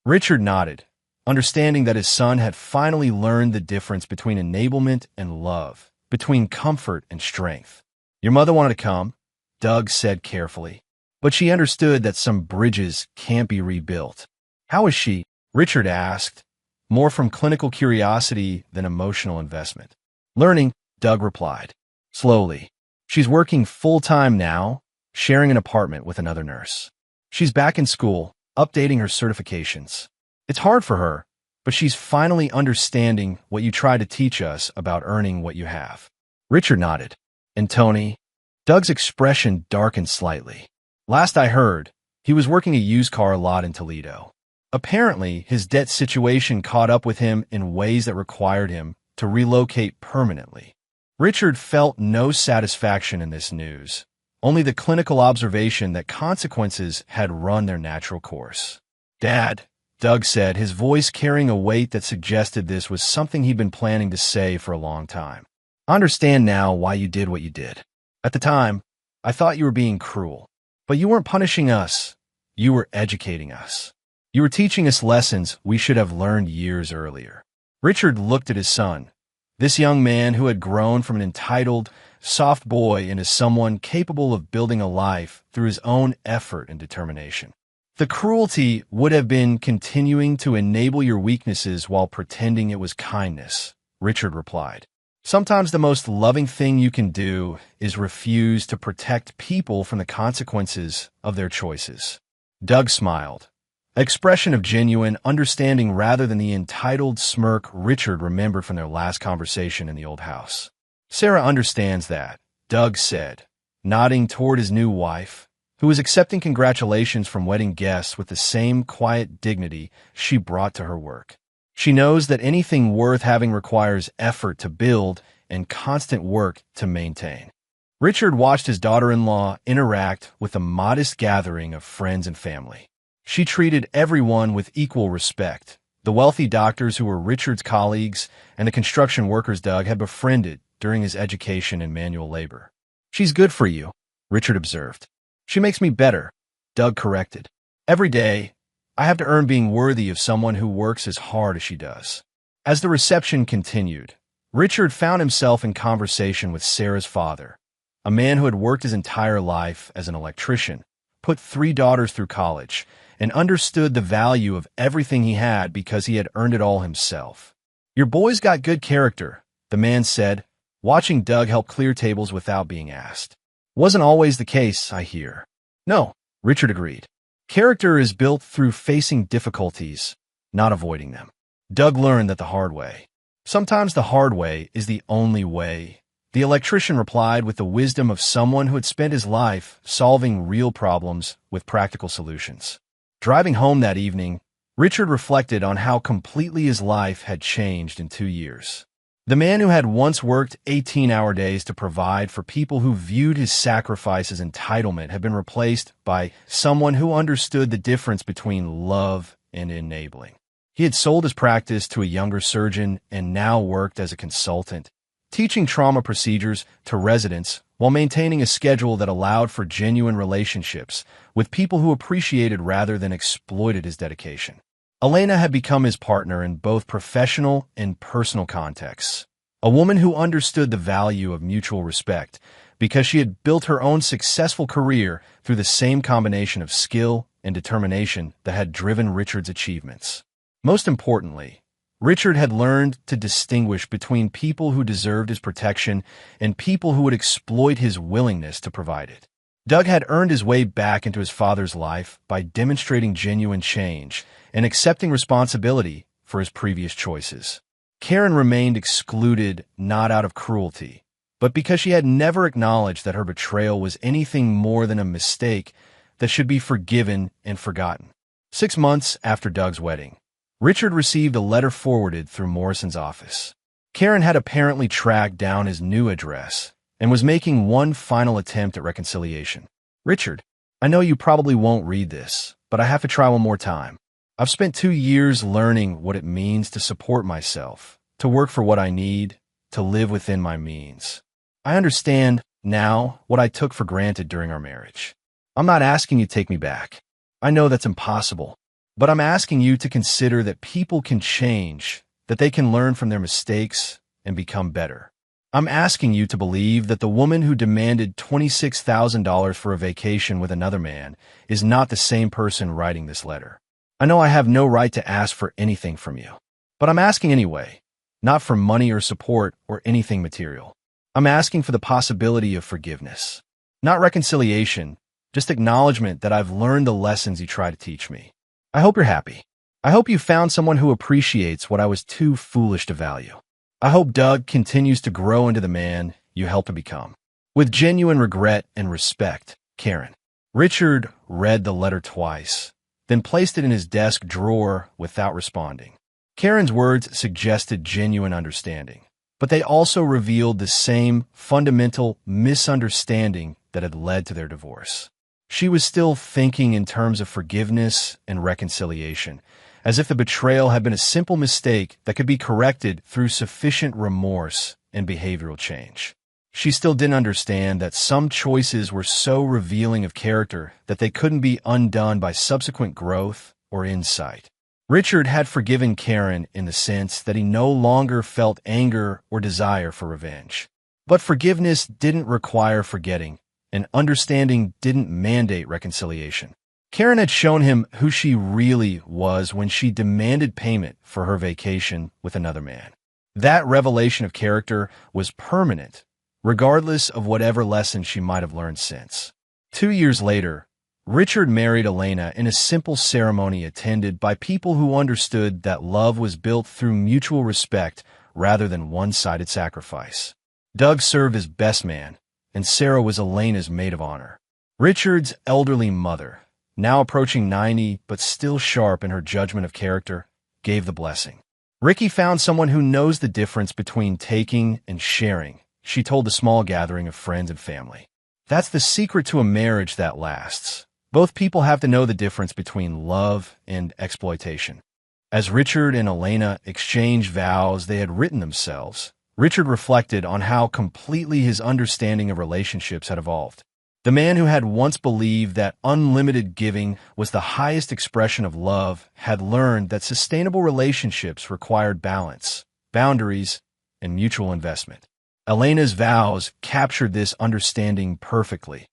Richard nodded, understanding that his son had finally learned the difference between enablement and love, between comfort and strength. "Your mother wanted to come," Doug said carefully, "but she understood that some bridges can't be rebuilt." "How is she?" Richard asked, more from clinical curiosity than emotional investment. "Learning," Doug replied. "Slowly. She's working full-time now, sharing an apartment with another nurse. She's back in school, updating her certifications. It's hard for her, but she's finally understanding what you try to teach us about earning what you have." Richard nodded. "And Tony?" Doug's expression darkened slightly. "Last I heard, he was working a used car lot in Toledo. Apparently, his debt situation caught up with him in ways that required him to relocate permanently." Richard felt no satisfaction in this news, only the clinical observation that consequences had run their natural course. "Dad," Doug said, his voice carrying a weight that suggested this was something he'd been planning to say for a long time. I understand now why you did what you did. At the time, I thought you were being cruel. But you weren't punishing us. You were educating us. You were teaching us lessons we should have learned years earlier. Richard looked at his son, this young man who had grown from an entitled, soft boy into someone capable of building a life through his own effort and determination. The cruelty would have been continuing to enable your weaknesses while pretending it was kindness, Richard replied. Sometimes the most loving thing you can do is refuse to protect people from the consequences of their choices. Doug smiled, an expression of genuine understanding rather than the entitled smirk Richard remembered from their last conversation in the old house. Sarah understands that, Doug said, nodding toward his new wife, who was accepting congratulations from wedding guests with the same quiet dignity she brought to her work. She knows that anything worth having requires effort to build and constant work to maintain. Richard watched his daughter-in-law interact with a modest gathering of friends and family. She treated everyone with equal respect, the wealthy doctors who were Richard's colleagues and the construction workers Doug had befriended during his education in manual labor. She's good for you, Richard observed. She makes me better, Doug corrected. Every day, I have to earn being worthy of someone who works as hard as she does. As the reception continued, Richard found himself in conversation with Sarah's father, a man who had worked his entire life as an electrician, put 3 daughters through college, and understood the value of everything he had because he had earned it all himself. Your boy's got good character, the man said, watching Doug help clear tables without being asked. Wasn't always the case, I hear. No, Richard agreed. Character is built through facing difficulties, not avoiding them. Doug learned that the hard way. Sometimes the hard way is the only way. The electrician replied with the wisdom of someone who had spent his life solving real problems with practical solutions. Driving home that evening, Richard reflected on how completely his life had changed in 2 years. The man who had once worked 18-hour days to provide for people who viewed his sacrifice as entitlement had been replaced by someone who understood the difference between love and enabling. He had sold his practice to a younger surgeon and now worked as a consultant, teaching trauma procedures to residents while maintaining a schedule that allowed for genuine relationships with people who appreciated rather than exploited his dedication. Elena had become his partner in both professional and personal contexts, a woman who understood the value of mutual respect because she had built her own successful career through the same combination of skill and determination that had driven Richard's achievements. Most importantly, Richard had learned to distinguish between people who deserved his protection and people who would exploit his willingness to provide it. Doug had earned his way back into his father's life by demonstrating genuine change and accepting responsibility for his previous choices. Karen remained excluded not out of cruelty, but because she had never acknowledged that her betrayal was anything more than a mistake that should be forgiven and forgotten. 6 months after Doug's wedding, Richard received a letter forwarded through Morrison's office. Karen had apparently tracked down his new address and was making one final attempt at reconciliation. Richard, I know you probably won't read this, but I have to try one more time. I've spent 2 years learning what it means to support myself, to work for what I need, to live within my means. I understand now what I took for granted during our marriage. I'm not asking you to take me back. I know that's impossible, but I'm asking you to consider that people can change, that they can learn from their mistakes and become better. I'm asking you to believe that the woman who demanded $26,000 for a vacation with another man is not the same person writing this letter. I know I have no right to ask for anything from you, but I'm asking anyway, not for money or support or anything material. I'm asking for the possibility of forgiveness, not reconciliation, just acknowledgement that I've learned the lessons you try to teach me. I hope you're happy. I hope you found someone who appreciates what I was too foolish to value. I hope Doug continues to grow into the man you helped to become. With genuine regret and respect, Karen. Richard read the letter twice, then placed it in his desk drawer without responding. Karen's words suggested genuine understanding, but they also revealed the same fundamental misunderstanding that had led to their divorce. She was still thinking in terms of forgiveness and reconciliation, as if the betrayal had been a simple mistake that could be corrected through sufficient remorse and behavioral change. She still didn't understand that some choices were so revealing of character that they couldn't be undone by subsequent growth or insight. Richard had forgiven Karen in the sense that he no longer felt anger or desire for revenge. But forgiveness didn't require forgetting, and understanding didn't mandate reconciliation. Karen had shown him who she really was when she demanded payment for her vacation with another man. That revelation of character was permanent, regardless of whatever lessons she might have learned since. 2 years later, Richard married Elena in a simple ceremony attended by people who understood that love was built through mutual respect rather than one-sided sacrifice. Doug served as best man, and Sarah was Elena's maid of honor. Richard's elderly mother, now approaching 90 but still sharp in her judgment of character, gave the blessing. Ricky found someone who knows the difference between taking and sharing, she told the small gathering of friends and family. That's the secret to a marriage that lasts. Both people have to know the difference between love and exploitation. As Richard and Elena exchanged vows they had written themselves, Richard reflected on how completely his understanding of relationships had evolved. The man who had once believed that unlimited giving was the highest expression of love had learned that sustainable relationships required balance, boundaries, and mutual investment. Elena's vows captured this understanding perfectly.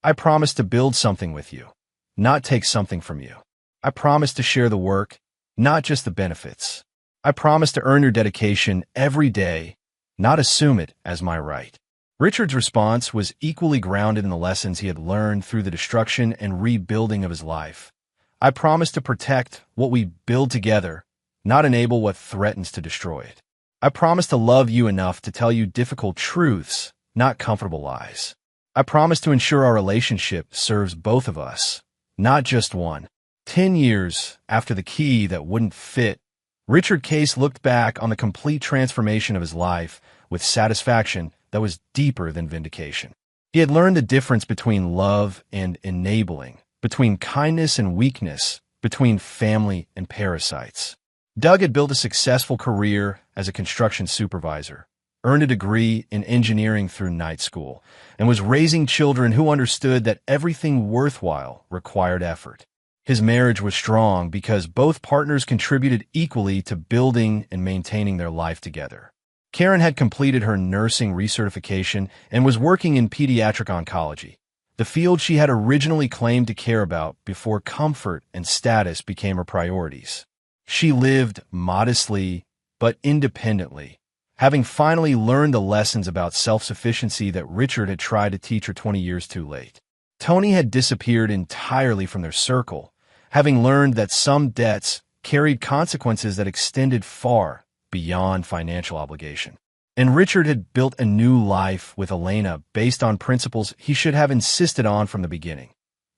I promise to build something with you, not take something from you. I promise to share the work, not just the benefits. I promise to earn your dedication every day, not assume it as my right. Richard's response was equally grounded in the lessons he had learned through the destruction and rebuilding of his life. I promise to protect what we build together, not enable what threatens to destroy it. I promise to love you enough to tell you difficult truths, not comfortable lies. I promise to ensure our relationship serves both of us, not just one. 10 years after the key that wouldn't fit, Richard Case looked back on the complete transformation of his life with satisfaction that was deeper than vindication. He had learned the difference between love and enabling, between kindness and weakness, between family and parasites. Doug had built a successful career as a construction supervisor, earned a degree in engineering through night school, and was raising children who understood that everything worthwhile required effort. His marriage was strong because both partners contributed equally to building and maintaining their life together. Karen had completed her nursing recertification and was working in pediatric oncology, the field she had originally claimed to care about before comfort and status became her priorities. She lived modestly but independently, having finally learned the lessons about self-sufficiency that Richard had tried to teach her 20 years too late. Tony had disappeared entirely from their circle, having learned that some debts carried consequences that extended far beyond financial obligation. And Richard had built a new life with Elena based on principles he should have insisted on from the beginning: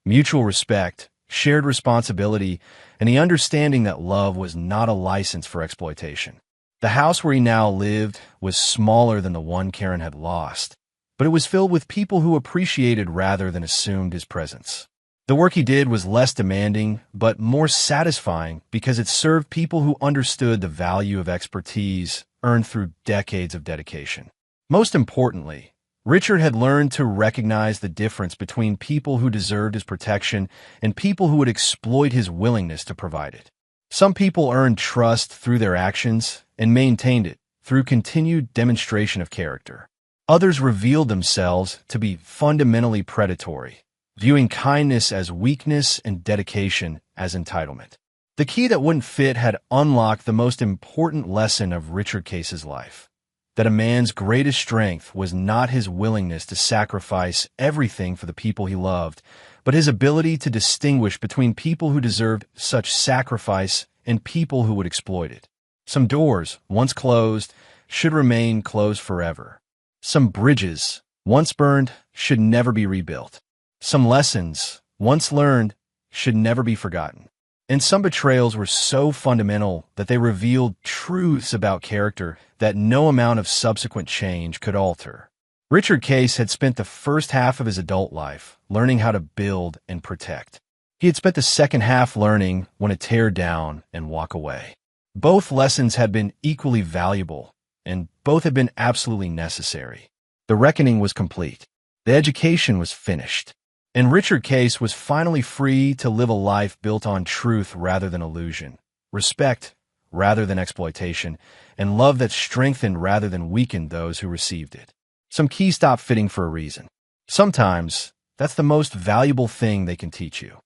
mutual respect, shared responsibility, and the understanding that love was not a license for exploitation. The house where he now lived was smaller than the one Karen had lost, but it was filled with people who appreciated rather than assumed his presence. The work he did was less demanding, but more satisfying because it served people who understood the value of expertise earned through decades of dedication. Most importantly, Richard had learned to recognize the difference between people who deserved his protection and people who would exploit his willingness to provide it. Some people earned trust through their actions and maintained it through continued demonstration of character. Others revealed themselves to be fundamentally predatory, viewing kindness as weakness and dedication as entitlement. The key that wouldn't fit had unlocked the most important lesson of Richard Case's life: that a man's greatest strength was not his willingness to sacrifice everything for the people he loved, but his ability to distinguish between people who deserved such sacrifice and people who would exploit it. Some doors, once closed, should remain closed forever. Some bridges, once burned, should never be rebuilt. Some lessons, once learned, should never be forgotten. And some betrayals were so fundamental that they revealed truths about character that no amount of subsequent change could alter. Richard Case had spent the first half of his adult life learning how to build and protect. He had spent the second half learning when to tear down and walk away. Both lessons had been equally valuable, and both had been absolutely necessary. The reckoning was complete. The education was finished. And Richard Case was finally free to live a life built on truth rather than illusion, respect rather than exploitation, and love that strengthened rather than weakened those who received it. Some keys stop fitting for a reason. Sometimes that's the most valuable thing they can teach you.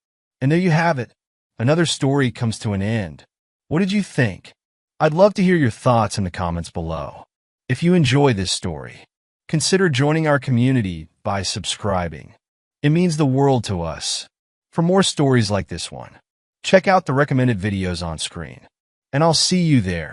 And there you have it. Another story comes to an end. What did you think? I'd love to hear your thoughts in the comments below. If you enjoy this story, consider joining our community by subscribing. It means the world to us. For more stories like this one, check out the recommended videos on screen. And I'll see you there.